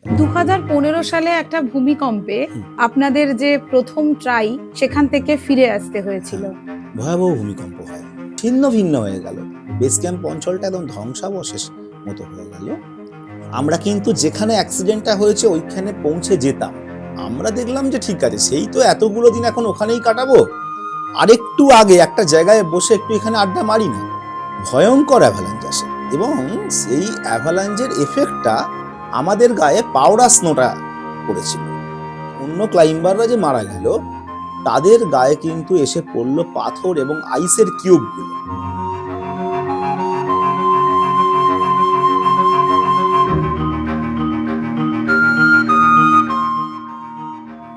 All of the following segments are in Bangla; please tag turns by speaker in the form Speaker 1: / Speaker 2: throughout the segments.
Speaker 1: 2015 সালে একটা ভূমিকম্পে আপনাদের যে প্রথম ট্রাই সেখান থেকে ফিরে আসতে হয়েছিল।
Speaker 2: ভয়াবহ ভূমিকম্প হয়, ছিন্ন ভিন্ন হয়ে গেল, বেস ক্যাম্প অঞ্চলটা একদম ধ্বংসাবশেষ মতো হয়ে গেল। আমরা কিন্তু যেখানে অ্যাক্সিডেন্টটা হয়েছে ওইখানে পৌঁছে যেতাম। আমরা দেখলাম যে ঠিক আছে, সেই তো এতগুলো দিন এখন ওখানেই কাটাবো, আরেকটু আগে একটা জায়গায় বসে একটু এখানে আড্ডা মারি না। ভয়ঙ্কর অ্যাভালাঞ্চ আসে এবং সেই অ্যাভালাঞ্চের এফেক্টটা আমাদের গায়ে পাউডার স্নোটা পড়েছিল। অন্য ক্লাইম্বাররা যে মারা গেল তাদের গায়ে কিন্তু এসে পড়লো পাথর এবং আইসের কিউবগুলো।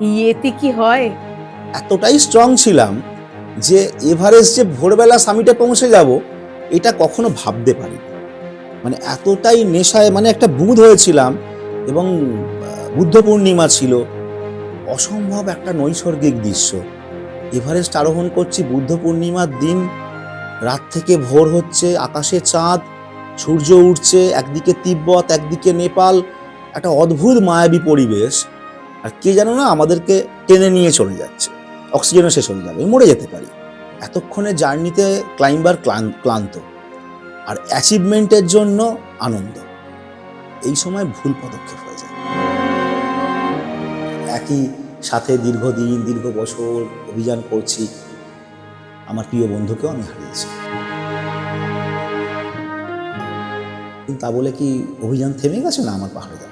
Speaker 1: ইয়েতে কি হয়?
Speaker 2: এতটাই স্ট্রং ছিলাম যে এভারেস্ট যে ভোরবেলা সামিটে পৌঁছে যাব এটা কখনো ভাবতে পারি, মানে এতটাই নেশায়, মানে একটা বুঁদ হয়েছিলাম। এবং বুদ্ধ পূর্ণিমা ছিল, অসম্ভব একটা নৈসর্গিক দৃশ্য। এভারেস্ট আরোহণ করছি বুদ্ধ পূর্ণিমার দিন, রাত থেকে ভোর হচ্ছে, আকাশে চাঁদ, সূর্য উঠছে, একদিকে তিব্বত একদিকে নেপাল, একটা অদ্ভুত মায়াবী পরিবেশ। আর কে জানো না আমাদেরকে টেনে নিয়ে চলে যাচ্ছে, অক্সিজেনও শেষ হয়ে যাবে, মরে যেতে পারি। এতক্ষণে জার্নিতে ক্লাইম্বার ক্লান্ত, আর অ্যাচিভমেন্টের জন্য আনন্দ। এই সময় ভুল পদক্ষেপ হয়ে যায়। একই সাথে দীর্ঘদিন দীর্ঘ বছর অভিযান করছি, আমার প্রিয় বন্ধুকেও আমি হারিয়েছি। কিন্তু তা বলে কি অভিযান থেমে গেছে না আমার পাহাড়ে যাত্রা?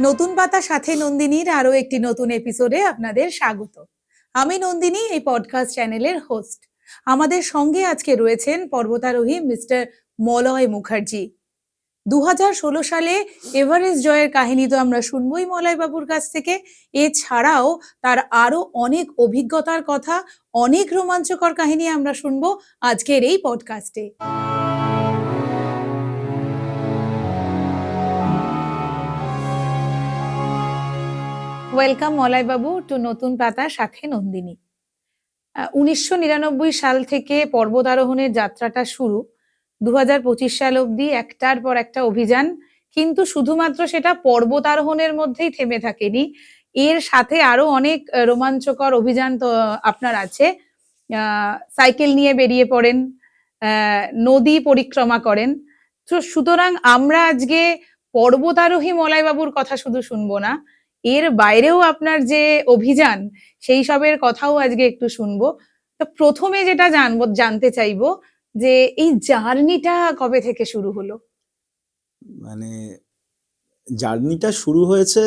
Speaker 1: নতুন পাতা সাথে নন্দিনীর আরো একটি নতুন এপিসোডে আপনাদের স্বাগত। আমি নন্দিনী, এই পডকাস্ট চ্যানেলের হোস্ট। আমাদের সঙ্গে আজকে রয়েছেন পর্বতারোহী মিস্টার মলয় মুখার্জি। 2016 সালে এভারেস্ট জয়ের কাহিনী তো আমরা শুনবই মলয় বাবুর কাছ থেকে। এছাড়াও তার আরো অনেক অভিজ্ঞতার কথা, অনেক রোমাঞ্চকর কাহিনী আমরা শুনবো আজকের এই পডকাস্টে। ওয়েলকাম মলয় বাবু টু নতুন পাতা সাথে নন্দিনী। 1999 সাল থেকে পর্বতারোহণের যাত্রাটা শুরু, 2025 সাল অবধি একটার পর একটা অভিযান, কিন্তু শুধুমাত্র সেটা পর্বতারোহণের মধ্যেই থেমে থাকেনি। এর সাথে আরো অনেক রোমাঞ্চকর অভিযান তো আপনার আছে। সাইকেল নিয়ে বেরিয়ে পড়েন, নদী পরিক্রমা করেন। তো সুতরাং আমরা আজকে পর্বতারোহী মলয় বাবুর কথা শুধু শুনবো না, এর বাইরেও আপনার যে অভিযান সেই সবের কথাও আজকে একটু শুনবো। তো প্রথমে যেটা জানতে চাইবো যে এই জার্নিটা কবে থেকে শুরু হলো?
Speaker 2: মানে জার্নিটা শুরু হয়েছে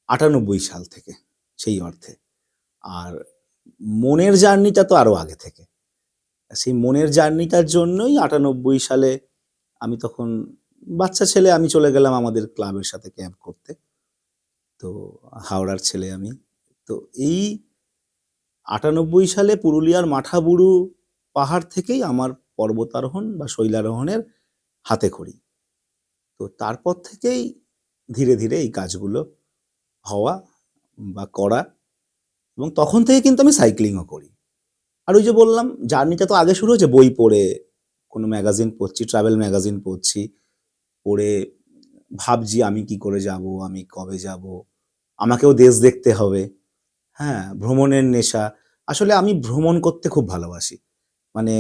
Speaker 2: 98 সাল থেকে, সেই অর্থে। আর মনের জার্নিটা তো আরো আগে থেকে। সেই মনের জার্নিটার জন্যই 98 সালে আমি তখন বাচ্চা ছেলে, আমি চলে গেলাম আমাদের ক্লাবের সাথে ক্যাম্প করতে। তো হাওড়ার ছেলে আমি। তো এই 98 সালে পুরুলিয়ার মাঠাবুরু পাহাড় থেকেই আমার পর্বতারোহণ বা শৈলারোহণের হাতেখড়ি। তো তারপর থেকেই ধীরে ধীরে এই কাজগুলো হওয়া বা করা, এবং তখন থেকে কিন্তু আমি সাইক্লিংও করি। আর ওই যে বললাম, জার্নিটা তো আগে শুরু হয়েছে বই পড়ে, কোনো ম্যাগাজিন পড়ছি, ট্রাভেল ম্যাগাজিন পড়ছি, পড়ে ভাবছি আমি কি করে যাব, আমি কবে যাব, আমাকেও দেশ দেখতে হবে। হ্যাঁ, ভ্রমণের নেশা। আসলে আমি ভ্রমণ করতে খুব ভালোবাসি, মানে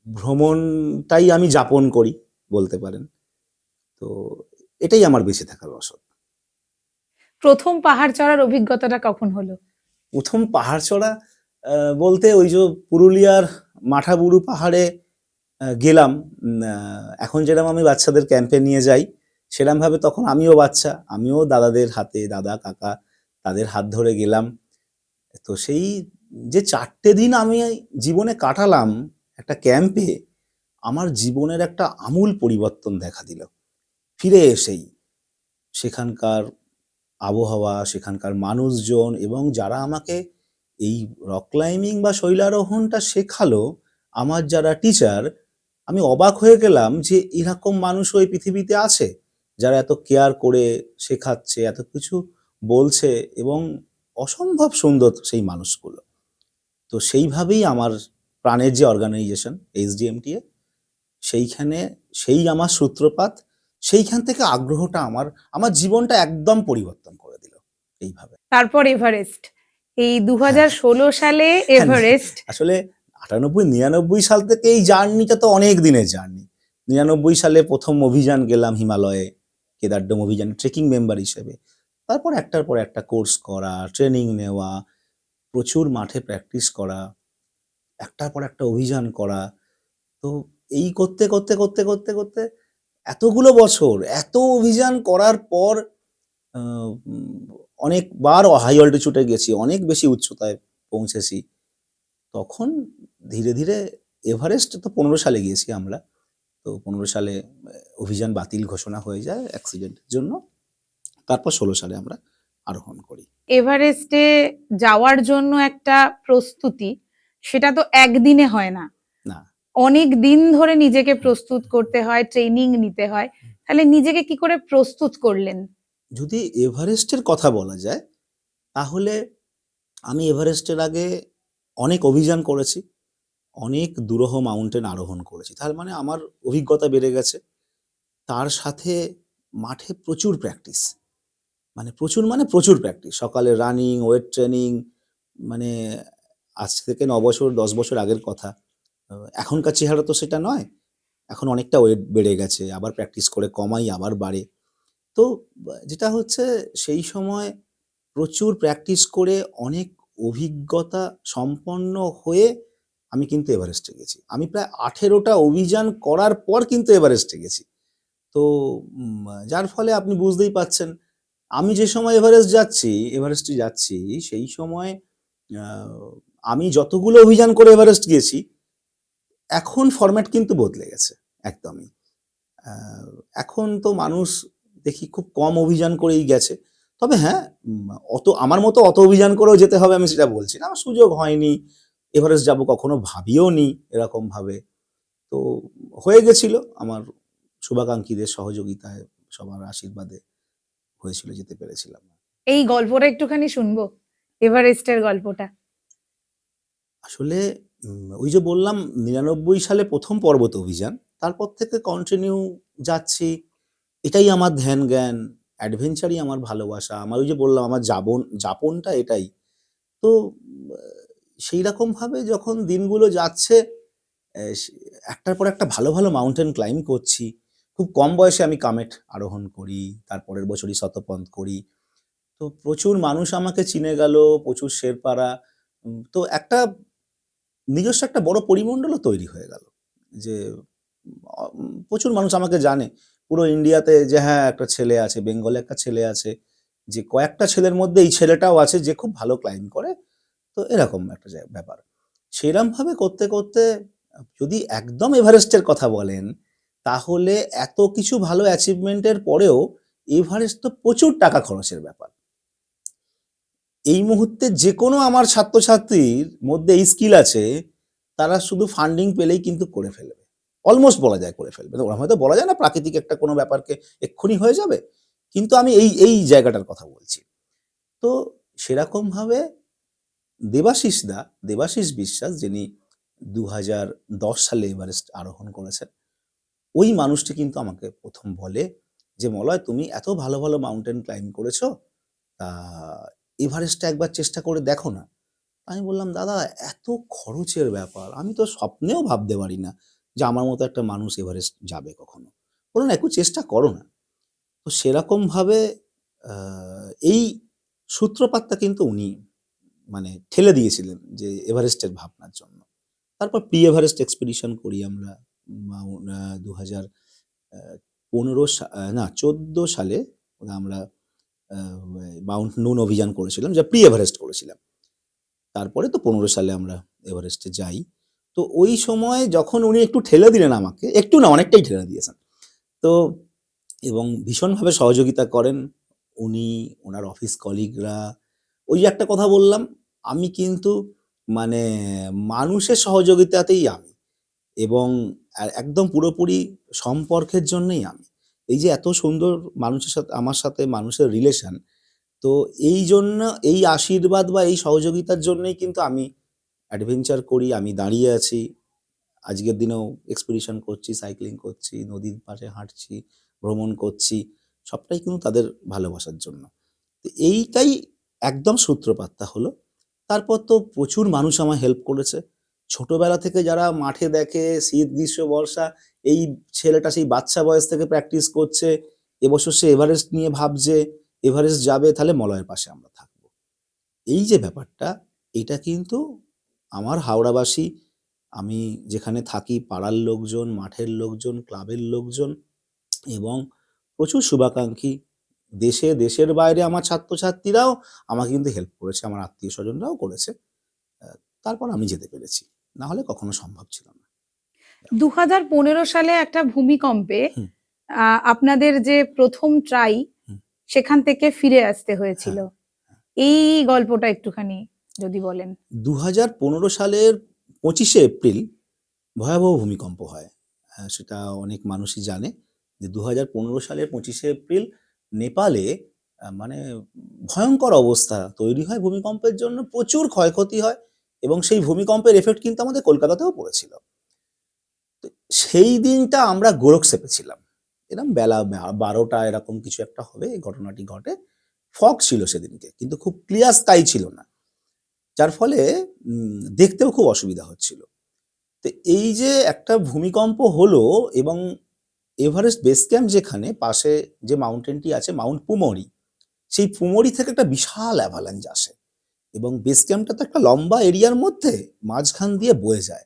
Speaker 2: ভ্রমণটাই আমি যাপন করি বলতে পারেন। তো এটাই আমার বেঁচে থাকার রসদ।
Speaker 1: প্রথম পাহাড় চড়ার অভিজ্ঞতাটা কখন হলো?
Speaker 2: প্রথম পাহাড় চড়া বলতে ওই যে পুরুলিয়ার মাঠাবুরু পাহাড়ে গেলাম। এখন যেরকম আমি বাচ্চাদের ক্যাম্পে নিয়ে যাই, সেরকম ভাবে তখন আমিও বাচ্চা, আমিও দাদাদের হাতে, দাদা কাকা তাদের হাত ধরে গেলাম। তো সেই যে 4টে দিন আমি জীবনে কাটালাম একটা ক্যাম্পে, আমার জীবনের একটা আমূল পরিবর্তন দেখা দিল। ফিরে এসেই সেখানকার আবহাওয়া, সেখানকার মানুষজন এবং যারা আমাকে এই রক ক্লাইম্বিং বা শৈলারোহণটা শেখালো, আমার যারা টিচার, আমি অবাক হয়ে গেলাম যে এরকম মানুষও এই পৃথিবীতে আছে যারা এত কেয়ার করে শেখাচ্ছে, এত কিছু বলছে, এবং অসম্ভব সুন্দর সেই মানুষগুলো। তো তো সেইভাবেই আমার প্রাণের যে অর্গানাইজেশন SDMTA, সেইখানে সেই আমার সূত্রপাত। সেইখান থেকে আগ্রহটা আমার জীবনটা একদম পরিবর্তন করে দিল এইভাবে।
Speaker 1: তারপর এভারেস্ট, এই
Speaker 2: হ্যাঁ
Speaker 1: 2016 সালে
Speaker 2: হ্যাঁ,
Speaker 1: এভারেস্ট।
Speaker 2: আসলে 98-99 সাল থেকে এই জার্নিটা তো অনেক দিনের জার্নি। 99 সালে প্রথম অভিযান গেলাম হিমালয়ে, কেদারডোম অভিযান ট্রেকিং মেম্বার হিসেবে। তারপর একটার পর একটা কোর্স করা, ট্রেনিং নেওয়া, প্রচুর মাঠে প্র্যাকটিস করা, একটার পর একটা অভিযান করা। তো এই করতে করতে করতে করতে করতে এতগুলো বছর এত অভিযান করার পর অনেকবার হাই অল্টিটিউডে গেছি, অনেক বেশি উচ্চতায় পৌঁছেছি। তখন ধীরে ধীরে এভারেস্ট তো 15 সালে গিয়েছি আমরা। তো 15 সালে অভিযান বাতিল ঘোষণা হয়ে যায় অ্যাক্সিডেন্টের জন্য। তারপর 16 সালে আমরা আরোহণ করি।
Speaker 1: এভারেস্টে যাওয়ার জন্য একটা প্রস্তুতি, সেটা তো একদিনে হয় না,
Speaker 2: না,
Speaker 1: অনেক দিন ধরে নিজেকে প্রস্তুত করতে হয়, ট্রেনিং নিতে হয়। তাহলে নিজেকে কি করে প্রস্তুত করলেন?
Speaker 2: যদি এভারেস্টের কথা বলা যায় তাহলে আমি এভারেস্টের আগে অনেক অভিযান করেছি, অনেক দুরূহ মাউন্টেন আরোহণ করেছি। তার মানে আমার অভিজ্ঞতা বেড়ে গেছে। তার সাথে মাঠে প্রচুর প্র্যাকটিস। মানে প্রচুর প্র্যাকটিস। সকালে রানিং, ওয়েট ট্রেনিং, মানে আজ থেকে ৯ বছর ১০ বছর আগের কথা। এখনকার চেহারা তো সেটা নয়। এখন অনেকটা ওয়েট বেড়ে গেছে। আবার প্র্যাকটিস করে কমাই, আবার বাড়ে। তো যেটা হচ্ছে সেই সময় প্রচুর প্র্যাকটিস করে অনেক অভিজ্ঞতা সম্পন্ন হয়ে আমি কিন্তু এভারেস্টে গেছি। আমি প্রায় ১৮টা অভিযান করার পর কিন্তু এভারেস্টে গেছি। তো যার ফলে আপনি বুঝতেই পারছেন, আমি যে সময় এভারেস্টে যাচ্ছি সেই সময় আ আমি যতগুলো অভিযান করে এভারেস্ট গিয়েছি, এখন ফরম্যাট কিন্তু বদলে গেছে একদমই। আ এখন তো মানুষ দেখি খুব কম অভিযান করেই গেছে। তবে হ্যাঁ, আমার মতো অত অভিযান করেও যেতে হবে আমি সেটা বলছি না। আমার সুযোগ হয়নি। এভারেস্ট যাবো কখনো ভাবিওনি এরকমভাবে। তো হয়ে গেছিল আমার শুভাকাঙ্ক্ষীদের সহযোগিতায়, সবার আশীর্বাদে হয়েছিল, যেতে পেরেছিলাম।
Speaker 1: এই গল্পটা একটুখানি শুনবো, এভারেস্টের গল্পটা।
Speaker 2: আসলে ওই যে বললাম 99 সালে ১ম পর্বত অভিযান। তারপর থেকে কন্টিনিউ যাচ্ছি। এটাই আমার ধ্যান-জ্ঞান, অ্যাডভেঞ্চারই আমার ভালোবাসা। আমার ওই যে বললাম আমার যাপনটা এটাই। তো আ সেইরকমভাবে যখন দিনগুলো যাচ্ছে, সে একটার পর একটা ভালো ভালো মাউন্টেন ক্লাইম্ব করছি। খুব কম বয়সে আমি কামেট আরোহণ করি। তার পরের বছরই শতপথ করি। তো প্রচুর মানুষ আমাকে চিনে গেল, প্রচুর শেরপারা। তো একটা নিজস্ব একটা বড় পরিমণ্ডলও তৈরি হয়ে গেল। যে প্রচুর মানুষ আমাকে জানে। পুরো ইন্ডিয়াতে যে হ্যাঁ, একটা ছেলে আছে, বেঙ্গলে একটা ছেলে আছে। যে কয়েকটা ছেলের মধ্যে এই ছেলেটাও আছে যে খুব ভালো ক্লাইম্ব করে। তো এরকম একটা ব্যাপার। সেরমভাবে করতে করতে যদি একদম এভারেস্টের কথা বলেন, তাহলে এত কিছু ভালো অ্যাচিভমেন্টের পরেও এভারেস্ট তো প্রচুর টাকা খরচের ব্যাপার। এই মুহূর্তে যেকোনো আমার ছাত্রছাত্রীর মধ্যে এই স্কিল আছে, তারা শুধু ফান্ডিং পেলেই কিন্তু করে ফেলবে। অলমোস্ট বলা যায় করে ফেলবে। ওরম হয়তো বলা যায় না প্রাকৃতিক একটা কোনো ব্যাপারকে এক্ষুনি হয়ে যাবে। কিন্তু আমি এই জায়গাটার কথা বলছি। তো সেরকমভাবে দেবাশিস বিশ্বাস, যিনি ২০১০ সালে এভারেস্ট আরোহণ করেছেন, ওই মানুষটি কিন্তু আমাকে ১ম বলে যে, "মলয়, তুমি এত ভালো ভালো মাউন্টেন ক্লাইম্ব করেছো, তা এভারেস্টটা একবার চেষ্টা করে দেখো না।" আমি বললাম, "দাদা, এত খরচের ব্যাপার, আমি তো স্বপ্নেও ভাবতে পারি না যে আমার মতো একটা মানুষ এভারেস্ট যাবে কখনো।" বলল, "না, একটু চেষ্টা করো না।" তো সেরকমভাবে আ এই সূত্রপাতটা কিন্তু উনি মানে ঠেলে দিয়েছিলেন যে এভারেস্টের ভাবনার জন্য। তারপর প্রি এভারেস্ট এক্সপেডিশন করি আমরা। ২০১৫ না ১৪ সালে আমরা আ মাউন্ট নুন অভিযান করেছিলাম, যা প্রি এভারেস্ট করেছিলাম। তারপরে তো ১৫ সালে আমরা এভারেস্টে যাই। তো ওই সময় যখন উনি একটু ঠেলে দিলেন আমাকে, একটু না অনেকটাই ঠেলে দিয়েছেন। তো এবং ভীষণভাবে সহযোগিতা করেন উনি, ওনার অফিস কলিগরা। ওই যে একটা কথা বললাম, আমি কিন্তু মানে মানুষের সহযোগিতাতেই আমি, এবং একদম পুরোপুরি সম্পর্কের জন্যই আমি। এই যে এত সুন্দর মানুষের সাথে আমার সাথে মানুষের রিলেশন, তো এইজন্য এই আশীর্বাদ বা এই সহযোগিতার জন্যই কিন্তু আমি অ্যাডভেঞ্চার করি, আমি দাঁড়িয়ে আছি, আজকের দিনেও এক্সপিডিশন করছি, সাইক্লিং করছি, নদীর পাশে হাঁটছি, ভ্রমণ করছি, সবটাই কিন্তু তাদের ভালোবাসার জন্য। তো এইটাই একদম সূত্রপাতটা হলো। তারপর তো প্রচুর মানুষ আমায় হেল্প করেছে। ছোটবেলা থেকে যারা মাঠে দেখে, শীত, গ্রীষ্ম, বর্ষা, এই ছেলেটা সেই বাচ্চা বয়স থেকে প্র্যাকটিস করছে, এবছর সে এভারেস্ট নিয়ে ভাবছে, এভারেস্ট যাবে, তাহলে মলয়ের পাশে আমরা থাকবো। এই যে ব্যাপারটা, এটা কিন্তু আমার হাওড়াবাসী, আমি যেখানে থাকি, পাড়ার লোকজন, মাঠের লোকজন, ক্লাবের লোকজন এবং প্রচুর শুভাকাঙ্ক্ষী, দেশের বাইরে আমার ছাত্রছাত্রীরাও আমাকে কিন্তু হেল্প করেছে, আমার আত্মীয়-স্বজনরাও করেছে। আ তারপর আমি যেতে পেরেছি। না হলে কখনো সম্ভব ছিল না।
Speaker 1: 2015 সালে একটা ভূমিকম্পে
Speaker 2: হুম,
Speaker 1: আপনাদের যে প্রথম ট্রাই
Speaker 2: হুম।
Speaker 1: সেখান থেকে ফিরে আসতে
Speaker 2: হ্যাঁ,
Speaker 1: হয়েছিল।
Speaker 2: হ্যাঁ।
Speaker 1: এই গল্পটা একটুখানি যদি বলেন।
Speaker 2: 2015 সালের 25শে এপ্রিল ভয়াবহ ভূমিকম্প হয়। সেটা অনেক মানুষই জানে যে 2015 সালের 25শে এপ্রিল নেপালে মানে ভয়ঙ্কর অবস্থা তৈরি হয় ভূমিকম্পের জন্য, প্রচুর ক্ষয়ক্ষতি হয় এবং সেই ভূমিকম্পের এফেক্ট কিন্তু আমাদের কলকাতাতেও পড়েছিল। তো সেই দিনটা আমরা গোরখসেপে ছিলাম। এরকম বেলা 12টা এরকম কিছু একটা হবে এই ঘটনাটি ঘটে। ফগ ছিল সেদিনকে, কিন্তু খুব ক্লিয়ার স্কাই ছিল না। যার ফলে দেখতেও খুব অসুবিধা হচ্ছিল। তো এই যে একটা ভূমিকম্প হলো এবং এভারেস্ট বেস ক্যাম্প যেখানে পাশে যে মাউন্টেনটি আছে মাউন্ট পুমরি, সেই পুমরি থেকে একটা বিশাল অ্যাভালাঞ্চ আসে এবং বেস ক্যাম্পটা তো একটা লম্বা এরিয়ার মধ্যে মাঝখান দিয়ে বয়ে যায়।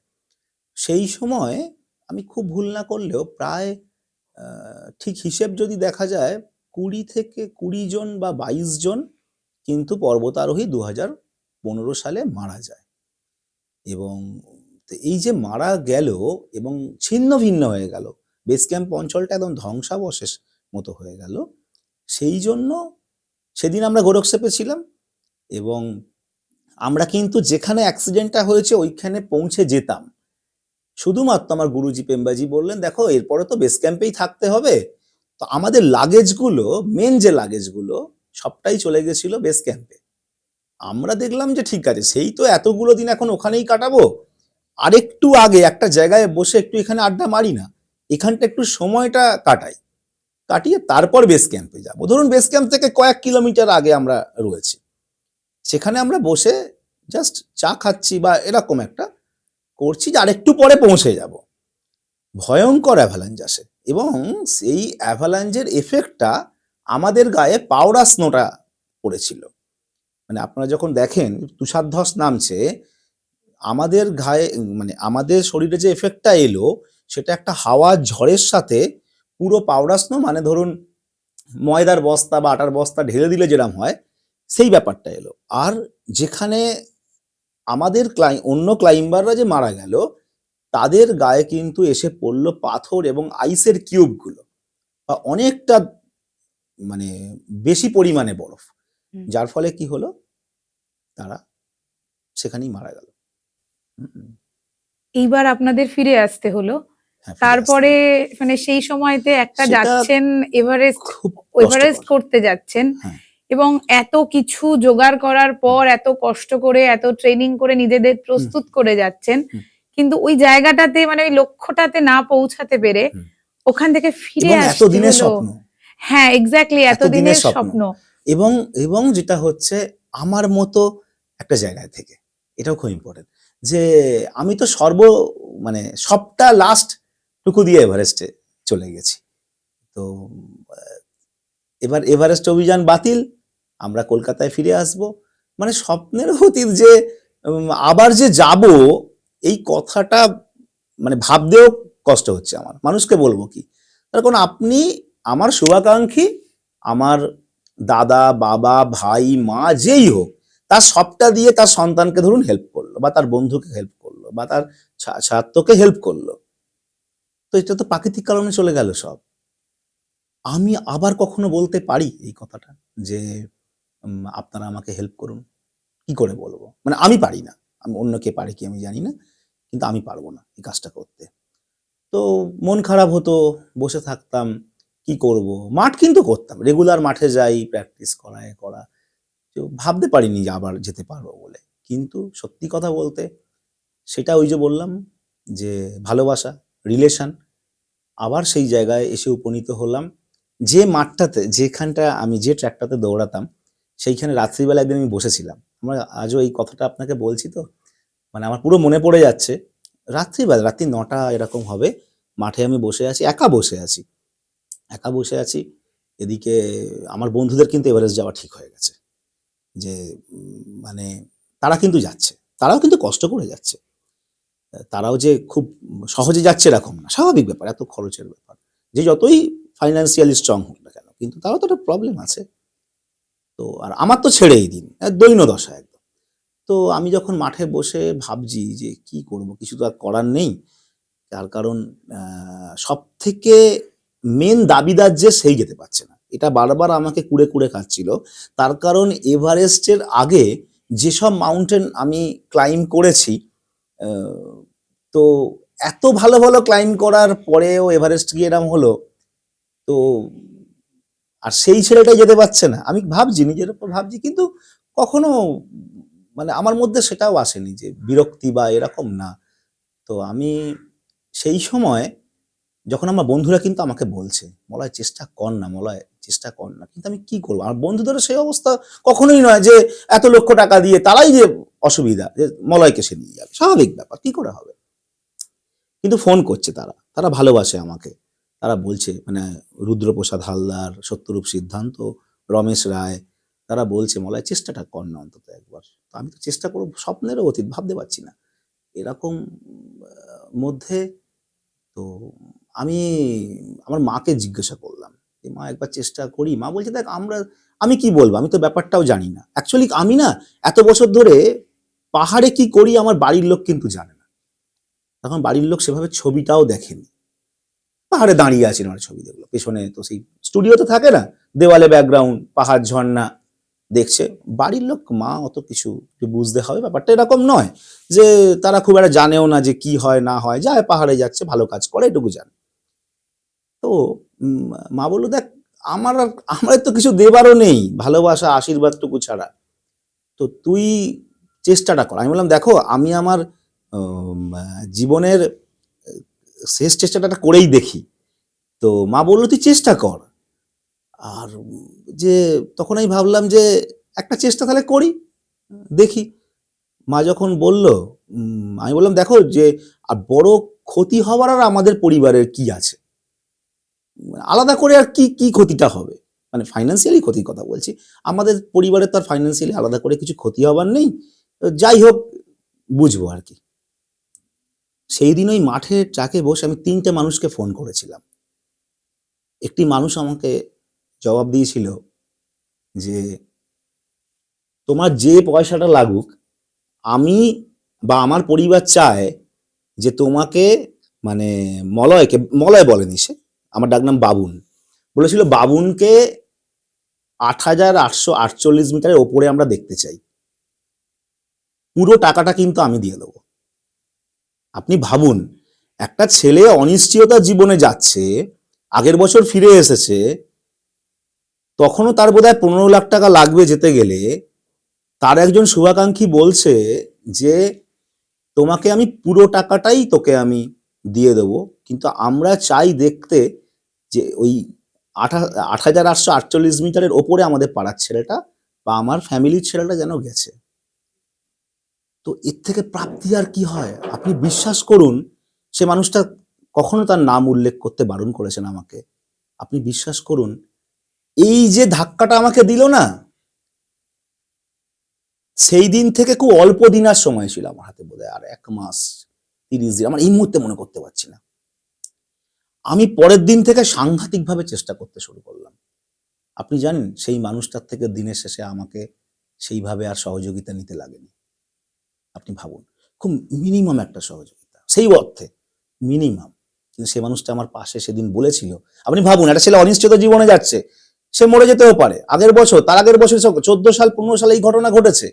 Speaker 2: সেই সময় আমি খুব ভুল না করলেও প্রায় ঠিক হিসেব যদি দেখা যায় 20 থেকে 20 জন বা 22 জন কিন্তু পর্বতারোহী 2015 সালে মারা যায় এবং তো এই যে মারা গেল এবং ছিন্ন ভিন্ন হয়ে গেল, বেস ক্যাম্প অঞ্চলটা একদম ধ্বংসাবশেষ মতো হয়ে গেল। সেই জন্য সেদিন আমরা গোরখসেপে ছিলাম এবং আমরা কিন্তু যেখানে অ্যাক্সিডেন্টটা হয়েছে ওইখানে পৌঁছে যেতাম। শুধুমাত্র আমার গুরুজি পেম্বাজি বললেন, দেখো এরপরে তো বেস ক্যাম্পেই থাকতে হবে। তো আমাদের লাগেজগুলো, মেন যে লাগেজগুলো সবটাই চলে গেছিল বেস ক্যাম্পে। আমরা দেখলাম যে ঠিক আছে, সেই তো এতগুলো দিন এখন ওখানেই কাটাবো, আরেকটু আগে একটা জায়গায় বসে একটু এখানে আড্ডা মারি না, এখানটা একটু সময়টা কাটাই, কাটিয়ে তারপর বেস ক্যাম্পে যাবো। ধরুন বেস ক্যাম্প থেকে কয়েক কিলোমিটার আগে আমরা রয়েছি, সেখানে আমরা বসে জাস্ট চা খাচ্ছি বা এরকম একটা করছি যে আরেকটু পরে পৌঁছে যাব। ভয়ঙ্কর অ্যাভালাঞ্চ আসে এবং সেই অ্যাভালাঞ্চের এফেক্টটা আমাদের গায়ে পাউডার স্নোটা পড়েছিল। মানে আপনারা যখন দেখেন তুষারধস নামছে, আমাদের গায়ে মানে আমাদের শরীরে যে এফেক্টটা এলো, সেটা একটা হাওয়ার ঝড়ের সাথে পুরো পাউডার স্নো, মানে ধরুন ময়দার বস্তা বা আটার বস্তা ঢেলে দিলে যেরকম হয়, সেই ব্যাপারটা এলো। আর যেখানে আমাদের অন্য ক্লাইম্বাররা যে মারা গেল, তাদের গায়ে কিন্তু এসে পড়লো পাথর এবং আইসের কিউবগুলো বা অনেকটা মানে বেশি পরিমাণে বরফ,
Speaker 1: হুম।
Speaker 2: যার ফলে কি হলো, তারা সেখানেই মারা গেল। হুম,
Speaker 1: এইবার আপনাদের ফিরে আসতে হলো।
Speaker 2: হ্যাঁ, ফিরে আসতে
Speaker 1: তারপরে
Speaker 2: হলো।
Speaker 1: মানে সেই সময়তে একটা
Speaker 2: সেটা
Speaker 1: যাচ্ছেন এভারেস্ট,
Speaker 2: খুব
Speaker 1: এভারেস্ট
Speaker 2: কষ্টকর।
Speaker 1: করতে যাচ্ছেন
Speaker 2: হ্যাঁ,
Speaker 1: এবং এত কিছু জোগাড় করার পর এত কষ্ট করে এত ট্রেনিং করে নিজেদের
Speaker 2: হুম,
Speaker 1: প্রস্তুত করে যাচ্ছেন,
Speaker 2: হুম,
Speaker 1: কিন্তু ওই জায়গাটাতে মানে ওই লক্ষ্যটাতে না পৌঁছাতে পেরে
Speaker 2: হুম।
Speaker 1: ওখান থেকে ফিরে
Speaker 2: এবং
Speaker 1: আসতে
Speaker 2: এতদিনের
Speaker 1: হলো।
Speaker 2: স্বপ্ন,
Speaker 1: হ্যাঁ, এক্স্যাক্টলি,
Speaker 2: এতদিনের
Speaker 1: এতদিনের
Speaker 2: স্বপ্ন
Speaker 1: স্বপ্ন।
Speaker 2: এবং এবং যেটা হচ্ছে আমার মতো একটা জায়গায় থেকে, এটাও খুব ইম্পর্টেন্ট যে আমি তো মানে সবটা লাস্ট টুকু দিয়ে এভারেস্টে চলে গেছি। তো এবার এভারেস্ট অভিযান বাতিল, আমরা কলকাতায় ফিরে আসব। মানে স্বপ্নের অতীত যে আবার যে যাব, এই কথাটা মানে ভাবতেও কষ্ট হচ্ছে আমার। মানুষকে বলবো কি? তার কারণ আপনি আমার শুভাকাঙ্ক্ষী, আমার দাদা, বাবা, ভাই, মা যেই হোক, তার সবটা দিয়ে তার সন্তানকে ধরুন হেল্প করলো বা তার বন্ধুকে হেল্প করলো বা তার ছাত্রকে হেল্প করলো। তো এটা তো প্রাকৃতিক কারণে চলে গেল সব। আমি আবার কখনো বলতে পারি এই কথাটা যে আপনারা আমাকে হেল্প করুন? কি করে বলবো? মানে আমি পারি না। আমি অন্য কে পারে কি আমি জানি না। কিন্তু আমি পারব না এই কাজটা করতে। তো মন খারাপ হতো, বসে থাকতাম। কি করব? মাঠ কিন্তু করতাম। রেগুলার মাঠে যাই, প্র্যাকটিস করা, এ করা। তো ভাবতে পারিনি যে আবার যেতে পারবো বলে। কিন্তু সত্যি কথা বলতে সেটা ওই যে বললাম যে ভালোবাসা, রিলেশন, আবার সেই জায়গায় এসে উপনীত হলাম। যে মাঠটাতে, যেখানটা আমি যে ট্র্যাকটাতে দৌড়াতাম, সেইখানে রাত্রিবেলা একদিন আমি বসেছিলাম। আমরা আজও এই কথাটা আপনাকে বলছি তো, মানে আমার পুরো মনে পড়ে যাচ্ছে। রাত্রিবেলা, রাত্রি ৯টা এরকম হবে, মাঠে আমি বসে আছি, একা বসে আছি, একা বসে আছি। এদিকে আমার বন্ধুদের কিন্তু এভারেস্ট যাওয়া ঠিক হয়ে গেছে, যে মানে তারা কিন্তু যাচ্ছে, তারাও কিন্তু কষ্ট করে যাচ্ছে, তারাও যে খুব সহজে যাচ্ছে এরকম না, স্বাভাবিক ব্যাপার, এত খরচের ব্যাপার, যে যতই ফাইন্যান্সিয়ালি স্ট্রং হোক না কেন, কিন্তু তারও তো একটা প্রবলেম আছে। তো আর আমার তো ছেড়েই দিন, দৈন্য দশা একদম। তো আমি যখন মাঠে বসে ভাবছি যে কি করব, কিছু তো আর করার নেই, তার কারণ সব থেকে মেন দাবিদার যে সেই যেতে পারছে না, এটা বারবার আমাকে কুড়ে কুড়ে খাচ্ছিল। তার কারণ এভারেস্টের আগে যেসব মাউন্টেন আমি ক্লাইম্ব করেছি, আহ, তো এত ভালো ভালো ক্লাইম্ব করার পরেও এভারেস্ট গিয়ে এরম হলো, তো আর সেই ছেলেটাই যেতে পারছে না। আমি ভাবছি, নিজের উপর ভাবছি, কিন্তু কখনো মানে আমার মধ্যে সেটাও আসেনি যে বিরক্তি বা এরকম না। তো আমি সেই সময় যখন আমার বন্ধুরা কিন্তু আমাকে বলছে, মলয় চেষ্টা কর না, মলয় চেষ্টা কর না, কিন্তু আমি কি করবো, আমার বন্ধুদেরও সেই অবস্থা কখনোই নয় যে এত লক্ষ টাকা দিয়ে তারাই যে অসুবিধা যে মলয়কে সে নিয়ে যাবে, স্বাভাবিক ব্যাপার, কি করে হবে। কিন্তু ফোন করছে তারা, তারা ভালোবাসে আমাকে, তারা বলছে, মানে রুদ্রপ্রসাদ হালদার, সত্যরূপ সিদ্ধান্ত, রমেশ রায়, তারা বলছে মলয় চেষ্টাটা কর না অন্তত একবার। তো আমি তো চেষ্টা করবো, স্বপ্নেরও অতীত, ভাবতে পারছি না এরকম মধ্যে। তো আমি আমার মাকে জিজ্ঞাসা করলাম যে মা একবার চেষ্টা করি। মা বলছে দেখ আমি কি বলবো, আমি তো ব্যাপারটাও জানি না। অ্যাকচুয়ালি আমি না এত বছর ধরে পাহাড়ে কি করি আমার বাড়ির লোক কিন্তু জানে না, তখন বাড়ির লোক সেভাবে ছবিটাও দেখেনি। পাহাড়ে দাঁড়িয়ে আছি, আমার ছবি দেখলো, পেছনে তো সেই স্টুডিওতে থাকে না, দেওয়ালে ব্যাকগ্রাউন্ড, পাহাড় ঝর্ণা দেখছে। বাড়ির লোক, মা অত কিছু যে বুঝতে হবে ব্যাপারটা এরকম নয়, যে তারা খুব একটা জানেও না যে কি হয় না হয়, যায় পাহাড়ে যাচ্ছে, ভালো কাজ করে, এটুকু জানে। তো মা বললো দেখ, আমার তো কিছু দেবারও নেই, ভালোবাসা আশীর্বাদটুকু ছাড়া, তো তুই চেষ্টাটা কর। আমি বললাম দেখো, আমি আমার জীবনের শেষ চেষ্টাটা করেই দেখি। তো মা বললো তুই চেষ্টা কর। আর যে তখন আমি ভাবলাম যে একটা চেষ্টা তাহলে করি, দেখি। মা যখন বলল, আমি বললাম দেখো যে আর বড় ক্ষতি হওয়ার আর আমাদের পরিবারের কি আছে, আলাদা করে আর কি কি ক্ষতিটা হবে, মানে ফাইন্যান্সিয়ালি ক্ষতির কথা বলছি, আমাদের পরিবারের তার ফাইন্যান্সিয়ালি আলাদা করে কিছু ক্ষতি হবার নেই, যাই হোক বুঝবো আর কি। সেই দিন ওই মাঠের ট্রাকে বসে আমি 3টে মানুষকে ফোন করেছিলাম। একটি মানুষ আমাকে জবাব দিয়েছিল যে তোমার যে পয়সাটা লাগুক, আমি বা আমার পরিবার চায় যে তোমাকে, মানে মলয় বলেনি সে, আমার ডাকনাম বাবুন, বলেছিল বাবুনকে 8,848 মিটারের ওপরে আমরা দেখতে চাই, পুরো টাকাটা কিন্তু আমি দিয়ে দেবো। আপনি ভাবুন, একটা ছেলে অনিশ্চয়তার জীবনে যাচ্ছে, আগের বছর ফিরে এসেছে, তখনও তার বোধহয় 15 লাখ টাকা লাগবে যেতে গেলে, তার একজন শুভাকাঙ্ক্ষী বলছে যে তোমাকে আমি পুরো টাকাটাই তোকে আমি দিয়ে দেবো, কিন্তু আমরা চাই দেখতে যে ওই 8,848 মিটারের ওপরে আমাদের পাড়ার ছেলেটা বা আমার ফ্যামিলির ছেলেটা যেন গেছে। তো এর থেকে প্রাপ্তি আর কি হয়? আপনি বিশ্বাস করুন, সে মানুষটা কখনো তার নাম উল্লেখ করতে বারণ করেছেন আমাকে। আপনি বিশ্বাস করুন, এই যে ধাক্কাটা আমাকে দিল না, সেই দিন থেকে খুব অল্প দিন আর সময় ছিল আমার হাতে, বোধহয় আর 1 মাস 30 দিন, আমার এই মুহূর্তে মনে করতে পারছি না। আমি পরের দিন থেকে সাংঘাতিকভাবে চেষ্টা করতে শুরু করলাম। আপনি জানেন, সেই মানুষটার থেকে দিনের শেষে আমাকে সেইভাবে আর সহযোগিতা নিতে লাগেনি। আপনি ভাবুন, খুব মিনিমাম একটা সহযোগিতা, সেই অর্থে মিনিমাম, কিন্তু সে মানুষটা আমার পাশে সেদিন বলেছিল। আপনি ভাবুন, একটা ছেলে অনিশ্চিত জীবনে যাচ্ছে, সে মরে যেতেও পারে, আগের বছর, তার আগের বছর 14 সাল 15 সালে এই ঘটনা ঘটেছে।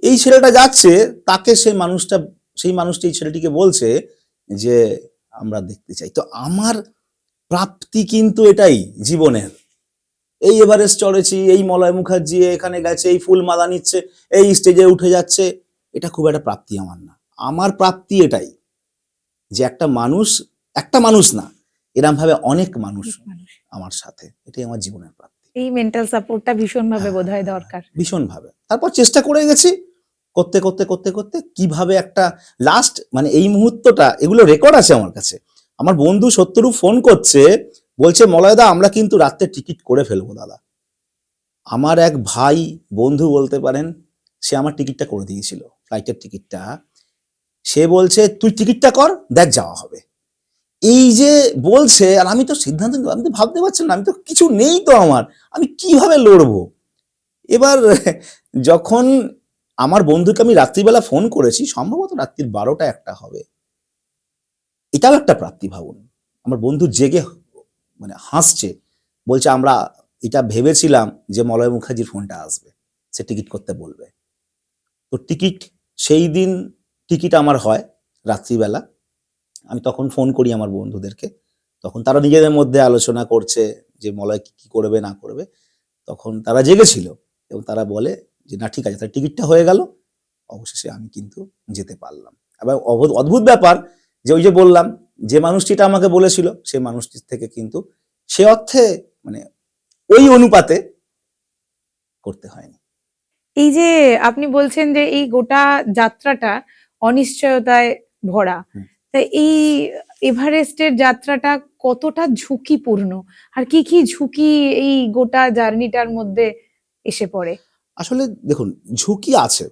Speaker 2: এই ছেলেটা যাচ্ছে, তাকে সেই মানুষটি এই ছেলেটিকে বলছে যে আমরা দেখতে চাই। তো আমার প্রাপ্তি কিন্তু এটাই জীবনের। এই এভারেস্ট চড়েছি, এই মলয় মুখার্জি এখানে গেছে, এই ফুল মালা নিচ্ছে, এই স্টেজে উঠে যাচ্ছে, এটা খুব একটা প্রাপ্তি আমার না। আমার প্রাপ্তি এটাই যে একটা মানুষ না, এরম ভাবে অনেক মানুষ আমার সাথে, এটাই আমার জীবনের প্রাপ্তি।
Speaker 1: এই মেন্টাল সাপোর্টটা ভীষণভাবে
Speaker 2: হ্যাঁ,
Speaker 1: বোধহয় দরকার।
Speaker 2: ভীষণভাবে। তারপর চেষ্টা করে গেছি, করতে করতে করতে করতে কিভাবে একটা লাস্ট মানে এই মুহূর্তটা, এগুলো রেকর্ড আছে আমার কাছে। আমার বন্ধু সত্যরূপ ফোন করছে, বলছে মলয়দা আমরা কিন্তু রাত্রে টিকিট করে ফেলবো দাদা। আমার এক ভাই বন্ধু বলতে পারেন, সে আমার টিকিটটা করে দিয়েছিল, ফ্লাইটের টিকিটটা। সে বলছে তুই টিকিটটা কর, দেখ যাওয়া হবে। এই যে বলছে, আর আমি তো সিদ্ধান্ত নিতে, আমি তো ভাবতে পারছি না, আমি তো কিছু নেই তো আমার, আমি কিভাবে লড়বো। এবার যখন আমার বন্ধুকে আমি রাত্রিবেলা ফোন করেছি, সম্ভবত রাত্রির 12টা-1টা হবে, এটাও একটা প্রাপ্তি ভাবুন। আমার বন্ধু জেগে মানে হাসছে, বলছে আমরা এটা ভেবেছিলাম যে মলয় মুখার্জির ফোনটা আসবে, সে টিকিট করতে বলবে। তো টিকিট সেই দিন টিকিট আমার হয় রাত্রিবেলা। আমি তখন ফোন করি আমার বন্ধুদেরকে, তখন তারা নিজেদের মধ্যে আলোচনা করছে যে মলয় কি করবে না করবে। তখন তারা জেগেছিল এবং তারা বলে যে না ঠিক আছে, তার টিকিটটা হয়ে গেল। অবশেষে আমি কিন্তু যেতে পারলাম। আবার অদ্ভুত ব্যাপার যে ওই যে বললাম, যে মানুষটিটা আমাকে বলেছিল সে মানুষটির থেকে কিন্তু সে অর্থে মানে ওই অনুপাতে করতে হয়নি।
Speaker 1: এই যে আপনি বলছেন যে এই গোটা যাত্রাটা অনিশ্চয়তায় ভরা,
Speaker 2: হুম।
Speaker 1: তা এই এভারেস্টের যাত্রাটা কতটা ঝুঁকিপূর্ণ, আর কি কি ঝুঁকি এই গোটা জার্নিটার মধ্যে এসে পড়ে?
Speaker 2: আসলে দেখুন, ঝুঁকি আছে,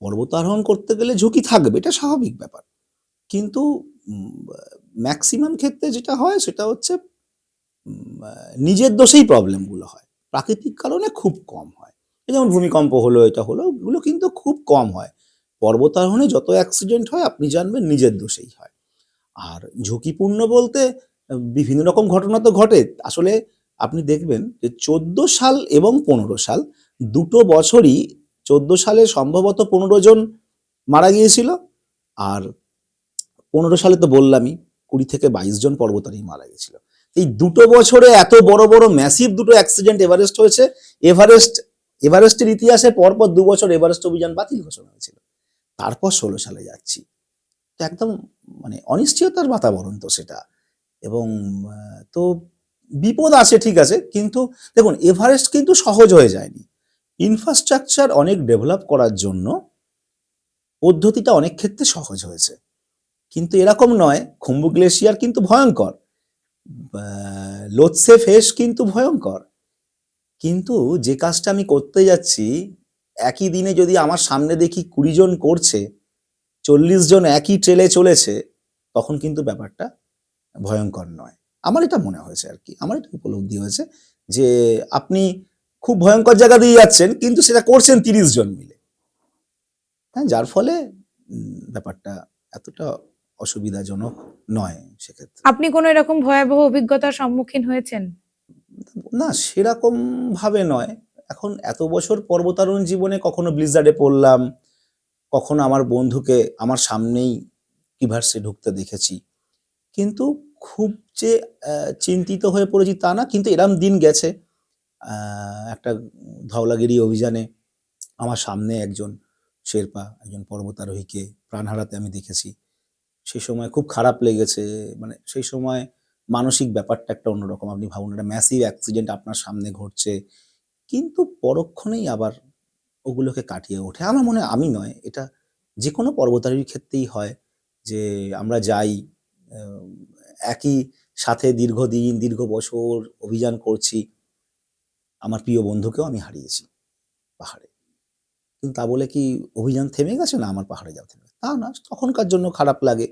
Speaker 2: পর্বতারোহণ করতে গেলে ঝুঁকি থাকবে, এটা স্বাভাবিক ব্যাপার। কিন্তু ম্যাক্সিমাম ক্ষেত্রে যেটা হয় সেটা হচ্ছে নিজের দোষেই প্রবলেমগুলো হয়, প্রাকৃতিক কারণে খুব কম হয়। এই যেমন ভূমিকম্প হলো, এটা হলো, এগুলো কিন্তু খুব কম হয়। পর্বতারোহণে যত অ্যাক্সিডেন্ট হয় আপনি জানবেন নিজের দোষেই হয়। আর ঝুঁকিপূর্ণ বলতে বিভিন্ন রকম ঘটনা তো ঘটে। আসলে আপনি দেখবেন যে 14 সাল এবং 15 সাল দুটো বছরই, 14 সালে সম্ভবত 15 জন মারা গিয়েছিল, আর 15 সালে তো বললামই 20 থেকে 22 জন পর্বতারোহী মারা গেছিল। এই দুটো বছরে এত বড় বড় ম্যাসিভ দুটো অ্যাক্সিডেন্ট এভারেস্ট হয়েছে। এভারেস্টের ইতিহাসে পরপর 2 বছর এভারেস্ট অভিযান বাতিল ঘোষণা হয়েছিল। তারপর 16 সালে যাচ্ছি, তো একদম মানে অনিশ্চয়তার বাতাবরণ তো সেটা। এবং তো বিপদ আছে ঠিক আছে, কিন্তু দেখুন এভারেস্ট কিন্তু সহজ হয়ে যায়নি। ইনফ্রাস্ট্রাকচার অনেক ডেভেলপ করার জন্য পদ্ধতিটা অনেক ক্ষেত্রে সহজ হয়েছে, কিন্তু এরকম নয়। খুম্বু গ্লেশিয়ার কিন্তু ভয়ঙ্কর, লোৎসে ফেস কিন্তু ভয়ঙ্কর, কিন্তু যে কাজটা আমি করতে যাচ্ছি, একই দিনে যদি আমার সামনে দেখি 20 জন করছে, 40 জন একই ট্রেলে চলেছে, তখন কিন্তু ব্যাপারটা ভয়ঙ্কর নয়। আমার এটা মনে হয়েছে আর কি, আমার এটা উপলব্ধি হয়েছে যে আপনি খুব ভয়ঙ্কর জায়গা দিয়ে যাচ্ছেন, কিন্তু সেটা করছেন 30 জন মিলে। হ্যাঁ, যার ফলে ব্যাপারটা এতটা অসুবিধাজনক নয় সেক্ষেত্রে।
Speaker 1: আপনি কোনো এরকম ভয়াবহ অভিজ্ঞতার সম্মুখীন হয়েছেন?
Speaker 2: না, সেরকম ভাবে নয়। এখন এত বছর পর্বতারোহণ জীবনে কখনো ব্লিজার্ডে পড়লাম, কখনো আমার বন্ধুকে আমার সামনেই কিভার্সে ঢুকতে দেখেছি, কিন্তু খুব যে চিন্তিত হয়ে পড়েছি তা না। কিন্তু এরম দিন গেছে, একটা ধওলাগিরি অভিযানে আমার সামনে একজন শেরপা, একজন পর্বতারোহীকে প্রাণ হারাতে আমি দেখেছি। সেই সময় খুব খারাপ লেগেছে। মানে সেই সময় মানসিক ব্যাপারটা একটা অন্যরকম। আপনি ভাবুন একটা ম্যাসিভ অ্যাক্সিডেন্ট আপনার সামনে ঘটছে, কিন্তু পরক্ষণেই আবার ওগুলোকে কাটিয়ে ওঠে। আমার মনে হয় আমি নয়, এটা যেকোনো পর্বতারোহীর ক্ষেত্রেই হয় যে আমরা যাই, আ একই সাথে দীর্ঘদিন, দীর্ঘ বছর অভিযান করছি। আমার প্রিয় বন্ধুকেও আমি হারিয়েছি পাহাড়ে। কিন্তু তা বলে কি অভিযান থেমে গেছে? না, আমার পাহাড়ে যাওয়া থেমে গেছে। তা না, তখনকার জন্য খারাপ লাগে।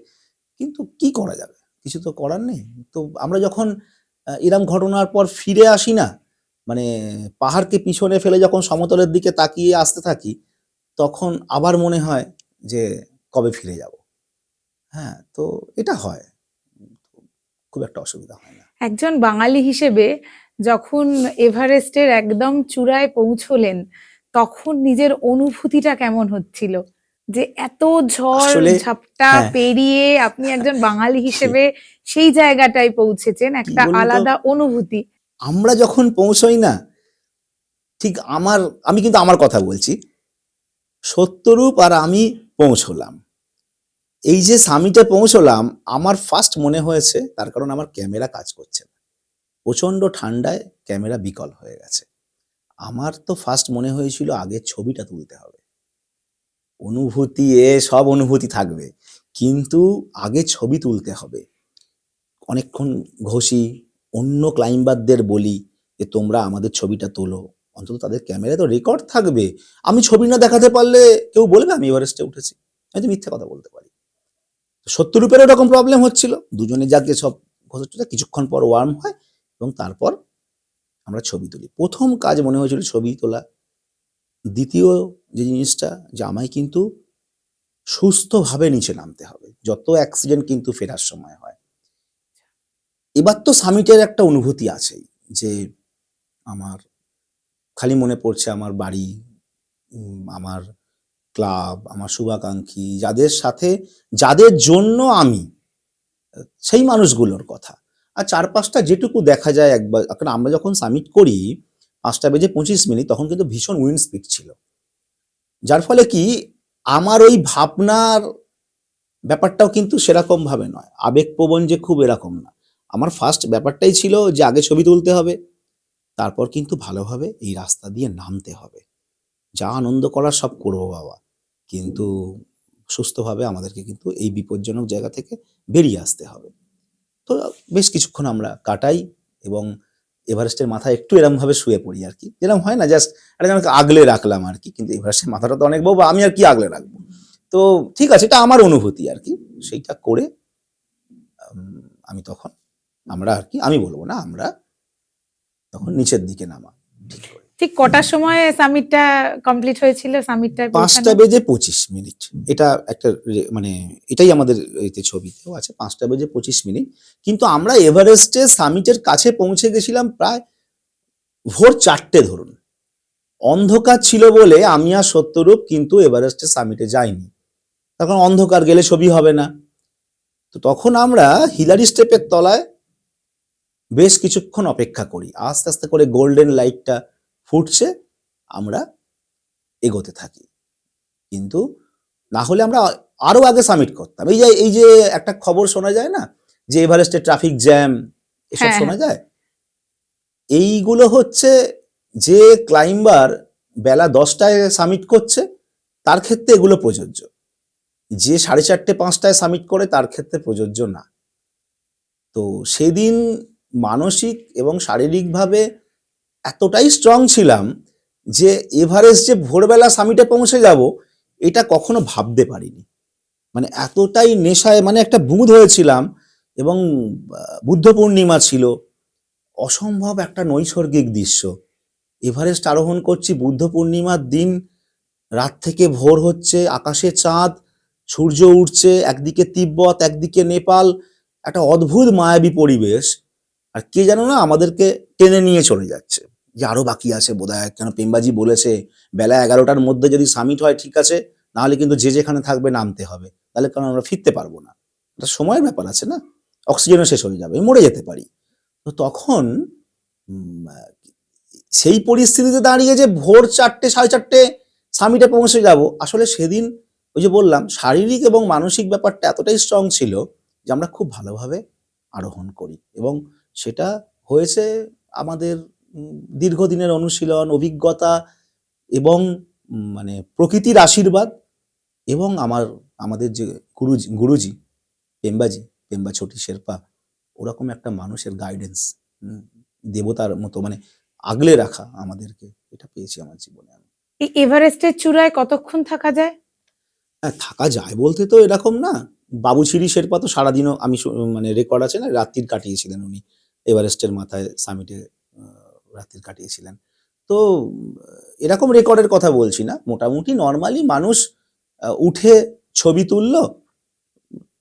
Speaker 2: কিন্তু কি করা যাবে? কিছু তো করার নেই। তো আমরা যখন এরম ঘটনার পর ফিরে আসি না, মানে পাহাড়কে পিছনে ফেলে যখন সমতলের দিকে তাকিয়ে আসতে থাকি, তখন আবার মনে হয় যে কবে ফিরে যাব। হ্যাঁ, তো এটা হয়। খুব একটা অসুবিধা হয় না।
Speaker 1: একজন বাঙালি হিসেবে যখন এভারেস্টের একদম চূড়ায় পৌঁছলেন, তখন নিজের অনুভূতিটা কেমন হচ্ছিল? যে এত ঝড়
Speaker 2: আসলে
Speaker 1: ঝাপটা
Speaker 2: হ্যাঁ,
Speaker 1: পেরিয়ে আপনি একজন বাঙালি
Speaker 2: সে
Speaker 1: হিসেবে সেই জায়গাটায় পৌঁছেছেন,
Speaker 2: কি
Speaker 1: একটা
Speaker 2: বলুন তো,
Speaker 1: আলাদা অনুভূতি।
Speaker 2: আমরা যখন পৌঁছই না, ঠিক আমি কিন্তু আমার কথা বলছি। সত্যরূপ আর আমি পৌঁছলাম। এই যে সামিটে পৌঁছলাম, আমার ফার্স্ট মনে হয়েছে, তার কারণ আমার ক্যামেরা কাজ করছে না, প্রচন্ড ঠান্ডায় ক্যামেরা বিকল হয়ে গেছে। আমার তো ফার্স্ট মনে হয়েছিল আগে ছবিটা তুলতে হবে, অনুভূতি সব অনুভূতি থাকবে, কিন্তু আগে ছবি তুলতে হবে। অনেকক্ষণ ঘষি, অন্য ক্লাইম্বারদের বলি যে তোমরা আমাদের ছবিটা তোলো, অন্তত তাদের ক্যামেরায় তো রেকর্ড থাকবে। আমি ছবি না দেখাতে পারলে কেউ বলবে আমি এভারেস্টে উঠেছি, আমি তো মিথ্যে কথা বলতে পারি। সত্যরূপের এরকম প্রবলেম হচ্ছিল, দুজনে যাকে সব ঘষে কিছুক্ষণ পর ওয়ার্ম হয় এবং তারপর আমরা ছবি তুলি। প্রথম কাজ মনে হয়েছিল ছবি তোলা। দ্বিতীয় যে জিনিসটা, যে আমায় কিন্তু সুস্থভাবে নিচে নামতে হবে, যত অ্যাক্সিডেন্ট কিন্তু ফেরার সময় হয়। এবার তো সামিটের একটা অনুভূতি আছেই, যে আমার খালি মনে পড়ছে আমার বাড়ি, আমার ক্লাব, আমার শুভাকাঙ্ক্ষী, যাদের সাথে, যাদের জন্য আমি, সেই মানুষগুলোর কথা। আর চারপাশটা যেটুকু দেখা যায় একবার, কারণ আমরা যখন সামিট করি 5:25, তখন কিন্তু ভীষণ উইন্ড স্পিড ছিল, যার ফলে কি আমার ওই ভাবনার ব্যাপারটাও কিন্তু সেরকম ভাবে নয়, আবেগপ্রবণ যে খুব এরকম না। আমার ফার্স্ট ব্যাপারটাই ছিল যে আগে ছবি তুলতে হবে, তারপর কিন্তু ভালোভাবে এই রাস্তা দিয়ে নামতে হবে, যা আনন্দ করার সব করবো বাবা, কিন্তু সুস্থভাবে আমাদেরকে কিন্তু এই বিপজ্জনক জায়গা থেকে বেরিয়ে আসতে হবে। তো বেশ কিছুক্ষণ আমরা কাটাই এবং এভারেস্টের মাথায় একটু এরম ভাবে শুয়ে পড়ি আর কি, যেরকম হয় না, জাস্ট এটা আমাকে আগলে রাখলাম আর কি, কিন্তু এভারেস্টের মাথাটা তো অনেক বড়, আমি আর কি আগলে রাখবো। তো ঠিক আছে, এটা আমার অনুভূতি আর কি, সেইটা করে আমি তখন, আমরা আর কি, আমি বলবো না, আমরা তখন নিচের দিকে নামা ঠিক করি।
Speaker 1: ঠিক কটার সময় সামিটটা কমপ্লিট হয়েছিল, সামিটটা
Speaker 2: 5:25। এটা একটা মানে এটাই আমাদের এতে ছবিতেও আছে, 5:25। কিন্তু আমরা এভারেস্টে সামিটের কাছে পৌঁছে গেছিলাম প্রায় ভোর 4টে ধরুন। অন্ধকার ছিল বলে আমি আর সত্যরূপ কিন্তু এভারেস্টে সামিটে যাইনি, তখন অন্ধকার, গেলে ছবি হবে না। তো তখন আমরা হিলারি স্টেপের তলায় বেশ কিছুক্ষণ অপেক্ষা করি, আস্তে আস্তে করে গোল্ডেন লাইটটা ফুটছে, আমরা এগোতে থাকি। কিন্তু না হলে আমরা আরো আগে সামিট করতাম। এই যে একটা খবর শোনা যায় না, যে এভারেস্টে ট্রাফিক জ্যাম, এসব
Speaker 1: হ্যাঁ,
Speaker 2: শোনা যায়, এইগুলো হচ্ছে যে ক্লাইম্বার বেলা 10টায় সামিট করছে তার ক্ষেত্রে এগুলো প্রযোজ্য, যে 4:30-5টায় সামিট করে তার ক্ষেত্রে প্রযোজ্য না। তো সেদিন মানসিক এবং শারীরিকভাবে এতটাই স্ট্রং ছিলাম যে এভারেস্ট যে ভোরবেলা সামিটে পৌঁছে যাব এটা কখনো ভাবতে পারিনি। মানে এতটাই নেশায়, মানে একটা বুঁদ হয়েছিলাম। এবং বুদ্ধ পূর্ণিমা ছিল, অসম্ভব একটা নৈসর্গিক দৃশ্য। এভারেস্ট আরোহণ করছি বুদ্ধ পূর্ণিমার দিন, রাত থেকে ভোর হচ্ছে, আকাশে চাঁদ, সূর্য উঠছে, একদিকে তিব্বত একদিকে নেপাল, একটা অদ্ভুত মায়াবী পরিবেশ। আর কে জানো না আমাদেরকে টেনে নিয়ে চলে যাচ্ছে, যে আরো বাকি আছে বোধহয়, কেন পেম্বাজি বলেছে বেলা 11টার মধ্যে যদি সামিট হয় ঠিক আছে, নাহলে কিন্তু যে যেখানে থাকবে নামতে হবে, তাহলে কারণ আমরা ফিরতে পারবো না, এটা সময়ের ব্যাপার আছে না, অক্সিজেনও শেষ হয়ে যাবে, মরে যেতে পারি। তো তখন সেই পরিস্থিতিতে দাঁড়িয়ে যে ভোর 4টে 4:30 সামিটে পৌঁছে যাব, আসলে সেদিন ওই যে বললাম শারীরিক এবং মানসিক ব্যাপারটা এতটাই স্ট্রং ছিল যে আমরা খুব ভালোভাবে আরোহণ করি, এবং সেটা হয়েছে আমাদের দীর্ঘদিনের অনুশীলন, অভিজ্ঞতা এবং মানে প্রকৃতির আশীর্বাদ, এবং আমাদের যে গুরুজি পেম্বা ছোটি শেরপা, ওরকম একটা মানুষের গাইডেন্স, দেবতার মতো মানে আগলে রাখা আমাদেরকে, এটা পেয়েছি আমার জীবনে আমি।
Speaker 1: এই এভারেস্টের চূড়ায় কতক্ষণ থাকা যায়?
Speaker 2: হ্যাঁ, থাকা যায় বলতে তো এরকম না, বাবুছিরি শেরপা তো সারাদিনও, আমি মানে রেকর্ড আছে না, রাত্রির কাটিয়েছিলেন উনি এভারেস্টের মাথায় সামিটে, রাত্রির কাটিয়েছিলেন। তো এরকম রেকর্ডের কথা বলছি না, মোটামুটি নর্মালি মানুষ উঠে ছবি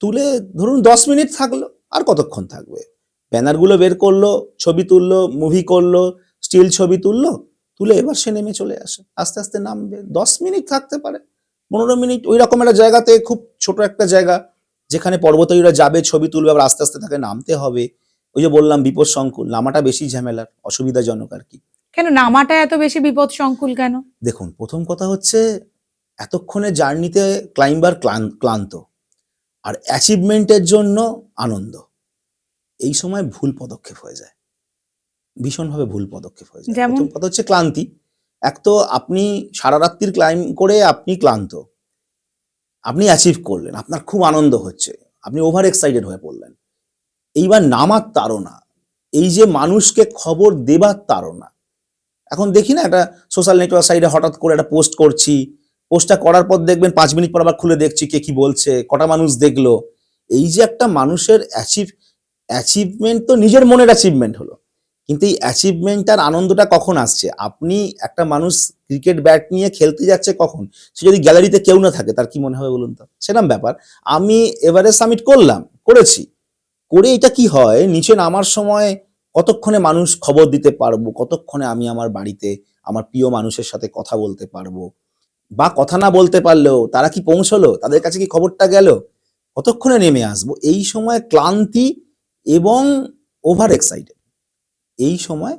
Speaker 2: তুলে ধরুন 10 মিনিট থাকলো, আর কতক্ষণ থাকবে, ব্যানারগুলো বের করলো, ছবি তুললো, মুভি করলো, স্টিল ছবি তুলে এবার সে নেমে চলে আসে, আস্তে আস্তে নামবে, 10 মিনিট থাকতে পারে, 15 মিনিট, ওই রকম একটা জায়গাতে, খুব ছোট একটা জায়গা যেখানে পর্বতারীরা যাবে, ছবি তুলবে, আবার আস্তে আস্তে তাকে নামতে হবে। ওই যে বললাম বিপদ সংকুল, নামাটা বেশি ঝামেলার, অসুবিধাজনক আর কি।
Speaker 1: কেন নামাটা এত বেশি বিপদ সংকুল কেন?
Speaker 2: দেখুন, প্রথম কথা হচ্ছে এতক্ষণে জার্নিতে ক্লাইম্বার ক্লান্ত, আর অ্যাচিভমেন্টের জন্য আনন্দ, এই সময় ভুল পদক্ষেপ হয়ে যায়, ভীষণভাবে ভুল পদক্ষেপ হয়ে যায়।
Speaker 1: যেমন?
Speaker 2: প্রথম কথা হচ্ছে ক্লান্তি। এক তো আপনি সারা রাত্রির ক্লাইম করে আপনি ক্লান্ত, আপনি অ্যাচিভ করলেন, আপনার খুব আনন্দ হচ্ছে, আপনি ওভার এক্সাইটেড হয়ে পড়লেন। এইবার নামার তাড়না, এই যে মানুষকে খবর দেবার তাড়না। এখন দেখি না একটা সোশ্যাল নেটওয়ার্ক সাইটে হঠাৎ করে একটা পোস্ট করছি, পোস্টটা করার পর দেখবেন 5 মিনিট পর আবার খুলে দেখছি কে কি বলছে, কটা মানুষ দেখলো। এই যে একটা মানুষের অ্যাচিভমেন্ট তো নিজের মনের অ্যাচিভমেন্ট হলো, কিন্তু এই অ্যাচিভমেন্টটার আনন্দটা কখন আসছে? আপনি একটা মানুষ ক্রিকেট ব্যাট নিয়ে খেলতে যাচ্ছে কখন? সে যদি গ্যালারিতে কেউ না থাকে তার কি মনে হবে বলুন তো? সেরকম ব্যাপার। আমি এভারেস্ট সামিট করেছি। করে এটা কি হয়, নিচে নামার সময় কতক্ষণে মানুষ খবর দিতে পারবো, কতক্ষণে আমি আমার বাড়িতে আমার প্রিয় মানুষের সাথে কথা বলতে পারবো, বা কথা না বলতে পারলেও তারা কি পৌঁছলো, তাদের কাছে কি খবরটা গেল, কতক্ষণে নেমে আসবো, এই সময় ক্লান্তি এবং ওভার এক্সাইটেড, এই সময়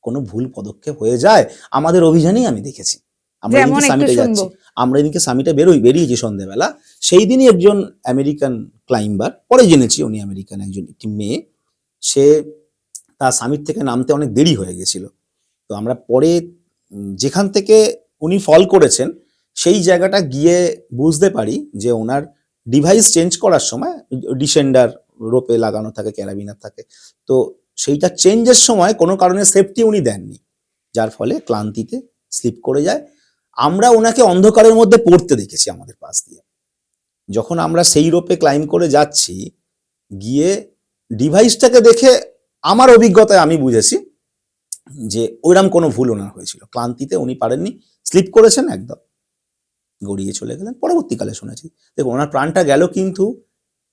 Speaker 2: কোনো ভুল পদক্ষেপ হয়ে যায়। আমাদের অভিযানেই আমি দেখেছি। আমরা
Speaker 1: যেমন
Speaker 2: এদিকে
Speaker 1: একটু
Speaker 2: সামিটে
Speaker 1: শুনবো।
Speaker 2: যাচ্ছি, আমরা এদিকে সামিটে বেরিয়েছি সন্ধ্যেবেলা। সেই দিনই একজন আমেরিকান ক্লাইম্বার, পরে জেনেছি উনি আমেরিকান একটি মেয়ে, সে তার সামিট থেকে নামতে অনেক দেরি হয়ে গেছিল। তো আমরা পরে যেখান থেকে উনি ফল করেছেন সেই জায়গাটা গিয়ে বুঝতে পারি যে ওনার ডিভাইস চেঞ্জ করার সময় ডিসেন্ডার রোপে লাগানো থাকে, ক্যারাবিনার থাকে, তো সেইটা চেঞ্জের সময় কোনো কারণে সেফটি উনি দেননি, যার ফলে ক্লান্তিতে স্লিপ করে যায়। আমরা ওনাকে অন্ধকারের মধ্যে পড়তে দেখেছি আমাদের পাশ দিয়ে। যখন আমরা সেই রোপে ক্লাইম্ব করে যাচ্ছি, গিয়ে ডিভাইসটাকে দেখে আমার অভিজ্ঞতায় আমি বুঝেছি যে ওইরকম কোনো ভুল ওনার হয়েছিল, ক্লান্তিতে উনি পারেননি, স্লিপ করেছেন, একদম গড়িয়ে চলে গেলেন। পরবর্তীকালে শুনেছি, দেখুন ওনার প্রাণটা গেল কিন্তু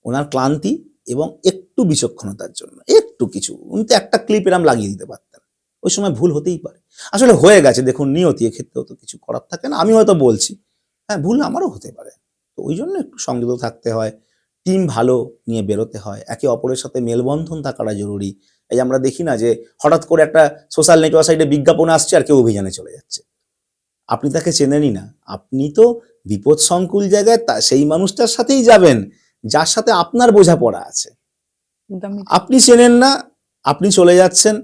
Speaker 2: ওনার ক্লান্তি এবং একটু বিচক্ষণতার জন্য। একটু কিছু উনি তো একটা ক্লিপ এরম লাগিয়ে দিতে পারতেন, ওই সময় ভুল হতেই পারে, আসলে হয়ে গেছে। দেখুন নিয়তি, এক্ষেত্রেও তো কিছু করার থাকে না। আমি হয়তো বলছি, হ্যাঁ ভুল আমারও হতে পারে, তো ওই জন্য একটু সংযত থাকতে হয়, টিম ভালো নিয়ে বেরোতে হয়, একে অপরের সাথে মেলবন্ধন থাকাটা জরুরি। এই যে আমরা দেখি না যে হঠাৎ করে একটা সোশ্যাল নেটওয়ার্ক সাইটে বিজ্ঞাপন আসছে আর কেউ অভিযানে চলে যাচ্ছে, আপনি তাকে চেনেনই না, আপনি তো বিপদ সংকুল জায়গায় সেই মানুষটার সাথেই যাবেন যার সাথে আপনার বোঝাপড়া আছে।
Speaker 1: একদমই ঠিক।
Speaker 2: আপনি চেনেন না, আপনি চলে যাচ্ছেন,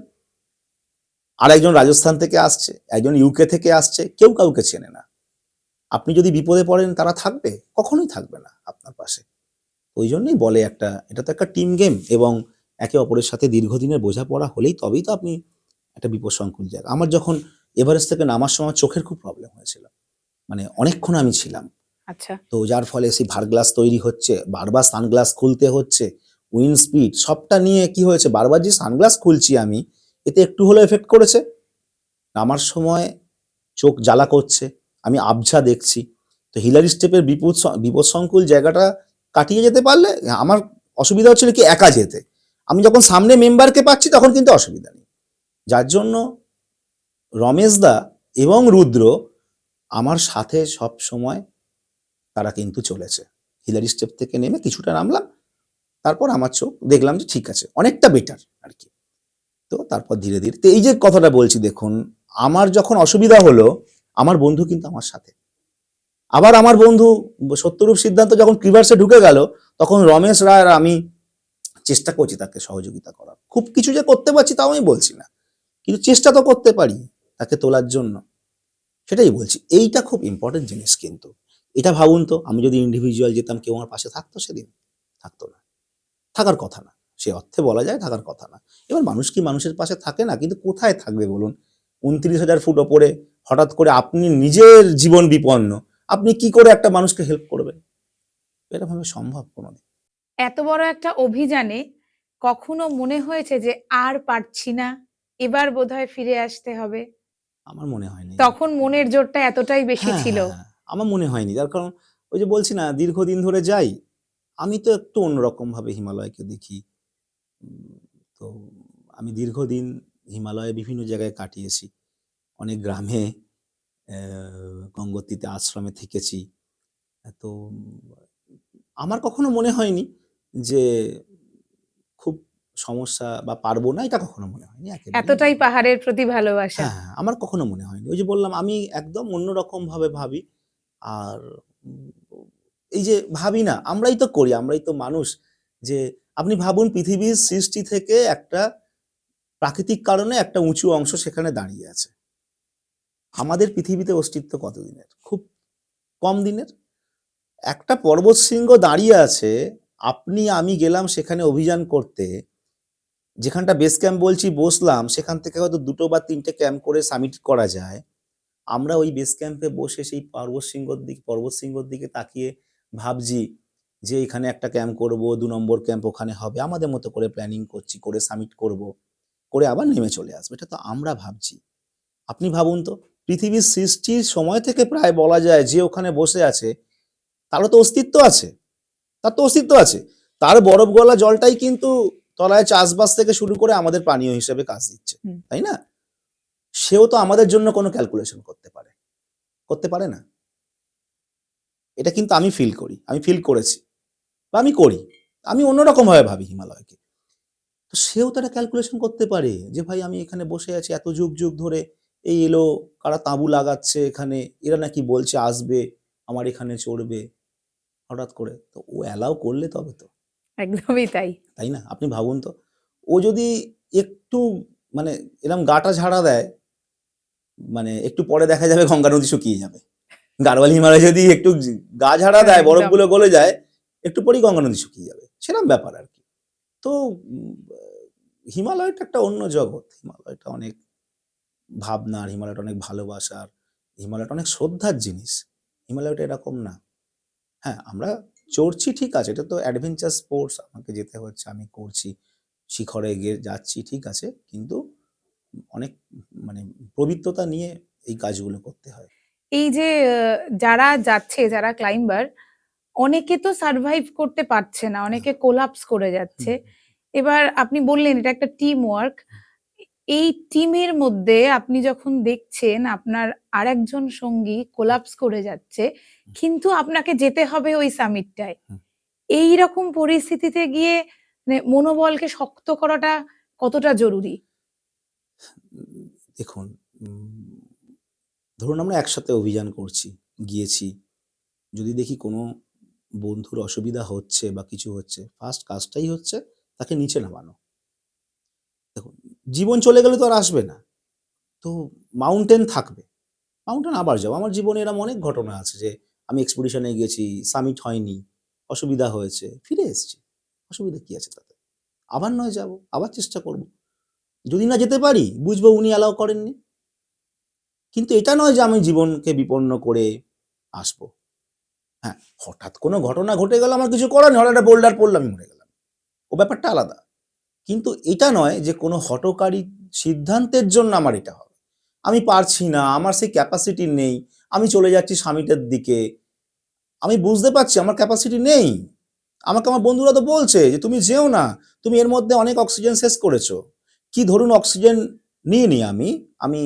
Speaker 2: আর একজন রাজস্থান থেকে আসছে, একজন ইউকে থেকে আসছে, কেউ কাউকে চেনে না। আপনি যদি বিপদে পড়েন তারা থাকবে? কখনোই থাকবে না আপনার পাশে। ওই জন্যই বলে এটা তো একটা টিম গেম, এবং একে অপরের সাথে দীর্ঘদিনের বোঝাপড়া হলেই তবেই তো আপনি একটা বিপদ সংকুল জায়গা। আমার যখন এভারেস্ট থেকে নামার সময় চোখের খুব প্রবলেম হয়েছিল, মানে অনেকক্ষণ আমি ছিলাম,
Speaker 1: আচ্ছা।
Speaker 2: তো যার ফলে সেই ভারগ্লাস তৈরি হচ্ছে, বারবার সানগ্লাস খুলতে হচ্ছে, উইন্ড স্পিড সবটা নিয়ে কি হয়েছে, বারবার যে সানগ্লাস খুলছি আমি, এতে একটু হলেও এফেক্ট করেছে। নামার সময় চোখ জ্বালা করছে, আমি আবঝা দেখছি। তো হিলারি স্টেপের বিপদসংকুল জায়গাটা কাটিয়ে যেতে পারলে, আমার অসুবিধা হচ্ছিল কি একা যেতে, আমি যখন সামনে মেম্বারকে পাচ্ছি তখন কিন্তু অসুবিধা নেই। যার জন্য রমেশ দা এবং রুদ্র আমার সাথে সব সময় তারা কিন্তু চলেছে। হিলারি স্টেপ থেকে নেমে কিছুটা নামলাম, তারপর আমার চোখ দেখলাম যে ঠিক আছে, অনেকটা বেটার আর কি। তো তারপর ধীরে ধীরে, তো এই যে কথাটা বলছি, দেখুন আমার যখন অসুবিধা হলো, আমার বন্ধু কিন্তু আমার সাথে, আবার আমার বন্ধু সত্যরূপ সিদ্ধান্ত যখন ক্রিভার্সে ঢুকে গেল, তখন রমেশ রায় আর আমি চেষ্টা করছি তাকে সহযোগিতা করার। খুব কিছু যে করতে পারছি তাও আমি বলছি না, কিন্তু চেষ্টা তো করতে পারি তাকে তোলার জন্য, সেটাই বলছি। এইটা খুব ইম্পর্টেন্ট জিনিস কিন্তু। এটা ভাবুন তো, আমি যদি ইন্ডিভিজুয়াল যেতাম, কেউ আমার পাশে থাকতো সেদিন? থাকতো না, থাকার কথা না, সে অর্থে বলা যায় থাকার কথা না। এবার মানুষ কি মানুষের পাশে থাকে না? কিন্তু কোথায় থাকবে বলুন? 29,000 ফুট ওপরে হঠাৎ করে আপনি নিজের জীবন বিপন্ন, আপনি কি করে একটা মানুষকে হেল্প করবেন? এটা ভাবে সম্ভব কোনোদিন?
Speaker 1: এত বড় একটা অভিযানে কখনো মনে হয়েছে যে আর পারছি না, এবার বোধহয় ফিরে আসতে হবে?
Speaker 2: আমার মনে হয়নি।
Speaker 1: তখন মনের জোরটা এতটাই বেশি
Speaker 2: হ্যাঁ,
Speaker 1: ছিল?
Speaker 2: হ্যাঁ, হ্যাঁ। আমার মনে হয়নি। তার কারণ ওই যে বলছি না দীর্ঘদিন ধরে যাই। আমি তো একটু অন্যরকম ভাবে হিমালয়কে দেখি। উম তো আমি দীর্ঘদিন হিমালয়ে বিভিন্ন জায়গায় কাটিয়েছি। অনেক গ্রামে, অ্যা গঙ্গোত্রীতে আশ্রমে থেকেছি। তো আমার কখনো মনে হয়নি যে খুব সমস্যা বা পারবো না, এটা কখনো মনে হয়নি। একেবারেই মনে
Speaker 1: এতটাই
Speaker 2: হয়নি।
Speaker 1: পাহাড়ের প্রতি ভালোবাসা?
Speaker 2: হ্যাঁ, হ্যাঁ, আমার কখনো মনে হয়নি। ওই যে বললাম আমি একদম অন্যরকম ভাবে ভাবি। আর উম এই যে ভাবি না, আমরাই তো করি, আমরাই তো মানুষ। যে আপনি ভাবুন পৃথিবীর সৃষ্টি থেকে একটা প্রাকৃতিক কারণে একটা উঁচু অংশ সেখানে দাঁড়িয়ে আছে। আমাদের পৃথিবীতে অস্তিত্ব কতদিনের? খুব কম দিনের। একটা পর্বত শৃঙ্গ দাঁড়িয়ে আছে, আপনি আমি গেলাম সেখানে অভিযান করতে, যেখানটা বেস ক্যাম্প বলছি বসলাম, সেখান থেকে হয়তো ২টো বা ৩টে ক্যাম্প করে সামিট করা যায়। আমরা ওই বেস ক্যাম্পে বসে সেই পর্বত শৃঙ্গর দিকে তাকিয়ে ভাবছি যে এখানে একটা ক্যাম্প করব, ২ নম্বর ক্যাম্প ওখানে হবে। আমাদের মতো করে প্ল্যানিং করছি, করে সামিট করব, করে আবার নেমে চলে আসবো। এটা তো আমরা ভাবছি। আপনি ভাবুন তো, পৃথিবীর সৃষ্টির সময় থেকে প্রায় বলা যায় যে ওখানে বসে আছে, তারও তো অস্তিত্ব আছে। তার তো অস্তিত্ব আছে। তার বরফ গলা জলটাই কিন্তু তলায় চাষবাস থেকে শুরু করে আমাদের পানীয় হিসেবে কাজ দিচ্ছে,
Speaker 1: হুম।
Speaker 2: তাই না? সেও তো আমাদের জন্য কোনো ক্যালকুলেশন করতে পারে, করতে পারে না? এটা কিন্তু আমি ফিল করি, আমি ফিল করেছি বা আমি করি। আমি অন্যরকম ভাবে ভাবি হিমালয়কে। তো সেও তো একটা ক্যালকুলেশন করতে পারে যে ভাই আমি এখানে বসে আছি এত যুগ যুগ ধরে, এই এলো, কারা তাঁবু লাগাচ্ছে এখানে, এরা নাকি বলছে আসবে আমার এখানে চড়বে হঠাৎ করে, তো ও অ্যালাউ করলে তবে তো,
Speaker 1: একদমই তাই।
Speaker 2: তাই না? আপনি ভাবুন তো, ও যদি একটু মানে এরকম গাটা ঝাড়া দেয়, মানে একটু পরে দেখা যাবে গঙ্গা নদী শুকিয়ে যাবে। গাড়োয়াল হিমালয় যদি একটু গা ঝাড়া দেয়,
Speaker 1: একদম।
Speaker 2: বরফগুলো গলে যায়, একটু পরেই গঙ্গা নদী শুকিয়ে যাবে। সেরকম ব্যাপার আর কি। তো হিমালয়টা একটা অন্য জগৎ। হিমালয়টা অনেক ভাবনার, হিমালয়টা অনেক ভালোবাসার, হিমালয়টা অনেক শ্রদ্ধার জিনিস। হিমালয়টা এরকম না। হ্যাঁ, আমরা চড়ছি ঠিক আছে, এটা তো অ্যাডভেঞ্চার স্পোর্টস, আমাকে যেতে হচ্ছে, আমি করছি, শিখরে গিয়ে যাচ্ছি ঠিক আছে, কিন্তু অনেক মানে পবিত্রতা নিয়ে এই কাজগুলো করতে হয়।
Speaker 1: এই যে যারা যাচ্ছে, যারা ক্লাইম্বার, অনেকে তো সারভাইভ করতে পারছে না, অনেকে কোলাপস করে যাচ্ছে।
Speaker 2: হুম।
Speaker 1: এবার আপনি বললেন এটা একটা টিম ওয়ার্ক। এই টিমের মধ্যে আপনি যখন দেখছেন আপনার আরেকজন সঙ্গী কোলাপস করে যাচ্ছে, কিন্তু আপনাকে যেতে হবে ওই সামিটটায়,
Speaker 2: হুম।
Speaker 1: এই রকম পরিস্থিতিতে গিয়ে মানে মনোবলকে শক্ত করাটা কতটা জরুরি?
Speaker 2: দেখুন, ধরুন আমরা একসাথে অভিযান করছি, গিয়েছি, যদি দেখি কোনো বন্ধুর অসুবিধা হচ্ছে বা কিছু হচ্ছে, ফার্স্ট কাজটাই হচ্ছে তাকে নিচে নামানো। দেখুন, জীবন চলে গেলে তো আর আসবে না। তো মাউন্টেন থাকবে, মাউন্টেন আবার যাবো। আমার জীবনে এরকম অনেক ঘটনা আছে যে আমি এক্সপিডিশনে গেছি, সামিট হয়নি, অসুবিধা হয়েছে, ফিরে এসেছি। অসুবিধা কি আছে তাতে? আবার নয় যাবো, আবার চেষ্টা করব। যদি না যেতে পারি, বুঝবো উনি অ্যালাউ করেননি। কিন্তু এটা নয় যে আমি জীবনকে বিপন্ন করে আসবো। হ্যাঁ, হঠাৎ কোনো ঘটনা ঘটে গেল, আমার কিছু করার নেই, হঠাৎ একটা বোল্ডার পড়লো, আমি মরে গেলাম। ও ব্যাপারটা আলাদা। কিন্তু এটা নয় যে কোনো হঠকারী সিদ্ধান্তের জন্য আমার এটা হবে। আমি পারছি না, আমার সেই ক্যাপাসিটি নেই, আমি চলে যাচ্ছি সামিটের দিকে। আমি বুঝতে পারছি আমার ক্যাপাসিটি নেই। আমাকে আমার বন্ধুরা তো বলছে যে, "তুমি যেও না। তুমি এর মধ্যে অনেক অক্সিজেন শেষ করেছো।" কি ধরুন অক্সিজেন নিইনি আমি। আমি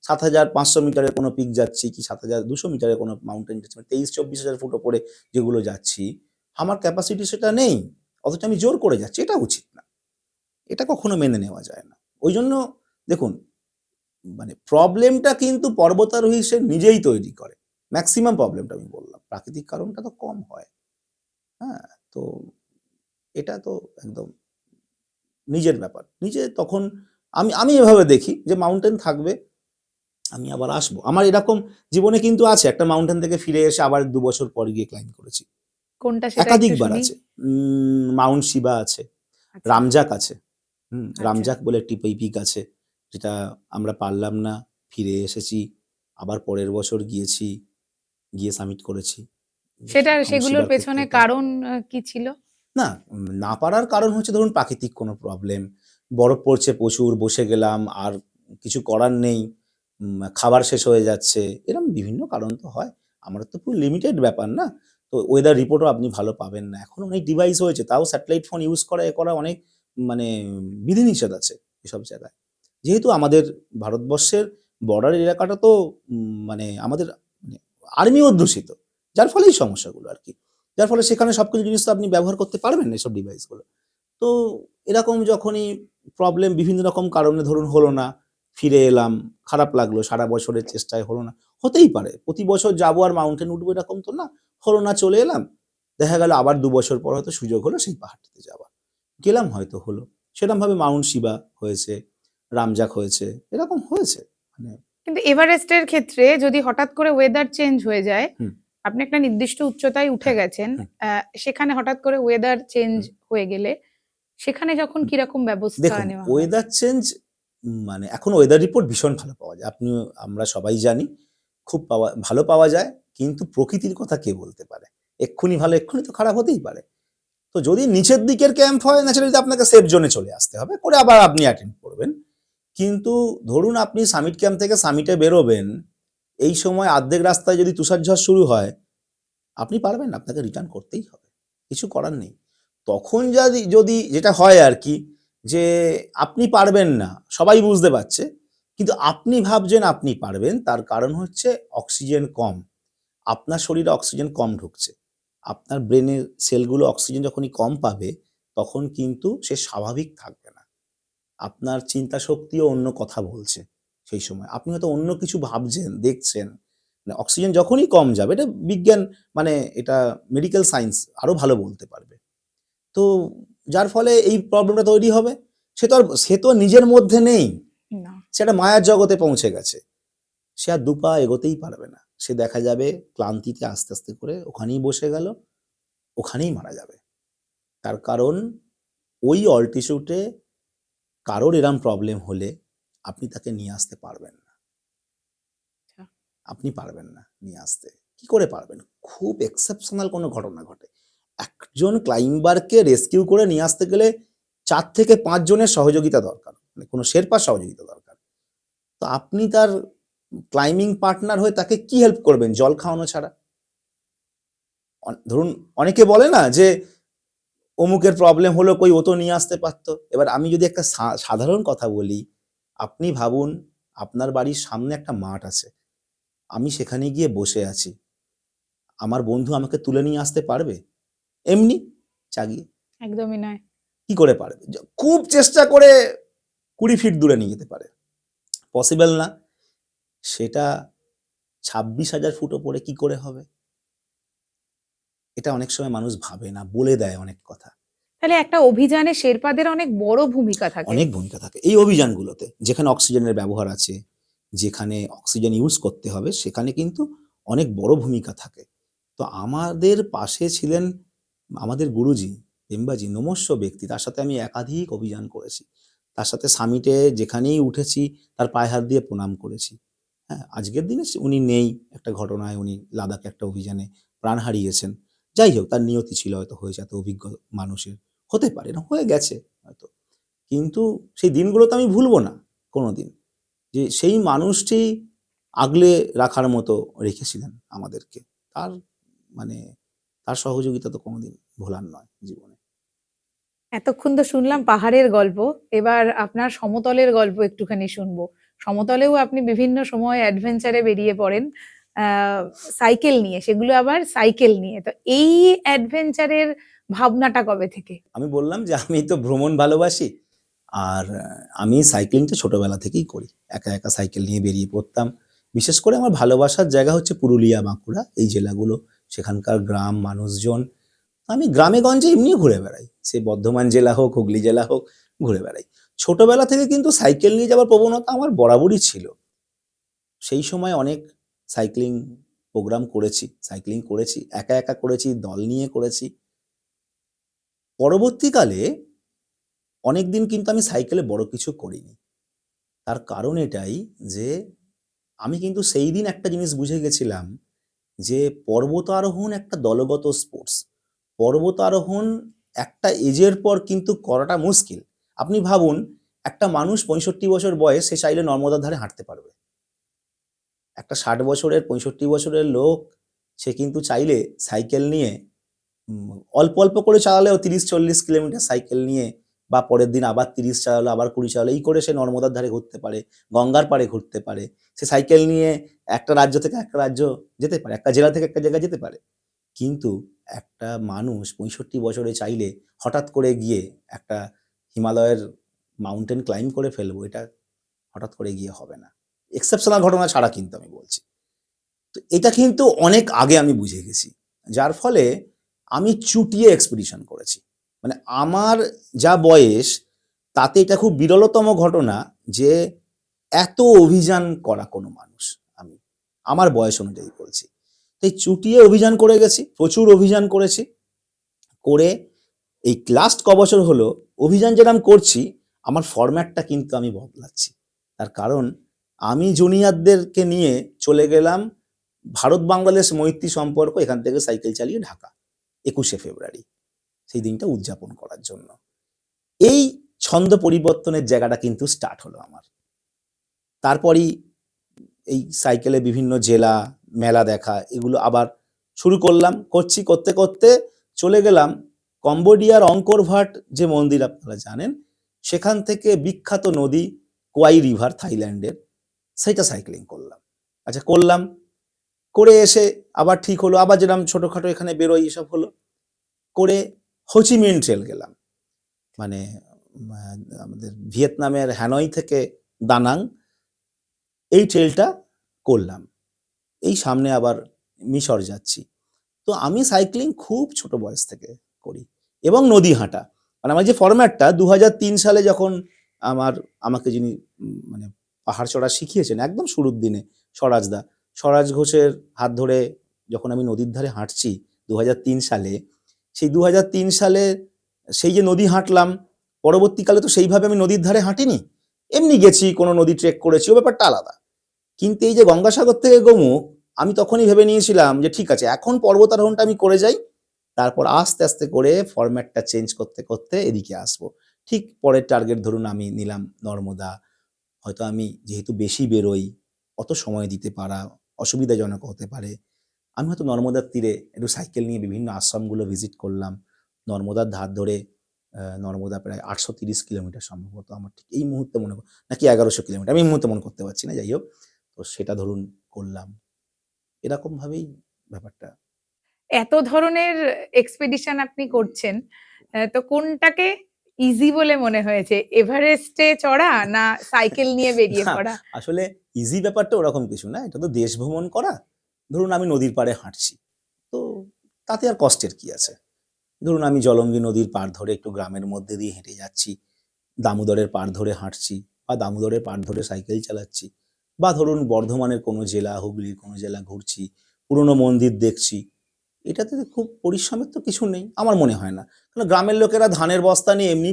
Speaker 2: ৭৫০০ মিটারের কোনো পিক যাচ্ছি কি ৭২০০ মিটারের কোনো মাউন্টেন যাচ্ছি। ২৩-২৪,০০০ ফুট ওপরে যেগুলো যাচ্ছি, আমার ক্যাপাসিটি সেটা নেই। অথচ আমি জোর করে যাচ্ছি। এটা উচিত না। এটা কখনো মেনে নেওয়া যায় না। ওইজন্য দেখুন, মানে প্রবলেমটা কিন্তু পর্বতারোহী সে নিজেই তৈরি করে। ম্যাক্সিমাম প্রবলেমটা আমি বললাম। প্রাকৃতিক কারণটা তো কম হয়। হ্যাঁ? তো এটা তো একদম নিজের ব্যাপার। নিজে তখন আমি আমি এভাবে দেখি যে মাউন্টেন থাকবে, আমি আবার আসবো। আমার এরকম জীবনে কিন্তু আছে, একটা মাউন্টেন থেকে ফিরে এসে আবার ২ বছর পর গিয়ে ক্লাইম্ব করেছি।
Speaker 1: কোনটা সেটা একটু
Speaker 2: একাধিকবার
Speaker 1: শুনি।
Speaker 2: আছে। মাউন্ট শিবা আছে,
Speaker 1: আচ্ছা।
Speaker 2: রামজাক আছে।
Speaker 1: আচ্ছা।
Speaker 2: রামজাক বলে একটি পিক আছে, যেটা আমরা পারলাম না, ফিরে এসেছি। আবার পরের বছর গিয়েছি, গিয়ে সামিট করেছি। মাউন্ট
Speaker 1: সেগুলোর
Speaker 2: শিবার
Speaker 1: পেছনে
Speaker 2: ক্ষেত্রে তাই।
Speaker 1: কারণ কি ছিল?
Speaker 2: না, না পারার কারণ হচ্ছে ধরুন প্রাকৃতিক কোনো প্রবলেম। বরফ পড়ছে প্রচুর, বসে গেলাম, আর কিছু করার নেই। খাবার শেষ হয়ে যাচ্ছে। এরকম বিভিন্ন কারণ তো হয়। আমাদের তো পুরো লিমিটেড ব্যাপার না? তো ওয়েদার রিপোর্টও আপনি ভালো পাবেন না। এখন অনেক ডিভাইস হয়েছে, তাও স্যাটেলাইট ফোন ইউজ করা, করা অনেক মানে বিধিনিষেধ আছে এসব জায়গায়। যেহেতু আমাদের ভারতবর্ষের বর্ডার এলাকাটা তো মানে আমাদের মানে আর্মি অধ্যুষিত। যার ফলে এই সমস্যাগুলো আরকি। যার ফলে সেখানে সবকিছু জিনিস তো আপনি ব্যবহার করতে পারবেন না, এসব ডিভাইসগুলো। তো এরকম যখনই প্রবলেম বিভিন্ন রকম কারণে ধরুন হলো না, ফিরে এলাম, খারাপ লাগলো, সারা বছরের চেষ্টায় হলো না। হতেই পারে। প্রতি বছর যাবো আর মাউন্টেন উঠবো এরকম তো না। হলো না, চলে এলাম। দেখা গেল আবার 2 বছর পর হয়তো সুযোগ হলো সেই পাহাড়টিতে যাওয়া, গেলাম, হয়তো হলো। সেরকম ভাবে মাউন্ট শিবা হয়েছে, রামজাক হয়েছে, এরকম হয়েছে। মানে
Speaker 1: কিন্তু এভারেস্টের ক্ষেত্রে যদি হঠাৎ করে ওয়েদার চেঞ্জ হয়ে যায়,
Speaker 2: হুম,
Speaker 1: আপনি একটা নির্দিষ্ট উচ্চতায় উঠে
Speaker 2: হ্যাঁ,
Speaker 1: গেছেন,
Speaker 2: হুম,
Speaker 1: সেখানে হঠাৎ করে ওয়েদার চেঞ্জ
Speaker 2: হুম,
Speaker 1: হয়ে গেলে সেখানে যখন
Speaker 2: হুম।
Speaker 1: কিরকম ব্যবস্থা
Speaker 2: দেখুন,
Speaker 1: নেওয়া হয়?
Speaker 2: ওয়েদার চেঞ্জ মানে এখন ওয়েদার রিপোর্ট ভীষণ ভালো পাওয়া যায়। আমরা সবাই জানি খুব ভালো পাওয়া যায়। কিন্তু প্রকৃতির কথা কে বলতে পারে? এক্ষুনি ভালো, এক্ষুনি তো খারাপ হতেই পারে। তো যদি নিচের দিকের ক্যাম্প হয়, ন্যাচারালি আপনাকে সেফ জোনে চলে আসতে হবে। করে আবার আপনি অ্যাটেন্ড করবেন। কিন্তু ধরুন আপনি সামিট ক্যাম্প থেকে সামিটে বেরোবেন, এই সময় অর্ধেক রাস্তায় যদি তুষারঝড় শুরু হয়, আপনি পারবেন না, আপনাকে রিটার্ন করতেই হবে। কিছু করার নেই। তখন যদি যদি যেটা হয় আরকি, যে আপনি পারবেন না, সবাই বুঝতে পারছে। কিন্তু আপনি ভাবছেন আপনি পারবেন, তার কারণ হচ্ছে অক্সিজেন কম। আপনার শরীরে অক্সিজেন কম ঢুকছে। আপনার ব্রেনের সেলগুলো অক্সিজেন যখনই কম পাবে, তখন কিন্তু সে স্বাভাবিক থাকবে না। আপনার চিন্তা শক্তিও অন্য কথা বলছে সেই সময়। আপনি হয়তো অন্য কিছু ভাবছেন, দেখছেন। মানে অক্সিজেন যখনই কম যাবে, এটা বিজ্ঞান, মানে এটা মেডিকেল সায়েন্স আরো ভালো বলতে পারবে। তো যার ফলে এই প্রবলেমটা তৈরি হবে। সে তো আর নিজের মধ্যে নেই।
Speaker 1: না।
Speaker 2: সে একটা মায়ার জগতে পৌঁছে গেছে। সে আর ২ পা এগোতেই পারবে না। সে দেখা যাবে ক্লান্তিতে আস্তে, আস্তে করে ওখানেই বসে গেল, ওখানেই মারা যাবে। তার কারণ ওই অল্টিটিউড এ কারোর এরম প্রবলেম হলে আপনি তাকে নিয়ে আসতে পারবেন না।
Speaker 1: আচ্ছা।
Speaker 2: আপনি পারবেন না নিয়ে আসতে। কি করে পারবেন? খুব এক্সেপশনাল কোনো ঘটনা ঘটে। একজন ক্লাইম্বারকে রেস্কিউ করে নিয়ে আসতে গেলে ৪ থেকে ৫ জনের সহযোগিতা দরকার। মানে কোনো শেরপার সহযোগিতা দরকার। তো আপনি তার ক্লাইম্বিং পার্টনার হয়ে তাকে কি হেল্প করবেন জল খাওয়ানো ছাড়া? ধরুন অনেকে বলে না যে, অমুকের প্রবলেম হলো, কই ও তো নিয়ে আসতে পারত। এবার আমি যদি একটা সাধারণ কথা বলি, আপনি ভাবুন আপনার বাড়ির সামনে একটা মাঠ আছে। আমি সেখানে গিয়ে বসে আছি। আমার বন্ধু আমাকে তুলে নিয়ে আসতে পারবে? এমনি চাগিয়ে।
Speaker 1: একদমই নয়।
Speaker 2: কি করে পারবে? খুব চেষ্টা করে ২০ ফিট দূরে নিয়ে যেতে পারে। পসিবল না। সেটা ২৬,০০০ ফুট ওপরে কি করে হবে? এটা অনেক সময় মানুষ ভাবে না, বলে দেয় অনেক কথা।
Speaker 1: তাহলে একটা অভিযানে শেরপাদের অনেক বড় ভূমিকা থাকে।
Speaker 2: অনেক ভূমিকা থাকে এই অভিযানগুলোতে। যেখানে অক্সিজেনের ব্যবহার আছে, যেখানে অক্সিজেন ইউজ করতে হবে, সেখানে কিন্তু অনেক বড় ভূমিকা থাকে। তো আমাদের পাশে ছিলেন আমাদের গুরুজি, পেম্বাজি, নমস্য ব্যক্তি। তার সাথে আমি একাধিক অভিযান করেছি। তার সাথে সামিটে যেখানেই উঠেছি, তার পায়ে হাত দিয়ে প্রণাম করেছি। হ্যাঁ? আজকের দিনে উনি নেই। একটা ঘটনায় উনি লাদাখে একটা অভিযানে প্রাণ হারিয়েছেন। যাই হোক, তার নিয়তি ছিল হয়তো হয়েছে এত অভিজ্ঞ মানুষের। হতে পারে, না হয়ে গেছে হয়তো। কিন্তু সেই দিনগুলো তো আমি ভুলব না কোনোদিন। যে সেই মানুষটি আগলে রাখার মতো রেখেছিলেন আমাদেরকে। তার মানে তার সহযোগিতা তো কোনোদিন ভোলার নয় জীবনে।
Speaker 1: এতক্ষণ তো শুনলাম পাহাড়ের গল্প। এবার আপনার সমতলের গল্প একটুখানি শুনবো। সমতলেও আপনি বিভিন্ন সময় অ্যাডভেঞ্চারে বেরিয়ে পড়েন। আ সাইকেল নিয়ে, সেগুলো আবার সাইকেল নিয়ে। তো এই অ্যাডভেঞ্চারের ভাবনাটা কবে থেকে?
Speaker 2: আমি বললাম যে আমি তো ভ্রমণ ভালোবাসি। আর আমি সাইক্লিংটা ছোটবেলা থেকেই করি। একা, একা সাইকেল নিয়ে বেরিয়ে পড়তাম। বিশেষ করে আমার ভালোবাসার জায়গা হচ্ছে পুরুলিয়া, বাঁকুড়া এই জেলাগুলো। সেখানকার গ্রাম, মানুষজন। আমি গ্রামে-গঞ্জে এমনিও ঘুরে বেড়াই। সে বর্ধমান জেলা হোক, হুগলি জেলা হোক, ঘুরে বেড়াই। ছোটবেলা থেকে কিন্তু সাইকেল নিয়ে যাওয়ার প্রবণতা আমার বরাবরই ছিল। সেই সময় অনেক সাইক্লিং প্রোগ্রাম করেছি, সাইক্লিং করেছি, একা, একা করেছি, দল নিয়ে করেছি। পরবর্তীকালে অনেকদিন কিন্তু আমি সাইকেলে বড় কিছু করিনি। তার কারণ এটাই যে, আমি কিন্তু সেইদিন একটা জিনিস বুঝে গেছিলাম যে, পর্বত আরোহণ একটা দলগত স্পোর্টস। পর্বত আরোহণ একটা এজের পর কিন্তু করাটা মুশকিল। আপনি ভাবুন, একটা মানুষ ৬৫ বছর বয়স, সে চাইলে নর্মদার ধারে হাঁটতে পারবে। একটা ৬০ বছরের, ৬৫ বছরের লোক, সে কিন্তু চাইলে সাইকেল নিয়ে অল্প, অল্প করে চালালেও ৩০-৪০ কিলোমিটার সাইকেল নিয়ে, বা পরের দিন আবার ৩০ চালালো, আবার ২০ চালালো। এই করে সে নর্মদার ধারে ঘুরতে পারে, গঙ্গার পাড়ে ঘুরতে পারে। সে সাইকেল নিয়ে একটা রাজ্য থেকে একটা রাজ্য যেতে পারে, একটা জেলা থেকে একটা জায়গায় যেতে পারে। কিন্তু একটা মানুষ ৬৫ বছরে চাইলে হঠাৎ করে গিয়ে একটা হিমালয়ের মাউন্টেন ক্লাইম্ব করে ফেলবো, এটা হঠাৎ করে গিয়ে হবে না। এক্সেপশনাল ঘটনা ছাড়া কিন্তু আমি বলছি। তো এটা কিন্তু অনেক আগে আমি বুঝে গেছি। যার ফলে আমি চুটিয়ে এক্সপিডিশন করেছি। মানে আমার যা বয়স তাতে এটা খুব বিরলতম ঘটনা যে এত অভিযান করা কোনো মানুষ আমি, আমার বয়স অনুযায়ী বলছি। তাই চুটিয়ে অভিযান করে গেছি, প্রচুর অভিযান করেছি। করে এই লাস্ট ক বছর হলো অভিযান যেরকম করছি, আমার ফরম্যাটটা কিন্তু আমি বদলাচ্ছি। তার কারণ আমি জুনিয়রদেরকে নিয়ে চলে গেলাম ভারত বাংলাদেশ মৈত্রী সম্পর্ক, এখান থেকে সাইকেল চালিয়ে ঢাকা 21শে ফেব্রুয়ারি সেই দিনটা উদযাপন করার জন্য। এই ছন্দ পরিবর্তনের জায়গাটা কিন্তু স্টার্ট হলো আমার। তারপরই এই সাইকেলে বিভিন্ন জেলা মেলা দেখা এগুলো আবার শুরু করলাম, করতে করতে চলে গেলাম কম্বোডিয়ার অঙ্কর ভাট যে মন্দির আপনারা জানেন, সেখান থেকে বিখ্যাত নদী কোয়াই রিভার থাইল্যান্ডের, সেটা সাইক্লিং করলাম। আচ্ছা করলাম, করে এসে আবার ঠিক হলো, আবার যেরকম ছোটখাটো এখানে বেরোই এসব হলো, করে হোচিমিন ট্রেল গেলাম, মানে আমাদের ভিয়েতনামের হ্যানয় থেকে দানাং এই ট্রেলটা করলাম। এই সামনে আবার মিশর যাচ্ছি। তো আমি সাইক্লিং খুব ছোট বয়স থেকে করি এবং নদী হাঁটা। মানে আমার যে ফরম্যাটটা 2003 সালে যখন আমাকে যিনি মানে পাহাড় চড়া শিখিয়েছেন একদম শুরুর দিনে স্বরাজ ঘোষের হাত ধরে যখন আমি নদীর ধারে হাঁটছি 2003 সালে, সেই 2003 সালে সেই যে নদী হাঁটলাম, পরবর্তীকালে তো সেইভাবে আমি নদীর ধারে হাঁটিনি, এমনি গেছি কোনো নদী ট্রেক করেছি, ও ব্যাপারটা আলাদা। কিন্তু এই যে গঙ্গাসাগর থেকে গোমুখ, আমি তখনই ভেবে নিয়েছিলাম যে ঠিক আছে এখন পর্বতারোহণটা আমি করে যাই, তারপর আস্তে আস্তে করে ফরম্যাটটা চেঞ্জ করতে করতে এদিকে আসবো। ঠিক পরের টার্গেট ধরুন আমি নিলাম নর্মদা। হয়তো আমি যেহেতু বেশি বেরোই, অত সময় দিতে পারা অসুবিধাজনক হতে পারে, আমি হয়তো নর্মদার তীরে একটু সাইকেল নিয়ে বিভিন্ন আশ্রমগুলো ভিজিট করলাম। নর্মদার ধার ধরে নর্মদা প্রায় 830 কিলোমিটার সম্ভবত, আমার ঠিক এই মুহূর্তে মনে নাকি 1100 কিলোমিটার, আমি এই মুহূর্তে মনে করতে পারছি না, যাই হোক। তো সেটা ধরুন করলাম, এরকম ভাবেই ব্যাপারটা।
Speaker 1: এত ধরনের এক্সপেডিশন আপনি করছেন, তো কোনটাকে ইজি বলে মনে হয়েছে, এভারেস্টে চড়া না সাইকেল নিয়ে বেরিয়ে
Speaker 2: না,
Speaker 1: পড়া?
Speaker 2: আসলে ইজি ব্যাপারটা ওরকম কিছু না, এটা তো দেশ ভ্রমণ করা। ধরুন আমি নদীর পাড়ে হাঁটছি, তো তাতে আর কষ্টের কি আছে। ধরুন আমি জলঙ্গি নদীর পাড় ধরে একটু গ্রামের মধ্যে দিয়ে হেঁটে যাচ্ছি, দামোদরের পাড় ধরে হাঁটছি, বা দামোদরের পাড় ধরে সাইকেল চালাচ্ছি, বা ধরুন বর্ধমানের কোনো জেলা, হুগলির কোনো জেলা ঘুরছি, পুরনো মন্দির দেখছি, এটাতে খুব পরিশ্রমের তো কিছু নেই আমার মনে হয় না। কারণ গ্রামের লোকেরা ধানের বস্তা নিয়ে এমনি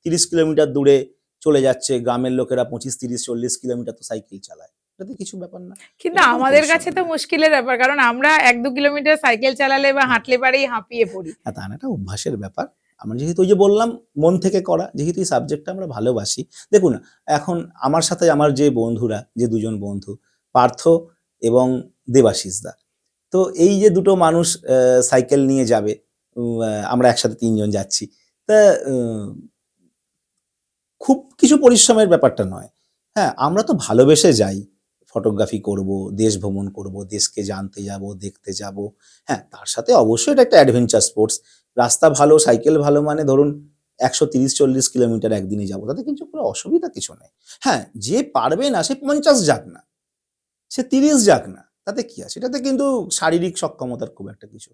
Speaker 2: 30 কিলোমিটার দূরে চলে যাচ্ছে, গ্রামের লোকেরা 25, 30, 40 কিলোমিটার তো সাইকেল চালায়, এটাতে কিছু ব্যাপার না।
Speaker 1: কিন্তু
Speaker 2: এটা কোনো
Speaker 1: আমাদের কাছে
Speaker 2: পরিশ্রমের
Speaker 1: তো
Speaker 2: না।
Speaker 1: মুশকিলের ব্যাপার, কারণ আমরা 1-2 কিলোমিটার সাইকেল চালালে বা হাঁটলে পারেই হাঁপিয়ে পড়ি।
Speaker 2: তা না, এটা অভ্যাসের ব্যাপার। আমরা যেহেতু ওই যে বললাম মন থেকে করা, যেহেতু এই সাবজেক্টটা আমরা ভালোবাসি। দেখুন এখন আমার সাথে আমার যে বন্ধুরা, যে দুজন বন্ধু পার্থ এবং দেবাশিস দা, তো এই যে দুটো মানুষ সাইকেল নিয়ে যাবে, আমরা একসাথে 3 জন যাচ্ছি। তা খুব কিছু পরিশ্রমের ব্যাপারটা নয়। হ্যাঁ, আমরা তো ভালোবেসে যাই। ফটোগ্রাফি করব, দেশ ভ্রমণ করব, দেশকে জানতে যাব, দেখতে যাব। হ্যাঁ, তার সাথে অবশ্যই এটা একটা অ্যাডভেঞ্চার স্পোর্টস। রাস্তা ভালো, সাইকেল ভালো মানে ধরুন 130-40 কিলোমিটার একদিনে যাব। তাতে কিন্তু কোনো অসুবিধা কিছু নেই। হ্যাঁ, যে পারবে না সে 50 যাক না, সে 30 যাক না। তাতে কি আছে? এটাতে কিন্তু শারীরিক সক্ষমতার খুব একটা কিছু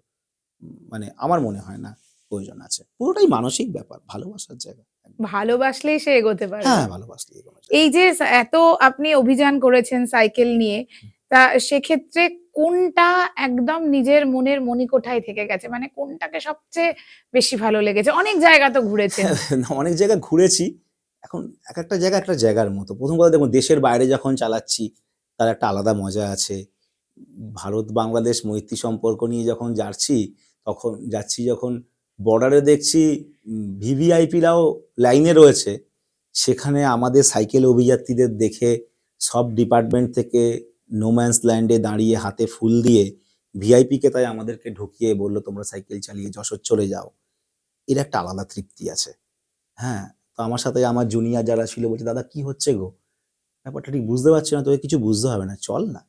Speaker 2: মানে আমার মনে হয় না প্রয়োজন আছে। পুরোটাই মানসিক ব্যাপার, ভালোবাসার জায়গা।
Speaker 1: ভালোবাসলেই সে এগোতে পারবে।
Speaker 2: হ্যাঁ, ভালোবাসলেই এগোনো যায়।
Speaker 1: এই যে এত আপনি অভিযান করেছেন সাইকেল নিয়ে, তা সেক্ষেত্রে কোনটা একদম নিজের মনের মণিকোঠায় থেকে গেছে, মানে কোনটাকে সবচেয়ে বেশি ভালো লেগেছে? অনেক জায়গা তো ঘুরেছেন।
Speaker 2: অনেক জায়গা ঘুরেছি। এখন একেকটা জায়গা একটা জায়গার মতো। প্রথম কথা দেখুন দেশের বাইরে যখন চালাচ্ছি তার একটা আলাদা মজা আছে। ভারত-বাংলাদেশ মৈত্রী সম্পর্ক নিয়ে যখন যাচ্ছি যখন বর্ডারে দেখছি ভিভিআইপিরাও লাইনে রয়েছে, সেখানে আমাদের সাইকেল অভিযাত্রীদের দেখে সব ডিপার্টমেন্ট থেকে নো ম্যানস ল্যান্ডে দাঁড়িয়ে হাতে ফুল দিয়ে ভিআইপিকে তাই আমাদেরকে ঢুকিয়ে বলল তোমরা সাইকেল চালিয়ে যশোর চলে যাও। এর একটা আলাদা তৃপ্তি আছে। হ্যাঁ, তো আমার সাথে আমার জুনিয়র যারা ছিল বলছে, "দাদা কি হচ্ছে গো? ব্যাপারটা ঠিক বুঝতে পারছি না, তোকে কিছু বুঝতে হবে না। চল না।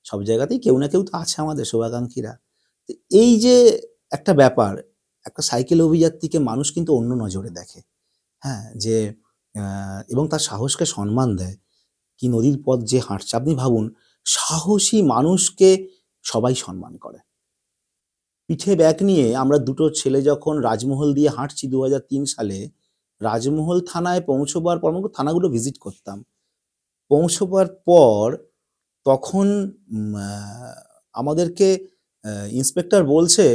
Speaker 2: সব জায়গাতেই কেউ না কেউ তো আছে আমাদের শুভাকাঙ্ক্ষীরা।" তো এই যে একটা ব্যাপার, একটা সাইকেল অভিযাত্রীকে মানুষ কিন্তু অন্য নজরে দেখে। হ্যাঁ, যে এবং তার সাহসকে সম্মান দেয়। কি নদীর পথ যে হাঁটছে, আপনি ভাবুন সাহসী মানুষকে সবাই সম্মান করে। পিঠে ব্যাগ নিয়ে আমরা দুটো ছেলে যখন রাজমহল দিয়ে হাঁটছি 2003 সালে, রাজমহল থানায় পৌঁছবার পর আমরা থানাগুলো ভিজিট করতাম। পৌঁছবার পর তখন আমাদেরকে ইন্সপেক্টর বলছে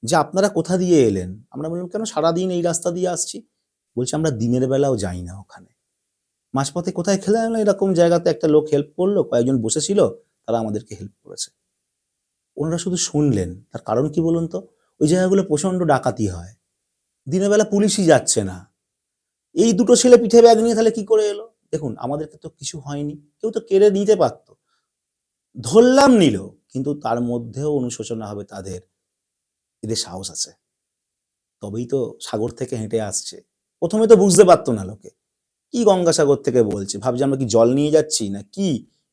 Speaker 2: যে, "আপনারা কোথা দিয়ে এলেন?" আমরা বললাম, "কেন? সারাদিন এই রাস্তা দিয়ে আসছি।" বলছে, "আমরা দিনের বেলাও যাই না ওখানে। মাঝপথে কোথায় খেলে গেলাম, এরকম জায়গাতে একটা লোক হেল্প করলো, কয়েকজন বসেছিল, তারা আমাদেরকে হেল্প করেছে।" ওনারা শুধু শুনলেন। তার কারণ কি বলুন তো? ওই জায়গাগুলো প্রচণ্ড ডাকাতি হয়। দিনের বেলা পুলিশই যাচ্ছে না। এই দুটো ছেলে পিঠে ব্যাগ নিয়ে তাহলে কি করে এলো? দেখুন, আমাদেরকে তো কিছু হয়নি। কেউ তো কেড়ে নিতে পারত। ধরলাম নিল। কিন্তু তার মধ্যেও অনুশোচনা হবে তাদের। এদের সাহস আছে। তবেই তো সাগর থেকে হেঁটে আসছে। ১ম এ তো বুঝতে পারত না লোকে। কি গঙ্গাসাগর থেকে বলছে? ভাবছে আমরা কি জল নিয়ে যাচ্ছি না কি?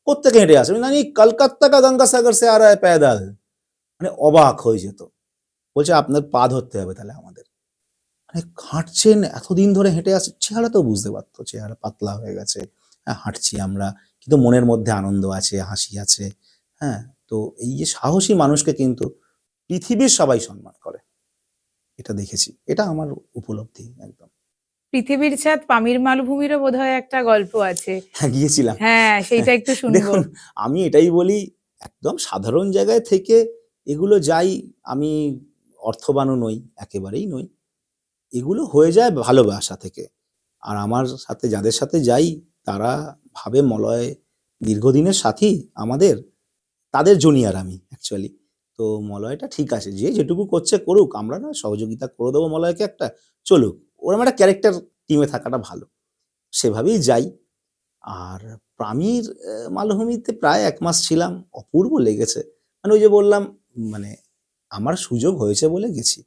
Speaker 2: কোত্থেকে হেঁটে আসছে? না, কলকাত্তা কা গঙ্গাসাগর সে আ রা হ্যায় প্যাদল। মানে অবাক হয়ে যেত। বলছে, আপনার পা ধরতে হবে তাহলে আমাদের। মানে হাঁটছেন, এতদিন ধরে হেঁটে আসছে, চেহারা তো বুঝতে পারতো, চেহারা পাতলা হয়ে গেছে। হ্যাঁ, হাঁটছি আমরা, কিন্তু মনের মধ্যে আনন্দ আছে, হাসি আছে। হ্যাঁ, তো এই যে সাহসী মানুষকে কিন্তু পৃথিবীর সবাই সম্মান করে, এটা দেখেছি। এটা আমার উপলব্ধি একদম।
Speaker 1: পৃথিবীর ছাদ পামির মালভূমিরও বোধহয় একটা গল্প আছে।
Speaker 2: হ্যাঁ, গিয়েছিলাম।
Speaker 1: হ্যাঁ, সেইটা একটু শুনবো।
Speaker 2: দেখুন, আমি এটাই বলি, একদম সাধারণ জায়গায় থেকে এগুলো যাই। আমি অর্থবানও নই, একেবারেই নই। এগুলো হয়ে যায় ভালোবাসা থেকে। আর আমার সাথে যাদের সাথে যাই, তারা ভাবে মলয় দীর্ঘদিনের সাথী আমাদের, তাদের জুনিয়র আমি অ্যাকচুয়ালি। তো মলয়টা ঠিক আছে। যে যেটুকু করছে করুক। আমরা না সহযোগিতা করে দেবো মলয়কে একটা, চলুক। ওরকম একটা ক্যারেক্টার টিমে থাকাটা ভালো। সেভাবেই যাই। আর পামির মালভূমিতে প্রায় ১ মাস ছিলাম। অপূর্ব লেগেছে। মানে ওই যে বললাম, মানে আমার সুযোগ হয়েছে বলে গেছি।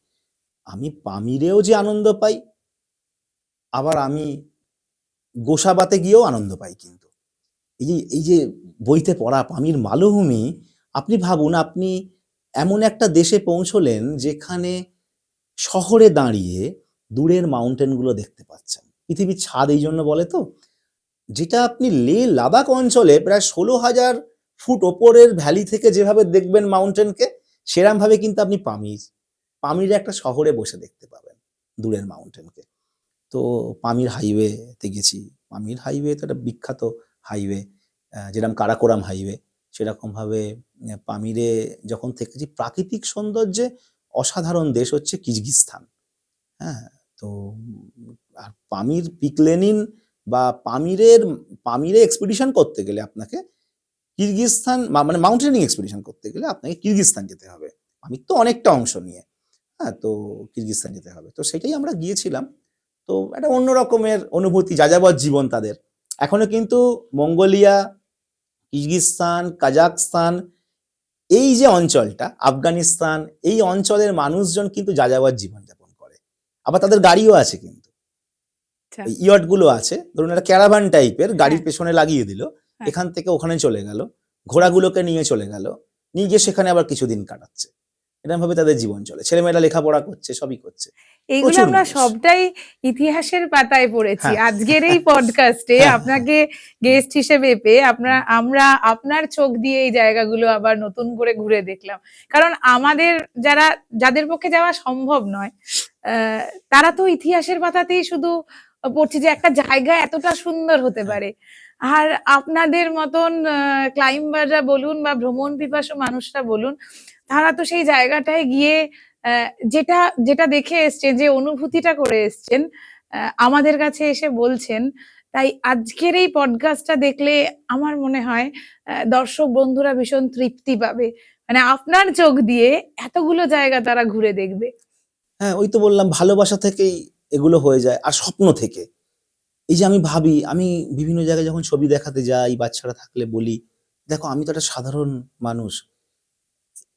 Speaker 2: আমি পামিরেও যে আনন্দ পাই, আবার আমি গোসাবাতে গিয়েও আনন্দ পাই কিন্তু। এই যে বইতে পড়া পামির মালভূমি, আপনি ভাবুন, আপনি এমন একটা দেশে পৌঁছলেন যেখানে শহরে দাঁড়িয়ে দূরের মাউন্টেন গুলো দেখতে পাচ্ছেন। পৃথিবীর ছাদ এইজন্য বলে তো, যেটা আপনি লে লাদাখ অঞ্চলে প্রায় ১৬,০০০ ফুট ওপরের ভ্যালি থেকে যেভাবে দেখবেন মাউন্টেনকে, সেরমভাবে কিন্তু আপনি পামির একটা শহরে বসে দেখতে পাবেন দূরের মাউন্টেনকে। তো পামির হাইওয়েতে গেছি। পামির হাইওয়ে তো একটা বিখ্যাত হাইওয়ে। যেরকম কারাকোরাম হাইওয়ে, সেরকমভাবে পামিরে যখন থেকেছি, প্রাকৃতিক সৌন্দর্যে অসাধারণ দেশ হচ্ছে কিরগিজস্তান। হ্যাঁ? তো আর পামির পিক লেনিন বা পামিরে এক্সপিডিশন করতে গেলে আপনাকে কিরগিজস্তান, মানে মাউন্টেনিং এক্সপিডিশন করতে গেলে আপনাকে কিরগিজস্তান যেতে হবে। পামির তো অনেকটা অংশ নিয়ে। হ্যাঁ? তো কিরগিজস্তান যেতে হবে। তো সেটাই আমরা গিয়েছিলাম। তো একটা অন্য রকমের অনুভূতি, যাযাবর জীবন তাদের। এখনো কিন্তু মঙ্গোলিয়া, কিরগিজস্তান, কাজাখস্তান, এই যে অঞ্চলটা, আফগানিস্তান, এই অঞ্চলের মানুষজন কিন্তু যাযাবর জীবনযাপন করে। আবার তাদের গাড়িও আছে কিন্তু।
Speaker 1: আচ্ছা।
Speaker 2: ওই ইয়ট গুলো আছে। ধরুন একটা ক্যারাভান টাইপের, গাড়ির
Speaker 1: হ্যাঁ,
Speaker 2: পেছনে লাগিয়ে দিল।
Speaker 1: হ্যাঁ।
Speaker 2: এখান থেকে ওখানে চলে গেল।
Speaker 1: আচ্ছা।
Speaker 2: ঘোড়াগুলোকে নিয়ে চলে গেল। নিয়ে গিয়ে সেখানে আবার কিছুদিন কাটাচ্ছে। এরকমভাবে তাদের জীবন চলে। ছেলেমেয়েরা লেখাপড়া করছে, সবই করছে।
Speaker 1: এইগুলো
Speaker 2: প্রচুর
Speaker 1: আমরা
Speaker 2: মানুষ।
Speaker 1: সবটাই ইতিহাসের পাতায় পড়েছি।
Speaker 2: হ্যাঁ,
Speaker 1: আজকের এই পডকাস্টে
Speaker 2: হ্যাঁ, হ্যাঁ,
Speaker 1: আপনাকে গেস্ট হিসেবে পেয়ে আমরা আপনার চোখ দিয়ে এই জায়গাগুলো আবার নতুন করে ঘুরে দেখলাম। কারণ আমাদের যাদের পক্ষে যাওয়া সম্ভব নয়, আহ, তারা তো ইতিহাসের পাতাতেই শুধু পড়ছি যে একটা জায়গা এতটা সুন্দর হতে
Speaker 2: হ্যাঁ।
Speaker 1: পারে। আর আপনাদের মতন ক্লাইম্বাররা বলুন বা ভ্রমণ পিপাসু মানুষরা বলুন, তারা তো সেই জায়গাটায় গিয়ে যেটা যেটা দেখে এসছেন, যে অনুভূতিটা করে এসছেন, আমাদের কাছে এসে বলছেন। তাই আজকের এই পডকাস্টটা দেখলে আমার মনে হয় দর্শক বন্ধুরা ভীষণ তৃপ্তি পাবে। মানে আপনার চোখ দিয়ে এতগুলো জায়গা তারা ঘুরে দেখবে।
Speaker 2: হ্যাঁ, ওই তো বললাম, ভালোবাসা থেকেই এগুলো হয়ে যায়, আর স্বপ্ন থেকে। এই যে আমি ভাবি, আমি বিভিন্ন জায়গায় যখন ছবি দেখাতে যাই, বাচ্চারা থাকলে বলি, "দেখো, আমি তো একটা সাধারণ মানুষ।"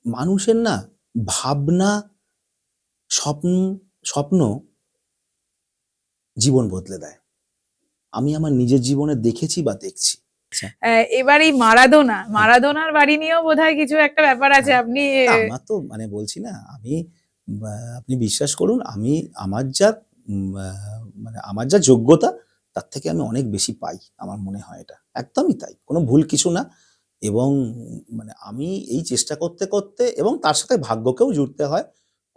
Speaker 2: মানুষের না ভাবনা, স্বপ্ন স্বপ্ন জীবন বদলে দেয়। আমি আমার নিজের জীবনে দেখেছি বা দেখছি। আচ্ছা।
Speaker 1: এবার এই
Speaker 2: হ্যাঁ,
Speaker 1: মারাদোনার বাড়ি নিয়েও বোধহয় কিছু একটা ব্যাপার আছে।
Speaker 2: হ্যাঁ।
Speaker 1: আপনি
Speaker 2: না, আমার তো মানে বলছি না, আমি আপনি বিশ্বাস করুন, আমি আমার যা মানে আমার যা যোগ্যতা, তার থেকে আমি অনেক বেশি পাই। আমার মনে হয় এটা। একদমই তাই। কোনো ভুল কিছু না। এবং মানে আমি এই চেষ্টা করতে এবং তার সাথে ভাগ্যকেও জুড়তে হয়।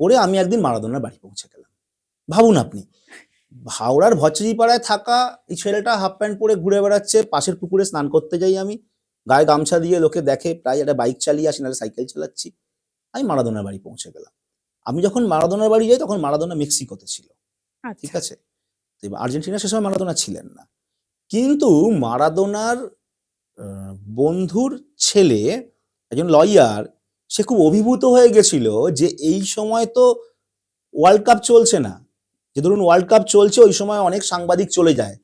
Speaker 2: করে আমি একদিন মারাদোনার বাড়ি পৌঁছে গেলাম। ভাবুন আপনি, হাওড়ার ভচরিপাড়ায় থাকা এই ছেলেটা হাফ প্যান্ট পরে ঘুরে বেড়াচ্ছে, পাশের পুকুরে স্নান করতে যাই আমি, গায়ে গামছা দিয়ে লোকে দেখে, প্রায় একটা বাইক চালিয়ে আসি, নাহলে সাইকেল চালাচ্ছি। আমি মারাদোনার বাড়ি পৌঁছে গেলাম। আমি যখন মারাদোনার বাড়ি যাই তখন মারাদোনা মেক্সিকোতে ছিল, ঠিক
Speaker 1: আচ্ছা।
Speaker 2: আছে? তো এবার আর্জেন্টিনা সে সময় মারাদোনা ছিলেন না। কিন্তু মারাদোনার বন্ধুর ছেলে, একজন লয়ার, সে খুব অভিভূত হয়ে গেছিল যে এই সময় তো ওয়ার্ল্ড কাপ চলছে না, যে ধরুন ওয়ার্ল্ড কাপ চলছে, ওই সময় অনেক সাংবাদিক চলে যায়,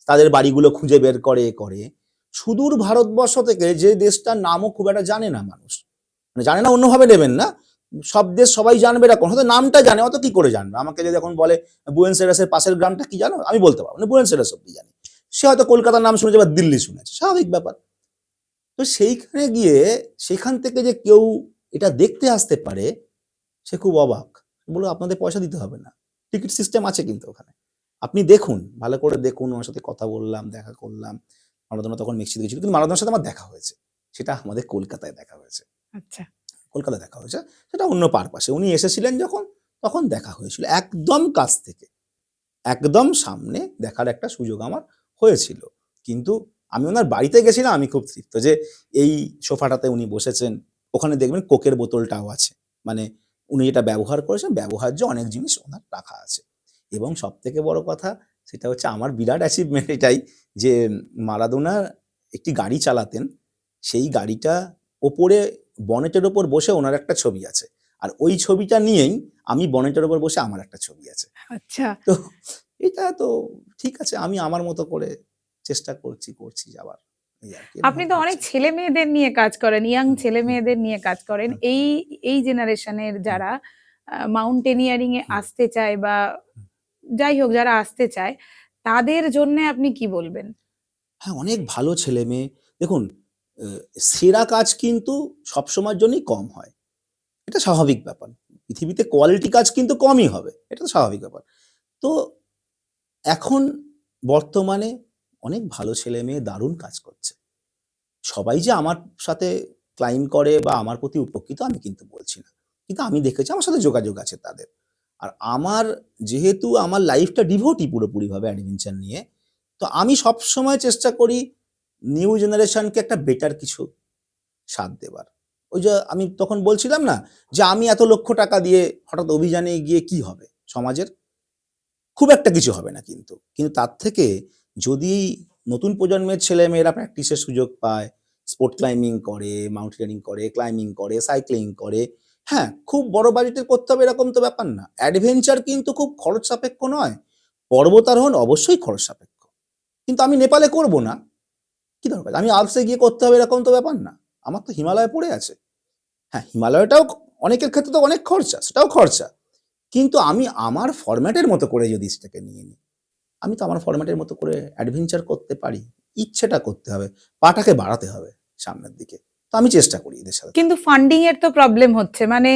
Speaker 2: তাদের বাড়িগুলো খুঁজে বের করে সুদূর ভারতবর্ষ থেকে, যে দেশটার নামও খুব একটা জানে না মানুষ, মানে জানে না অন্যভাবে নেবেন না, সব দেশ সবাই জানবে এরকম, হয়তো নামটা জানে, অত কি করে জানবে? আমাকে যদি এখন বলে বুয়েন্স আয়ারেসের পাশের গ্রামটা কি জানো, আমি বলতে পারবো না, বুয়েন্স আয়ারেস অব্দি জানি। সে হয়তো কলকাতার নাম শুনেছে বা দিল্লি শুনেছে, স্বাভাবিক ব্যাপার। তো সেইখানে গিয়ে সেখান থেকে যে কেউ এটা দেখতে আসতে পারে, সে খুব অবাক। বললো আপনাদের পয়সা দিতে হবে না, টিকিট সিস্টেম আছে কিন্তু ওখানে, আপনি দেখুন, ভালো করে দেখুন। ওনার সাথে কথা বললাম, দেখা করলাম। মারাদোনা তখন মেক্সিকো গেছিল, কিন্তু মারাদোনার সাথে আমার দেখা হয়েছে, সেটা আমাদের কলকাতায় দেখা হয়েছে।
Speaker 1: আচ্ছা।
Speaker 2: কলকাতায় দেখা হয়েছে, সেটা অন্য পারপাসে। উনি এসেছিলেন যখন, তখন দেখা হয়েছিল, একদম কাছ থেকে, একদম সামনে দেখার একটা সুযোগ আমার হয়েছিল। কিন্তু আমি ওনার বাড়িতে গেছিলাম, আমি খুব তৃপ্ত যে এই সোফাটাতে উনি বসেছেন, ওখানে দেখবেন কোকের বোতলটাও আছে, মানে উনি যেটা ব্যবহার করেছেন, ব্যবহার্য অনেক জিনিস ওনার রাখা আছে। এবং সব থেকে বড় কথা, সেটা হচ্ছে আমার বিরাট অ্যাচিভমেন্ট এটাই, যে মারাদোনা একটি গাড়ি চালাতেন, সেই গাড়িটা ওপরে বনেটের ওপর বসে ওনার একটা ছবি আছে, আর ওই ছবিটা নিয়েই আমি বনেটের ওপর বসে আমার একটা ছবি আছে।
Speaker 1: আচ্ছা।
Speaker 2: তো এটা তো ঠিক আছে, আমি আমার মতো করে চেষ্টা করছি যাবার, এই আর কি,
Speaker 1: আপনি তো অনেক ছেলে মেয়েদের নিয়ে কাজ করেন, ইয়াং ছেলে মেয়েদের নিয়ে কাজ করেন, এই এই জেনারেশনের যারা মাউন্টেনিয়ারিং এ আসতে চায় বা যাই হোক যারা আসতে চায়, তাদের জন্য আপনি কি বলবেন?
Speaker 2: হ্যাঁ, অনেক ভালো ছেলে মেয়ে। দেখুন, সেরা কাজ কিন্তু সবসময়ের জন্যই কম হয়, এটা স্বাভাবিক ব্যাপার। পৃথিবীতে কোয়ালিটি কাজ কিন্তু কমই হবে, এটা তো স্বাভাবিক ব্যাপার। তো এখন বর্তমানে অনেক ভালো ছেলে মেয়ে দারুণ কাজ করছে। সবাই যে আমার সাথে ক্লাইম করে বা আমার প্রতি উপকৃত, আমি কিন্তু বলছি না। কিন্তু আমি দেখেছি, আমার সাথে যোগাযোগ আছে তাদের। আর আমার, যেহেতু আমার লাইফটা ডিভোটই পুরোপুরিভাবে অ্যাডভেঞ্চার নিয়ে, তো আমি সবসময় চেষ্টা করি নিউ জেনারেশনকে একটা বেটার কিছু স্বাদ দেবার। ওই যে আমি তখন বলছিলাম না, যে আমি এত লক্ষ টাকা দিয়ে হঠাৎ অভিযানে গিয়ে কি হবে সমাজের? খুব একটা কিছু হবে না কিন্তু। কিন্তু তার থেকে যদি নতুন প্রজন্মের ছেলেমেয়েরা প্র্যাকটিসের সুযোগ পায়, স্পোর্ট ক্লাইম্বিং করে, মাউন্টেনিয়ারিং করে, ক্লাইম্বিং করে, সাইক্লিং করে, হ্যাঁ, খুব বড় বাজেটের করতে হবে এরকম তো ব্যাপার না। অ্যাডভেঞ্চার কিন্তু খুব খরচ সাপেক্ষ নয়। পর্বতারোহণ অবশ্যই খরচ সাপেক্ষ। কিন্তু আমি নেপালে করব না। কি দরকার? আমি আল্পসে গিয়ে করতে হবে এরকম তো ব্যাপার না। আমার তো হিমালয় পড়ে আছে। হ্যাঁ, হিমালয়টাও অনেকের ক্ষেত্রে তো অনেক খরচা, সেটাও খরচা। কিন্তু আমি আমার ফরম্যাটের মতো করে যদি সেটাকে নিয়ে নিই, আমি তো আমার ফরম্যাটের মতো করে অ্যাডভেঞ্চার করতে পারি। ইচ্ছেটা করতে হবে, পাটাকে বাড়াতে হবে সামনের দিকে। তো আমি চেষ্টা করি এদের সাথে
Speaker 1: কিন্তু
Speaker 2: থাকার।
Speaker 1: ফান্ডিং এর তো প্রবলেম হচ্ছে, মানে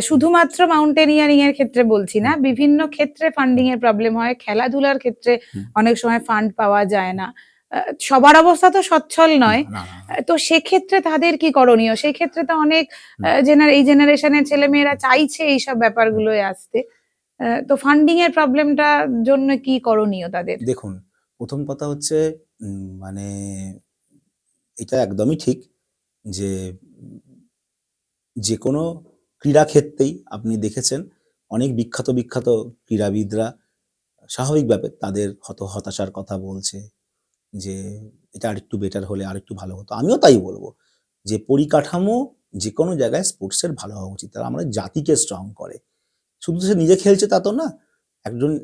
Speaker 1: শুধুমাত্র মাউন্টেনিয়ারিং এর ক্ষেত্রে বলছি না,
Speaker 2: হুম,
Speaker 1: বিভিন্ন ক্ষেত্রে ফান্ডিং এর প্রবলেম হয়, খেলাধুলার ক্ষেত্রে
Speaker 2: হুম,
Speaker 1: অনেক সময় ফান্ড পাওয়া যায় না। সবার অবস্থা তো সচ্ছল নয়।
Speaker 2: না, না, না, না।
Speaker 1: তো সেক্ষেত্রে তাদের কি করণীয়? সেক্ষেত্রে তো অনেক
Speaker 2: হুম,
Speaker 1: এই জেনারেশনের ছেলেমেয়েরা চাইছে এইসব
Speaker 2: হুম।
Speaker 1: ব্যাপারগুলোয় আসতে। তো ফান্ডিং এর প্রবলেমটার জন্য কি করণীয় তাদের?
Speaker 2: দেখুন, ১ম কথা হচ্ছে, মানে এটা একদমই ঠিক যে উম যেকোনো ক্রীড়াক্ষেত্রেই আপনি দেখেছেন অনেক বিখ্যাত ক্রীড়াবিদরা স্বাভাবিকভাবে তাদের হতাশার কথা বলছে, যে এটা আরেকটু বেটার হলে আরেকটু ভালো হতো। আমিও তাই বলব যে পরিকাঠামো যেকোনো জায়গায় স্পোর্টসের ভালো হওয়া উচিত। তারা আমাদের জাতিকে স্ট্রং করে। শুধু সে নিজে খেলছে তা তো না।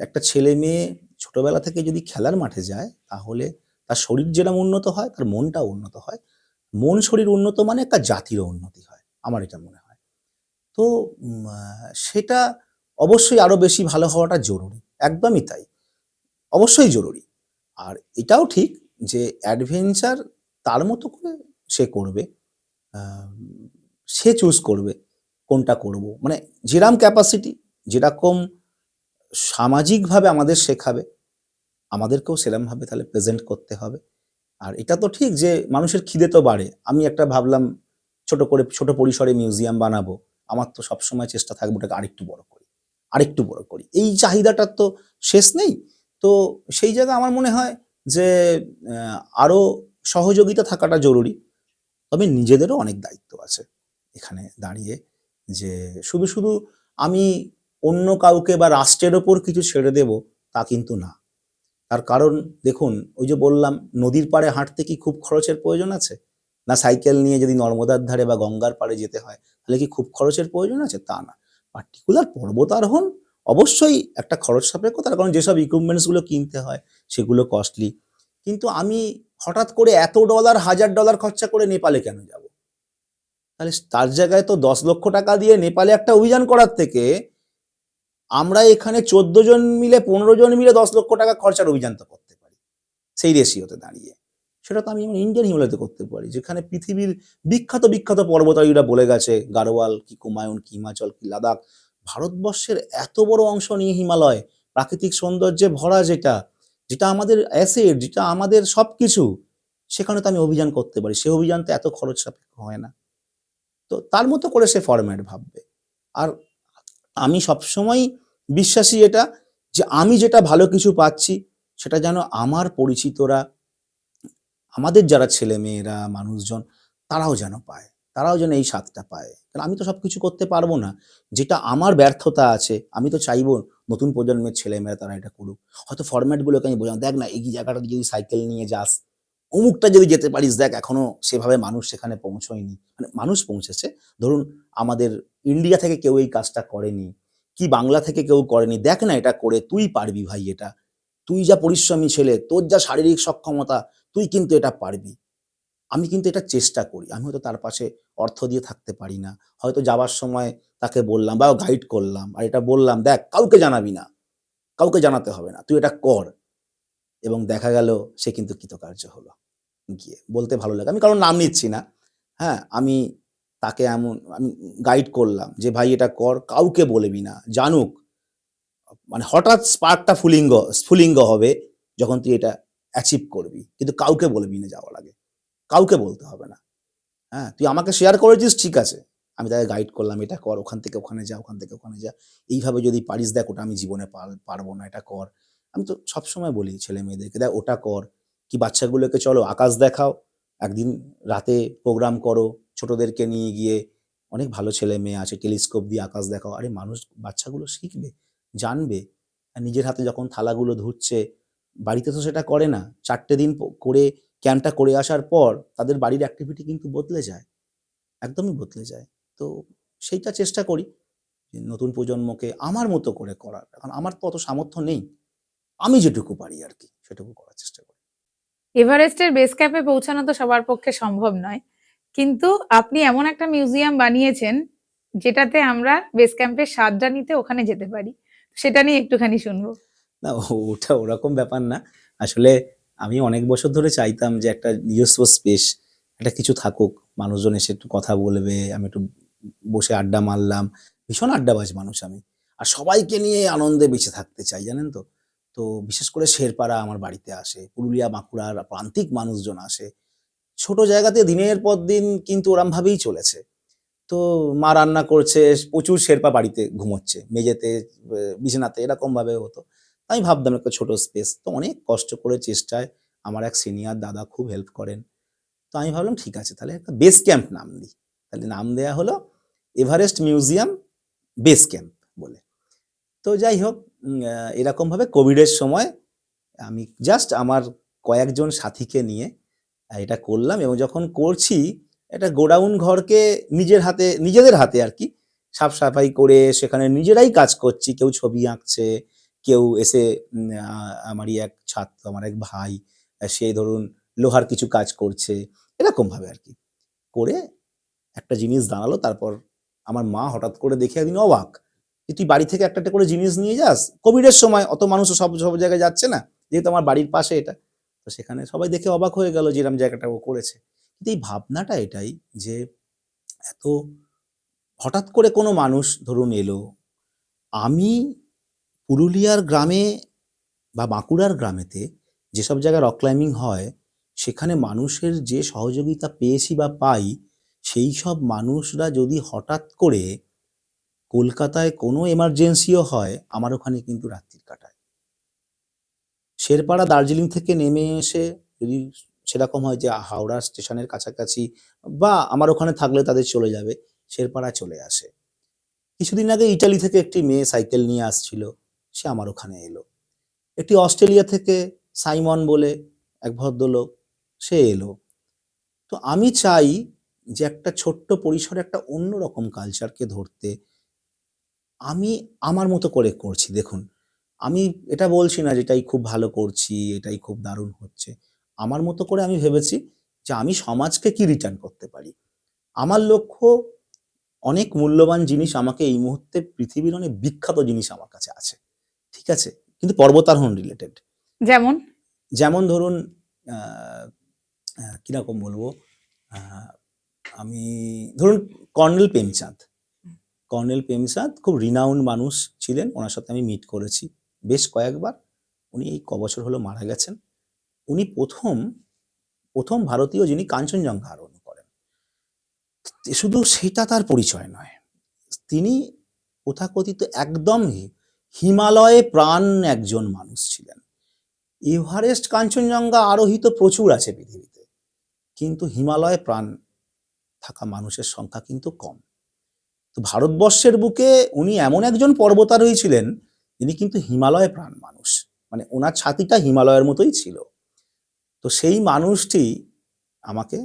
Speaker 2: একটা ছেলে-মেয়ে ছোটবেলা থেকে যদি খেলার মাঠে যায়, তাহলে তার শরীর যেরকম উন্নত হয়, তার মনটাও উন্নত হয়। মন শরীর উন্নত মানে একটা জাতিরও উন্নতি হয়। আমার এটা মনে হয়। তো উম আ সেটা অবশ্যই আরো বেশি ভালো হওয়াটা জরুরি। একদমই তাই। অবশ্যই জরুরি। আর এটাও ঠিক যে অ্যাডভেঞ্চার তার মতো করে সে করবে। আম সে চুজ করবে কোনটা করব। মানে যেরকম ক্যাপাসিটি, যেরকম সামাজিকভাবে আমাদের শেখাবে, আমাদেরকেও সেরমভাবে তাহলে প্রেজেন্ট করতে হবে। আর এটা তো ঠিক যে মানুষের খিদে তো বাড়ে। আমি একটা ভাবলাম ছোট পরিসরে মিউজিয়াম বানাবো। আমার তো সবসময় চেষ্টা থাকবে ওটাকে আরেকটু বড় করি, আরেকটু বড় করি। এই চাহিদাটার তো শেষ নেই। তো সেই জায়গায় আমার মনে হয় যে আরো সহযোগিতা থাকাটা জরুরি। তবে নিজেদেরও অনেক দায়িত্ব আছে এখানে দাঁড়িয়ে, যে শুধু শুধু আমি অন্য কাউকে বা রাষ্ট্রের ওপর কিছু ছেড়ে দেব তা কিন্তু না। তার কারণ দেখুন, ওই যে বললাম নদীর পাড়ে হাঁটতে কি খুব খরচের প্রয়োজন আছে? না সাইকেল নিয়ে যদি নর্মদার ধারে বা গঙ্গার পাড়ে যেতে হয় তাহলে কি খুব খরচের প্রয়োজন আছে? তা না। পার্টিকুলার পর্বত আরোহণ অবশ্যই একটা খরচ সাপেক্ষ, তার কারণ যেসব ইকুইপমেন্টস গুলো কিনতে হয় সেগুলো কস্টলি। কিন্তু আমি হঠাৎ করে এত ডলার, $1000 খরচা করে নেপালে কেন যাব? তাহলে তার জায়গায় তো 10 লক্ষ টাকা দিয়ে নেপালে একটা অভিযান করার থেকে আমরা এখানে 14 জন মিলে 15 জন মিলে 10 লক্ষ টাকা খরচার অভিযান তো করতে পারি সেই রেশিওতে দাঁড়িয়ে। সেটা তো আমি আমার ইন্ডিয়ান হিমালয়তে করতে পারি, যেখানে পৃথিবীর বিখ্যাত বিখ্যাত পর্বতারোহীরা বলে গেছে, গাড়োয়াল কি, কুমায়ুন কি, হিমাচল কি, লাদাখ, ভারতবর্ষের এত বড় অংশ নিয়ে হিমালয়, প্রাকৃতিক সৌন্দর্যে ভরা, যেটা যেটা আমাদের অ্যাসেট, যেটা আমাদের সবকিছু, সেখানে তো আমি অভিযান করতে পারি। সে অভিযান তো এত খরচ সাপেক্ষ হয় না। তো তার মতো করে সে ফরম্যাট ভাববে। আর আমি সবসময় বিশ্বাসী এটা, যে আমি যেটা ভালো কিছু পাচ্ছি সেটা যেন আমার পরিচিতরা, আমাদের যারা ছেলেমেয়েরা, মানুষজন, তারাও যেন পায়। তারাও যেন এই স্বাদটা পায়। কারণ আমি তো সবকিছু করতে পারবো না। যেটা আমার ব্যর্থতা আছে, আমি তো চাইবো নতুন প্রজন্মের ছেলেমেয়েরা তারা এটা করুক। হয়তো ফরম্যাট গুলোকে আমি বোঝাবো, দেখ না এই জায়গাটাতে যদি সাইকেল নিয়ে যাস, অমুকটা যদি যেতে পারিস, দেখ এখনো সেভাবে মানুষ সেখানে পৌঁছয়নি। মানে মানুষ পৌঁছেছে। ধরুন আমাদের ইন্ডিয়া থেকে কেউ এই কাজটা করেনি, কি বাংলা থেকে কেউ করেনি। দেখ না এটা করে, তুই পারবি ভাই এটা। তুই যা পরিশ্রমী ছেলে, তোর যা শারীরিক সক্ষমতা, তুই কিন্তু এটা পারবি। আমি কিন্তু এটা চেষ্টা করি। আমি হয়তো তার পাশে অর্থ দিয়ে থাকতে পারি না। হয়তো যাবার সময় তাকে বললাম বা গাইড করলাম। আর এটা বললাম, "দেখ কাউকে জানাবি না। কাউকে জানাতে হবে না। তুই এটা কর।" এবং দেখা গেল সে কিন্তু কৃতকার্য হলো। গিয়ে বলতে ভালো লাগে। আমি কারোর নাম নিচ্ছি না। হ্যাঁ? আমি তাকে আমি গাইড করলাম যে, "ভাই এটা কর। কাউকে বলবি না। জানুক।" মানে হঠাৎ স্পার্কটা স্ফুলিঙ্গ হবে যখন তুই এটা অ্যাচিভ করবি। কিন্তু কাউকে বলবি না যাওয়ার আগে। কাউকে বলতে হবে না। হ্যাঁ? তুই আমাকে শেয়ার করেছিস ঠিক আছে। আমি তাকে গাইড করলাম, "এটা কর, ওখান থেকে ওখানে যা, ওখান থেকে ওখানে যা। এইভাবে যদি পারিস, দেখ ওটা আমি জীবনে পারবো না, এটা কর।" আমি তো সবসময় বলি ছেলেমেয়েদেরকে, "দেখ ওটা কর।" কি বাচ্চাগুলোকে চলো আকাশ দেখাও। একদিন রাতে প্রোগ্রাম করো। ছোটদেরকে নিয়ে গিয়ে, অনেক ভালো ছেলেমেয়ে আছে, টেলিস্কোপ দিয়ে আকাশ দেখাও। আরে বাচ্চাগুলো শিখবে, জানবে। আর নিজের হাতে যখন থালাগুলো ধুচ্ছে, বাড়িতে তো সেটা করে না। ৪ টে দিন করে ক্যাম্পটা করে আসার পর তাদের বাড়ির অ্যাক্টিভিটি কিন্তু বদলে যায়। একদমই বদলে যায়। তো সেইটা চেষ্টা করি যে নতুন প্রজন্মকে আমার মতো করে করার। এখন আমার তো অত সামর্থ্য নেই। আমি যেটুকু পারি আরকি সেটুকু করার চেষ্টা করি।
Speaker 1: এভারেস্টের বেস ক্যাম্পে পৌঁছানো তো সবার পক্ষে সম্ভব নয়। কিন্তু আপনি এমন একটা মিউজিয়াম বানিয়েছেন যেটাতে আমরা বেস ক্যাম্পের স্বাদটা নিতে ওখানে যেতে পারি। সেটা নিয়ে একটুখানি শুনবো।
Speaker 2: না, ওটা ওরকম ব্যাপার না। আসলে আমি অনেক বছর ধরে চাইতাম যে একটা নিজস্ব স্পেস, একটা কিছু থাকুক। মানুষজন এসে একটু কথা বলবে, আমি একটু বসে আড্ডা মারলাম। ভীষণ আড্ডাবাজ মানুষ আমি। আর সবাইকে নিয়ে আনন্দে বেঁচে থাকতে চাই, জানেন তো? তো বিশেষ করে শেরপারা আমার বাড়িতে আসে। পুরুলিয়া, বাঁকুড়ার প্রান্তিক মানুষজন আসে। ছোট জায়গাতে দিনের পর দিন কিন্তু ওরমভাবেই চলেছে। তো মা রান্না করছে, প্রচুর শেরপা বাড়িতে ঘুমোচ্ছে। মেঝেতে, বিছানাতে এরকমভাবে হতো। আমি ভাবলাম একটা ছোট স্পেস। তো অনেক কষ্ট করে চেষ্টায় আমার এক সিনিয়র দাদা খুব হেল্প করেন। তো আমি ভাবলাম ঠিক আছে তাহলে একটা বেস ক্যাম্প নাম দিই। তাহলে নাম দেয়া হলো এভারেস্ট মিউজিয়াম বেস ক্যাম্প বলে। তো যাই হোক, এরকমভাবে কোভিডের সময় আমি জাস্ট আমার কয়েকজন সাথীকে নিয়ে এটা করলাম, এবং যখন করছি একটা গোডাউন ঘরকে নিজেদের হাতে আরকি সাফ সাফাই করে সেখানে নিজেরাই কাজ করছি। কেউ ছবি আঁকছে, কেউ এসে আমারই এক ছাত্র, আমার এক ভাই, সে ধরুন লোহার কিছু কাজ করছে। এরকমভাবে আরকি করে একটা জিনিস দাঁড়ালো। তারপর আমার মা হঠাৎ করে দেখে একদিন অবাক যে, "তুই বাড়ি থেকে একটা করে জিনিস নিয়ে যাস?" কোভিডের সময় অত মানুষও সব জায়গায় যাচ্ছে না। যেহেতু আমার বাড়ির পাশে এটা। তো সেখানে সবাই দেখে অবাক হয়ে গেল যে এরম জায়গাটা ও করেছে। কিন্তু এই ভাবনাটা এটাই যে এত হঠাৎ করে কোনো মানুষ ধরুন এলো, আমি পুরুলিয়ার গ্রামে বা বাঁকুড়ার গ্রামেতে যেসব জায়গায় রক ক্লাইম্বিং হয়, সেখানে মানুষের যে সহযোগিতা পেয়েছি বা পাই, সেই সব মানুষরা যদি হঠাৎ করে কলকাতায় কোনো এমার্জেন্সিও হয় আমার ওখানে কিন্তু রাত্রি কাটায়। শেরপাড়া দার্জিলিং থেকে নেমে এসে যদি সেরকম হয় যে হাওড়া স্টেশনের কাছাকাছি বা আমার ওখানে থাকলে তাদের চলে যাবে, শেরপাড়া চলে আসে। কিছুদিন আগে ইটালি থেকে একটি মেয়ে সাইকেল নিয়ে আসছিল, সে আমার ওখানে এলো। একটি অস্ট্রেলিয়া থেকে সাইমন বলে এক ভদ্রলোক, সে এলো। তো আমি চাই যে একটা ছোট্ট পরিসরে একটা অন্যরকম কালচারকে ধরতে। আমি আমার মতো করে করছি। দেখুন, আমি এটা বলছি না যে এটাই খুব ভালো করছি, এটাই খুব দারুণ হচ্ছে। আমার মতো করে আমি ভেবেছি যে আমি সমাজকে কি রিটার্ন করতে পারি। আমার লক্ষ্য, অনেক মূল্যবান জিনিস আমাকে এই মুহূর্তে পৃথিবীর অনেক বিখ্যাত জিনিস আমার কাছে আছে। ঠিক আছে? কিন্তু পর্বতারোহণ রিলেটেড।
Speaker 1: যেমন?
Speaker 2: যেমন ধরুন আ কিরকম বলবো? আ আমি ধরুন কর্নেল প্রেমচাঁদ। কর্নেল প্রেমচাঁদ খুব রিনাউন্ড মানুষ ছিলেন। ওনার সাথে আমি মিট করেছি বেশ কয়েকবার। উনি এই কবছর হলো মারা গেছেন। উনি প্রথম ভারতীয় যিনি কাঞ্চনজঙ্ঘা আরোহণ করেন। শুধু সেটা তার পরিচয় নয়। তিনি তথাকথিত একদম হিমালয়ে প্রাণ একজন মানুষ ছিলেন। এভারেস্ট, কাঞ্চনজঙ্ঘা আরোহিত প্রচুর আছে পৃথিবীতে। কিন্তু হিমালয়ে প্রাণ থাকা মানুষের সংখ্যা কিন্তু কম। তো ভারতবর্ষের বুকে উনি এমন একজন পর্বতারোহী ছিলেন, যিনি কিন্তু হিমালয়ে প্রাণ মানুষ। মানে উনার ছাতিটা হিমালয়ের মতোই ছিল। তো সেই মানুষটি আমাকে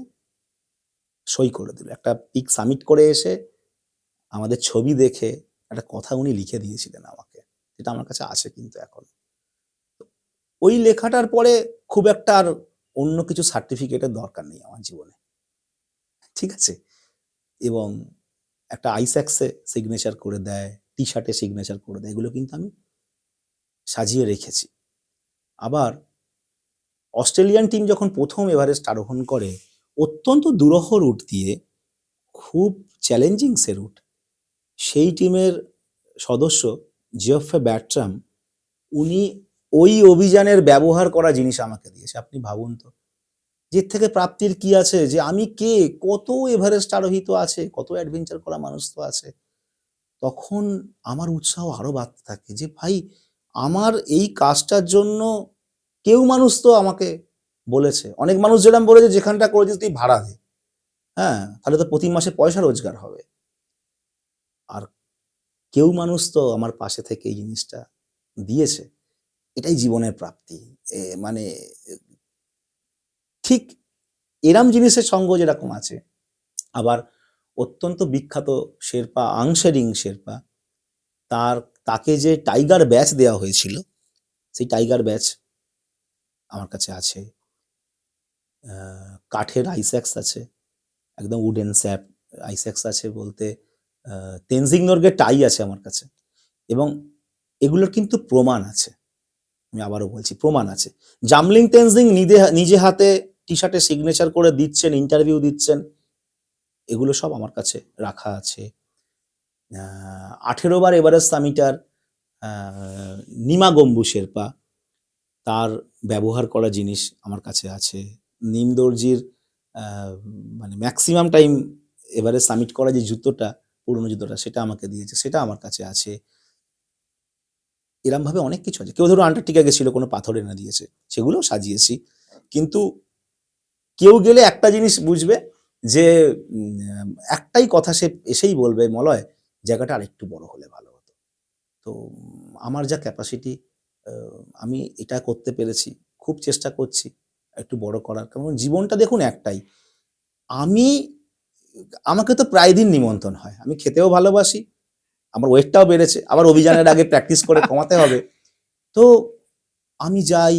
Speaker 2: সই করে দিল। একটা পিক সাবমিট করে এসে আমাদের ছবি দেখে একটা কথা উনি লিখে দিয়েছিলেন আমাকে। যেটা আমার কাছে আছে কিন্তু এখন। ওই লেখাটার পরে খুব একটা আর অন্য কিছু সার্টিফিকেটের দরকার নেই আমার জীবনে। ঠিক আছে? এবং একটা আইস্যাকসে সিগনেচার করে দেয়, টি-শার্টে সিগনেচার করে দেয়। এগুলো কিন্তু আমি সাজিয়ে রেখেছি। আবার অস্ট্রেলিয়ান টিম যখন ১ম এভারেস্ট আরোহণ করে, অত্যন্ত দুরূহ রুট দিয়ে, খুব চ্যালেঞ্জিং সে রুট। সেই টিমের সদস্য জিওফে ব্যাট্রাম, উনি ওই অভিযানের ব্যবহার করা জিনিস আমাকে দিয়েছে। আপনি ভাবুন তো, এর থেকে প্রাপ্তির কি আছে? যে আমি কে? কত এভারেস্ট আরোহিত আছে, কত অ্যাডভেঞ্চার করা মানুষ তো আছে। তখন আমার উৎসাহ আরো বাড়তে থাকে যে ভাই, আমার এই কাজটার জন্য কেউ মানুষ তো আমাকে বলেছে। অনেক মানুষ যেরকম বলেছে যেখানটা করেছিস তুই ভাড়া দে। হ্যাঁ? তাহলে তো প্রতি মাসে পয়সা রোজগার হবে। আর কেউ মানুষ তো আমার পাশে থেকে এই জিনিসটা দিয়েছে। এটাই জীবনের প্রাপ্তি। মানে ঠিক এরম জিনিসের সঙ্গ যেরকম আছে, আবার অত্যন্ত বিখ্যাত শেরপা আংশেরিং শেরপা, তাকে যে টাইগার ব্যাজ দেওয়া হয়েছিল, সেই টাইগার ব্যাজ আমার কাছে আছে। কাঠের আইস্যাক্স আছে, একদম উডেন স্যাপ আইস্যাক্স আছে বলতে তেনজিং নোরগে টাই আছে আমার কাছে। এবং এগুলোর কিন্তু প্রমাণ আছে। আমি আবারও বলছি, প্রমাণ আছে। জামলিং তেনজিং নিজে হাতে টি-শার্টে সিগনেচার করে দিচ্ছেন, ইন্টারভিউ দিচ্ছেন। এগুলো সব আমার কাছে রাখা আছে। ১৮ বার এভারেস্ট সামিটার নিমা গম্বু শেরপা, তার ব্যবহার করা জিনিস আমার কাছে আছে। নিম দর্জির মানে ম্যাক্সিমাম টাইম এভারেস্ট সামিট করা যে জুতোটা, পুরনো জুতোটা, সেটা আমাকে দিয়েছে, সেটা আমার কাছে আছে। এরমভাবে অনেক কিছু আছে। কেউ ধরো আন্টার্কটিকা গেছিল, কোনো পাথর এনে দিয়েছে, সেগুলোও সাজিয়েছি। কিন্তু কেউ গেলে একটা জিনিস বুঝবে যে একটাই কথা সে এসেই বলবে, মলয় জায়গাটা আরেকটু বড় হলে ভালো হতো। তো আমার যা ক্যাপাসিটি, আমি এটা করতে পেরেছি। খুব চেষ্টা করছি একটু বড় করার। কারণ জীবনটা দেখুন একটাই। আমি আমাকে তো প্রায় দিন নিমন্ত্রণ হয়। আমি খেতেও ভালোবাসি। আমার ওয়েটটাও বেড়েছে। আবার অভিযানের আগে প্র্যাকটিস করে কমাতে হবে। তো আমি যাই,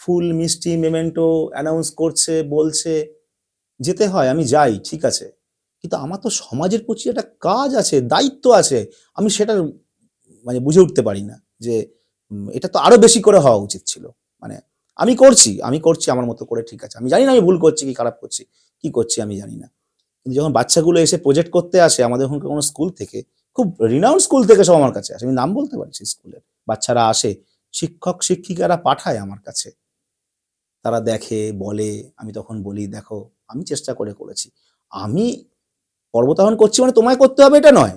Speaker 2: ফুল, মিষ্টি, মেমেন্টো অ্যানাউন্স করছে, বলছে, যেতে হয়, আমি যাই, ঠিক আছে। কিন্তু আমার তো সমাজের প্রতি একটা কাজ আছে, দায়িত্ব আছে। আমি সেটা মানে বুঝে উঠতে পারি না যে এটা তো আরো বেশি করে হওয়া উচিত ছিল। মানে আমি করছি আমার মতো করে, ঠিক আছে। আমি জানি না আমি ভুল করছি কি খারাপ করছি, কি করছি আমি জানি না। কিন্তু যখন বাচ্চাগুলো এসে প্রজেক্ট করতে আসে আমাদের ওখানকার কোনো স্কুল থেকে, খুব রিনাউন্ড স্কুল থেকে সব আমার কাছে আসে, আমি নাম বলতে পারছি স্কুলের, বাচ্চারা আসে, শিক্ষক শিক্ষিকারা পাঠায় আমার কাছে, তারা দেখে, বলে, আমি তখন বলি, দেখো আমি চেষ্টা করে করেছি। আমি পর্বতারোহণ করছি মানে তোমায় করতে হবে এটা নয়।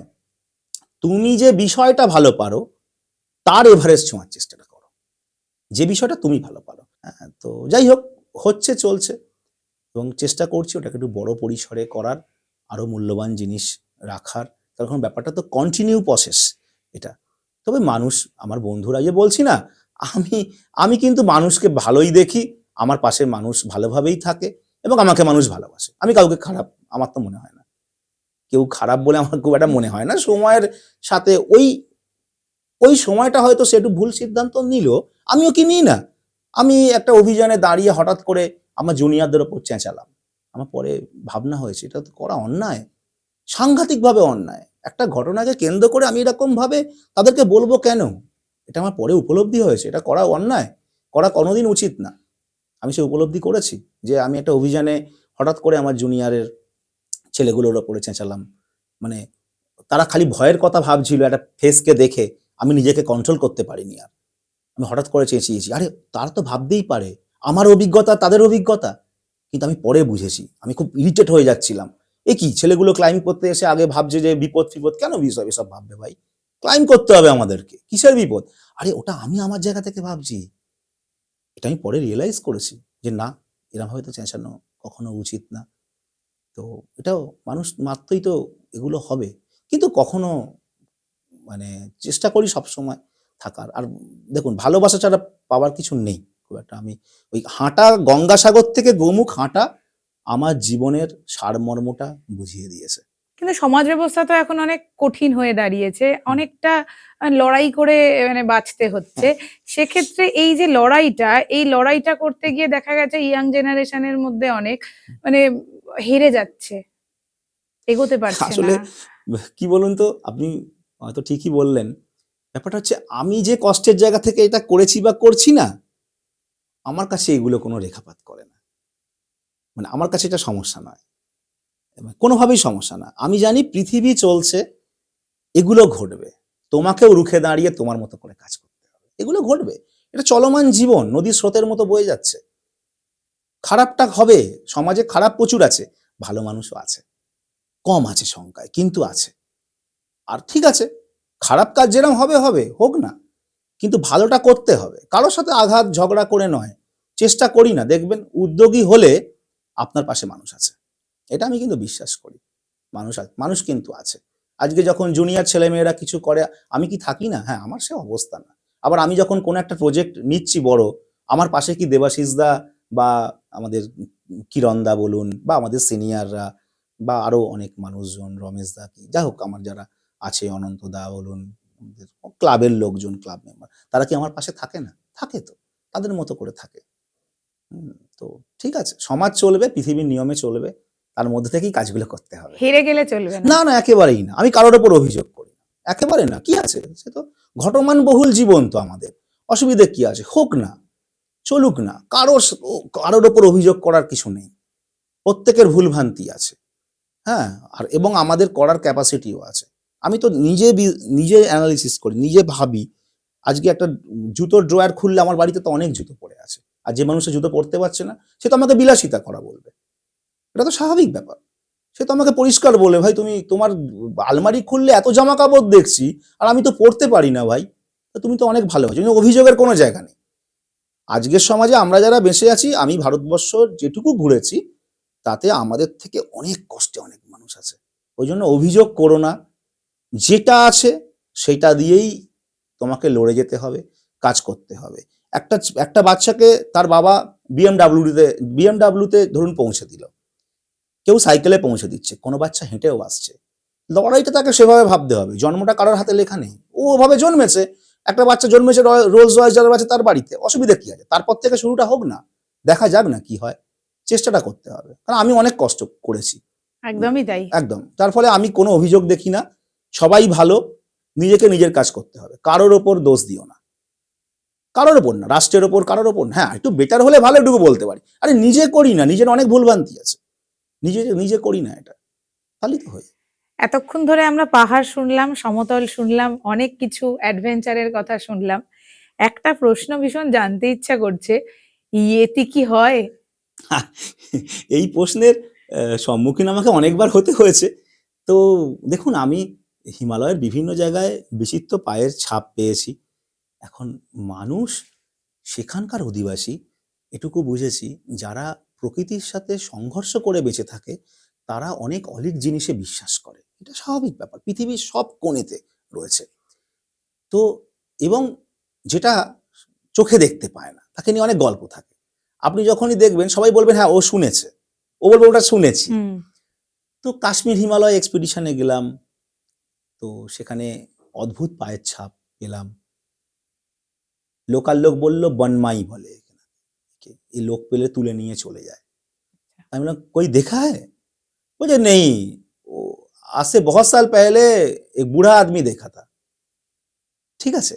Speaker 2: তুমি যে বিষয়টা ভালো পারো তার এভারেজ ছোঁয়ার চেষ্টাটা করো, যে বিষয়টা তুমি ভালো পারো। হ্যাঁ, তো যাই হোক, হচ্ছে, চলছে, এবং চেষ্টা করছি ওটাকে একটু বড় পরিসরে করার, আরো মূল্যবান জিনিস রাখার। তখন ব্যাপারটা তো কন্টিনিউ প্রসেস এটা। তবে মানুষ, আমার বন্ধুরা যে বলছি না, আমি আমি কিন্তু মানুষকে ভালোই দেখি, আমার পাশে মানুষ ভালোভাবেই থাকে এবং আমাকে মানুষ ভালোবাসে। আমি কাউকে খারাপ আমার তো মনে হয় না, কেউ খারাপ বলে আমার খুব একটা মনে হয় না। সময়ের সাথে ওই ওই সময়টা হয়তো সে একটু ভুল সিদ্ধান্ত নিল, আমিও কি নিই না। আমি একটা অভিযানে দাঁড়িয়ে হঠাৎ করে আমার জুনিয়রদের ওপর চেঁচালাম, আমার পরে ভাবনা হয়েছে এটা তো করা অন্যায়, সাংঘাতিকভাবে অন্যায়। একটা ঘটনাকে কেন্দ্র করে আমি এরকম ভাবে তাদেরকে বলবো কেন? এটা আমার পরে উপলব্ধি হয়েছে, এটা করা অন্যায়, করা কোনোদিন উচিত না। আমি সে উপলব্ধি করেছি যে আমি একটা অভিযানে হঠাৎ করে আমার জুনিয়রের ছেলেগুলোর ওপরে চেঁচালাম। মানে তারা খালি ভয়ের কথা ভাবছিল, একটা ফেসকে দেখে আমি নিজেকে কন্ট্রোল করতে পারিনি আর। আমি হঠাৎ করে চেঁচিয়েছি, আরে তারা তো ভাবতেই পারে আমার অভিজ্ঞতা তাদের অভিজ্ঞতা। কিন্তু আমি পরে বুঝেছি, আমি খুব ইরিটেট হয়ে যাচ্ছিলাম। এ কি, ছেলেগুলো ক্লাইম্ব করতে এসে আগে ভাবছে যে বিপদ ফিপদ, কেন বিষয় এসব ভাববে ভাই? ক্লাইম্ব করতে হবে আমাদেরকে, কিসের বিপদ? আরে ওটা আমি আমার জায়গা থেকে ভাবছি। এটা আমি পরে রিয়েলাইজ করেছি যে না, এরকম ভাবে তো চেঁচানো কখনো উচিত না। তো এটাও মানুষ মাত্রই তো এগুলো হবে, কিন্তু কখনো মানে চেষ্টা করি সবসময় থাকার। আর দেখুন, ভালোবাসা ছাড়া পাওয়ার কিছু নেই খুব একটা। আমি ওই হাঁটা, গঙ্গাসাগর থেকে গোমুখ হাঁটা আমার জীবনের সারমর্মটা বুঝিয়ে দিয়েছে।
Speaker 1: কিন্তু সমাজ ব্যবস্থা তো এখন অনেক কঠিন হয়ে দাঁড়িয়েছে,
Speaker 2: হুম।
Speaker 1: অনেকটা লড়াই করে মানে বাঁচতে হচ্ছে। সেক্ষেত্রে এই যে লড়াইটা, এই লড়াইটা করতে গিয়ে দেখা গেছে ইয়াং জেনারেশনের মধ্যে অনেক মানে হেরে যাচ্ছে, এগোতে পারছে না।
Speaker 2: আসলে কি বলুন তো, আপনি হয়তো ঠিকই বললেন। ব্যাপারটা হচ্ছে, আমি যে কষ্টের জায়গা থেকে এটা করেছি বা করছি না, আমার কাছে এগুলো কোনো রেখাপাত করে না। মানে আমার কাছে এটা সমস্যা নয়, কোনোভাবেই সমস্যা না। আমি জানি পৃথিবী চলছে, এগুলো ঘটবে। তোমাকেও রুখে দাঁড়িয়ে তোমার মতো করে কাজ করতে হবে, এগুলো ঘটবে। এটা চলমান জীবন, নদীর স্রোতের মতো বয়ে যাচ্ছে। খারাপটা হবে, সমাজে খারাপ প্রচুর আছে, ভালো মানুষও আছে, কম আছে সংখ্যায়, কিন্তু আছে। আর ঠিক আছে, খারাপ কাজ যেরকম হবে হবে, হোক না, কিন্তু ভালোটা করতে হবে। কারোর সাথে আঘাত ঝগড়া করে নয়। চেষ্টা করি না, দেখবেন উদ্যোগী হলে আপনার পাশে মানুষ আছে। এটা আমি কিন্তু বিশ্বাস করি। মানুষ কিন্তু আছে। আজকে যখন জুনিয়র ছেলেমেয়েরা কিছু করে, আমি কি থাকি না? হ্যাঁ, আমার সে অবস্থা না। আবার আমি যখন কোনো একটা প্রজেক্ট নিচ্ছি বড়, আমার পাশে কি দেবাশিস দা বা আমাদের কিরণ দা বলুন, বা আমাদের সিনিয়ররা, বা আরো অনেক মানুষজন, রমেশ দা, কি যাই হোক, আমার যারা আছে, অনন্ত দা বলুন, আমাদের ক্লাবের লোকজন, ক্লাব মেম্বার, তারা কি আমার পাশে থাকে না? থাকে তো, তাদের মতো করে থাকে। তো ঠিক আছে, সমাজ চলবে, পৃথিবীর নিয়মে চলবে, তার মধ্যে থেকেই কাজগুলো করতে হবে।
Speaker 1: হেরে গেলে চলবে না।
Speaker 2: না, না, একেবারেই না। আমি কারোর ওপর অভিযোগ করি না, একেবারে না। কি আছে, সে তো ঘটমান বহুল জীবন তো আমাদের, অসুবিধে কি আছে? হোক না, চলুক না, কারোর ওপর অভিযোগ করার কিছু নেই। প্রত্যেকের ভুলভ্রান্তি আছে, হ্যাঁ, আর এবং আমাদের করার ক্যাপাসিটিও আছে। আমি তো নিজে অ্যানালিসিস করি, নিজে ভাবি। আজকে একটা জুতোর ড্রয়ার খুললে আমার বাড়িতে তো অনেক জুতো পড়ে আছে, আর যে মানুষের জুতো পড়তে পারছে না, সে তো আমাকে বিলাসিতা করা বলবে। এটা তো স্বাভাবিক ব্যাপার। সে তো আমাকে পরিষ্কার বলে, ভাই তুমি তোমার আলমারি খুললে এত জামা কাপড় দেখছি, আর আমি তো পড়তে পারি না ভাই, তো তুমি তো অনেক ভালো আছো। কিন্তু অভিযোগের কোনো জায়গা নেই। আজকের সমাজে আমরা যারা বেঁচে আছি, আমি ভারতবর্ষ যেটুকু ঘুরেছি, তাতে আমাদের থেকে অনেক কষ্টে অনেক মানুষ আছে। ওই জন্য অভিযোগ করো না, যেটা আছে সেটা দিয়েই তোমাকে লড়ে যেতে হবে, কাজ করতে হবে। একটা একটা বাচ্চাকে তার বাবা বিএমডাব্লিউতে ধরুন পৌঁছে দিল, কেউ সাইকেলে পৌঁছে দিচ্ছে, কোনো বাচ্চা হেঁটেও আসছে। লড়াইটা তাকে সেভাবে ভাবতে হবে। জন্মটা কারোর হাতে লেখা নেই, ও ওভাবে জন্মেছে। একটা বাচ্চা জন্মেছে রোলস রয়েস যার আছে তার বাড়িতে, অসুবিধা কি আছে? তারপর থেকে শুরুটা হোক না, দেখা যাক না কি হয়। চেষ্টাটা করতে হবে, কারণ আমি অনেক কষ্ট করেছি।
Speaker 1: একদমই তাই।
Speaker 2: একদম, তার ফলে আমি কোনো অভিযোগ দেখি না। সবাই ভালো, নিজেকে নিজের কাজ করতে হবে, কারোর ওপর দোষ দিও না, কারোর ওপর না, রাষ্ট্রের ওপর, কারোর ওপর। হ্যাঁ, একটু বেটার হলে ভালো, এটুকু বলতে পারি। আরে নিজে করি না, নিজের অনেক ভুলভ্রান্তি আছে, নিজে নিজে করি না, এটা তাহলেই তো হয়।
Speaker 1: এতক্ষণ ধরে আমরা পাহাড় শুনলাম, সমতল শুনলাম, অনেক কিছু অ্যাডভেঞ্চারের কথা শুনলাম। একটা প্রশ্ন ভীষণ জানতে ইচ্ছা করছে, ইয়েতি কি হয়?
Speaker 2: এই প্রশ্নের সম্মুখীন আমাকে অনেকবার হতে হয়েছে। তো দেখুন, আমি হিমালয়ের বিভিন্ন জায়গায় বিচিত্র পায়ের ছাপ পেয়েছি। এখন মানুষ, সেখানকার অধিবাসী, এটুকু বুঝেছি, যারা প্রকৃতির সাথে সংঘর্ষ করে বেঁচে থাকে তারা অনেক অলীক জিনিসে বিশ্বাস করে। এটা স্বাভাবিক ব্যাপার, পৃথিবীর সব কোণেতে রয়েছে। তো এবং যেটা চোখে দেখতে পায় না তাকে নিয়ে অনেক গল্প থাকে। আপনি যখনই দেখবেন সবাই বলবেন হ্যাঁ ও শুনেছে, ও বলবে ওটা শুনেছি। তো কাশ্মীর হিমালয় এক্সপিডিশনে গেলাম, তো সেখানে অদ্ভুত পায়ের ছাপ পেলাম। লোকাল লোক বলল বনমাই বলে এখানে, এই লোক পেলে তুলে নিয়ে চলে যায়। আমি বললাম कोई देखा है? बोले नहीं, वो आज से बहुत साल पहले एक बूढ़ा आदमी देखा था। ঠিক আছে,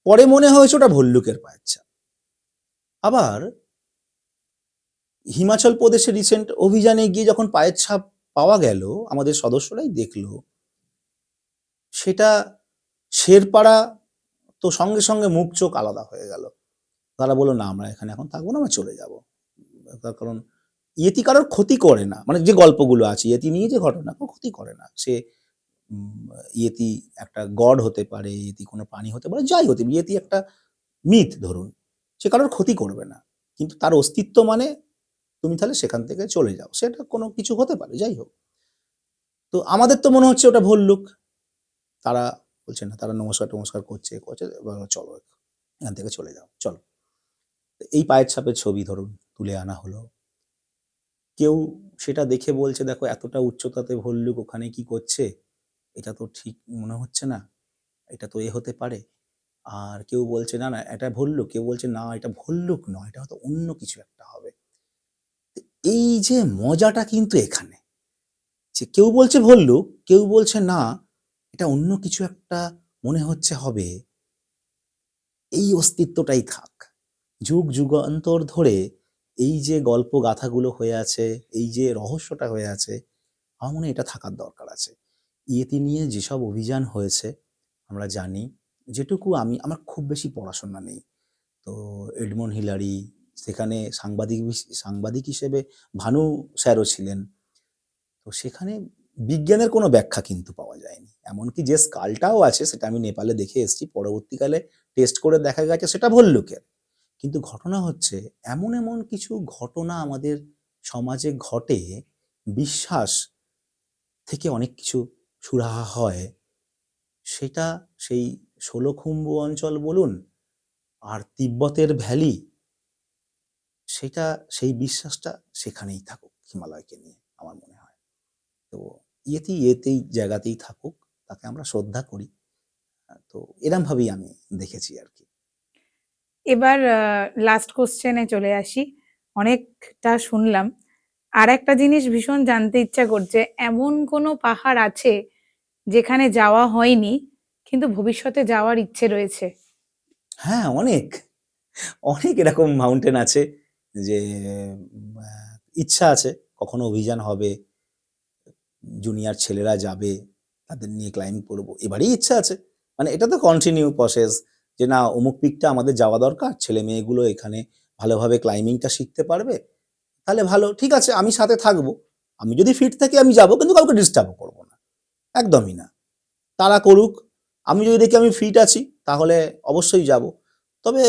Speaker 2: পরে মনে হয়েছে ওটা ভল্লুকের পায়ের ছাপ। আবার হিমাচল প্রদেশে রিসেন্ট অভিযানে গিয়ে যখন পায়ের ছাপ পাওয়া গেল, আমাদের সদস্যরাই দেখলো সেটা শেরপাড়া, তো সঙ্গে সঙ্গে মুখ চোখ আলাদা হয়ে গেল। তারা বললো না আমরা এখানে এখন থাকবো না, আমরা চলে যাব। তার কারণ ইয়েতি কারোর ক্ষতি করে না, মানে যে গল্পগুলো আছে ইয়েতি নিয়ে যে ঘটনা, কোনো ক্ষতি করে না। সে ইয়েতি একটা গড হতে পারে, ইয়েতি কোনো প্রাণী হতে পারে, যাই হতে, ইয়েতি একটা মিথ ধরুন, সে কারোর ক্ষতি করবে না, কিন্তু তার অস্তিত্ব মানে তুমি তাহলে সেখান থেকে চলে যাও, সেটা কোনো কিছু হতে পারে, যাই হোক। তো আমাদের তো মনে হচ্ছে ওটা ভল্লুক, তারা বলছে না, তারা নমস্কার টমস্কার করছে, চলো এখান থেকে চলে যাও, চলো। এই পায়ের ছাপের ছবি ধরুন তুলে আনা হলো, কেউ সেটা দেখে বলছে দেখো এতটা উচ্চতাতে ভল্লুক ওখানে কি করছে, এটা তো ঠিক মনে হচ্ছে না, এটা তো এ হতে পারে। আর কেউ বলছে না না এটা ভল্লুক, কেউ বলছে না এটা ভল্লুক নয়, এটা হয়তো অন্য কিছু একটা হবে। এই যে মজাটা কিন্তু এখানে, যে কেউ বলছে ভল্লুক, কেউ বলছে না এটা অন্য কিছু একটা মনে হচ্ছে হবে, এই অস্তিত্বটাই থাক যুগ যুগান্তর ধরে। এই যে গল্প গাথাগুলো হয়ে আছে, এই যে রহস্যটা হয়ে আছে, আমার মনে হয় এটা থাকার দরকার আছে। ইয়েতি নিয়ে যেসব অভিযান হয়েছে আমরা জানি, যেটুকু আমার খুব বেশি পড়াশোনা নেই, তো এডমন্ড হিলারি, সেখানে সাংবাদিক হিসেবে ভানু স্যারও ছিলেন, তো সেখানে বিজ্ঞানের কোনো ব্যাখ্যা কিন্তু পাওয়া যায়নি। এমনকি যে স্কালটাও আছে সেটা আমি নেপালে দেখে এসেছি, পরবর্তীকালে টেস্ট করে দেখা গেছে সেটা ভল্লুকের। কিন্তু ঘটনা হচ্ছে এমন এমন কিছু ঘটনা আমাদের সমাজে ঘটে, বিশ্বাস থেকে অনেক কিছু সুরাহা হয়, সেটা সেই শোলখুম্বু অঞ্চল বলুন আর তিব্বতের ভ্যালি, সেটা সেই বিশ্বাসটা সেখানেই থাকুক হিমালয়কে নিয়ে আমার মনে হয়। তো এতেই জায়গাতেই থাকুক, তাকে আমরা শ্রদ্ধা করি। তো এরম ভাবেই আমি দেখেছি আর কি।
Speaker 1: এবার লাস্ট কোশ্চেনে চলে আসি, অনেকটা শুনলাম, আর একটা জিনিস ভীষণ জানতে ইচ্ছা করছে, এমন কোনো পাহাড় আছে যেখানে যাওয়া হয়নি কিন্তু ভবিষ্যতে যাওয়ার ইচ্ছে রয়েছে?
Speaker 2: হ্যাঁ, অনেক অনেক এরকম মাউন্টেন আছে যে ইচ্ছা আছে কখনো অভিযান হবে, জুনিয়র ছেলেরা যাবে, তাদের নিয়ে ক্লাইম্ব করবো, এবারেই ইচ্ছা আছে। মানে এটা তো কন্টিনিউ প্রসেস, যে না অমুক পিকটা আমাদের যাওয়া দরকার, ছেলে মেয়েগুলো এখানে ভালোভাবে ক্লাইম্বিংটা শিখতে পারবে, তাহলে ভালো, ঠিক আছে আমি সাথে থাকবো, আমি যদি ফিট থাকি আমি যাবো, কিন্তু কাউকে ডিস্টার্বও করবো না, একদমই না। তারা করুক, আমি যদি দেখি আমি ফিট আছি তাহলে অবশ্যই যাব। তবে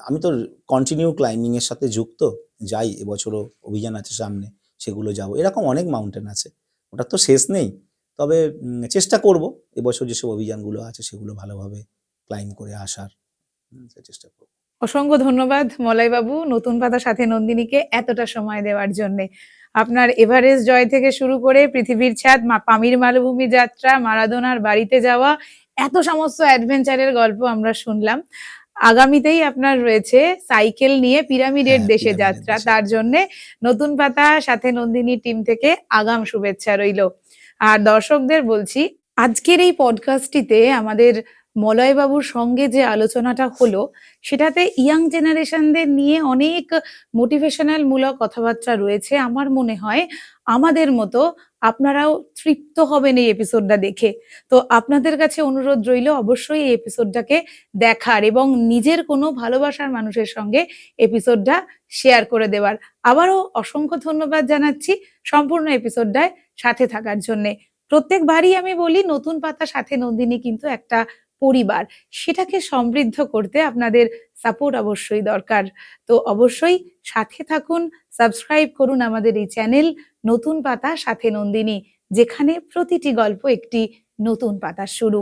Speaker 2: আমি তো কন্টিনিউ ক্লাইম্বিং এর সাথে যুক্ত, যাই, এবছরও অভিযান আছে সামনে, সেগুলো যাব। এরকম অনেক মাউন্টেন আছে, ওটার তো শেষ নেই। তবে চেষ্টা করব এবছর যেসব অভিযানগুলো আছে সেগুলো ভালোভাবে ক্লাইম্ব করে আসার চেষ্টা করব।
Speaker 1: অসংখ্য ধন্যবাদ মলয়বাবু, নতুন পাতা সাথে নন্দিনীকে এতটা সময় দেওয়ার জন্যে। আপনার এভারেস্ট জয় থেকে শুরু করে পৃথিবীর ছাদ, পামির মালভূমি যাত্রা, মারাদোনার বাড়িতে যাওয়া, এত সমস্ত অ্যাডভেঞ্চারের গল্প আমরা শুনলাম। আগামীতেই আপনার রয়েছে সাইকেল নিয়ে পিরামিডের
Speaker 2: হ্যাঁ,
Speaker 1: দেশে
Speaker 2: পিরামিডের
Speaker 1: যাত্রা,
Speaker 2: দেশে।
Speaker 1: তার জন্যে নতুন পাতা সাথে নন্দিনী টিম থেকে আগাম শুভেচ্ছা রইল। আর দর্শকদের বলছি, আজকের এই পডকাস্টটিতে আমাদের মলয়বাবুর সঙ্গে যে আলোচনাটা হলো, সেটাতে ইয়াং জেনারেশনদের নিয়ে অনেক মোটিভেশনাল মূলক কথাবার্তা রয়েছে। আমার মনে হয় আমাদের মতো আপনারাও তৃপ্ত হবেন এই এপিসোডটা দেখে। তো আপনাদের কাছে অনুরোধ রইল অবশ্যই এই এপিসোডটাকে দেখার এবং নিজের কোনো ভালোবাসার মানুষের সঙ্গে এপিসোডটা শেয়ার করে দেওয়ার। আবারও অসংখ্য ধন্যবাদ জানাচ্ছি সম্পূর্ণ এপিসোডটায় সাথে থাকার জন্যে। প্রত্যেকবারই আমি বলি নতুন পাতা সাথে নন্দিনী কিন্তু একটা পরিবার, সেটাকে সমৃদ্ধ করতে আপনাদের সাপোর্ট অবশ্যই দরকার। তো অবশ্যই সাথে থাকুন, সাবস্ক্রাইব করুন আমাদের এই চ্যানেল নতুন পাতা সাথে নন্দিনী, যেখানে প্রতিটি গল্প একটি নতুন পাতার শুরু।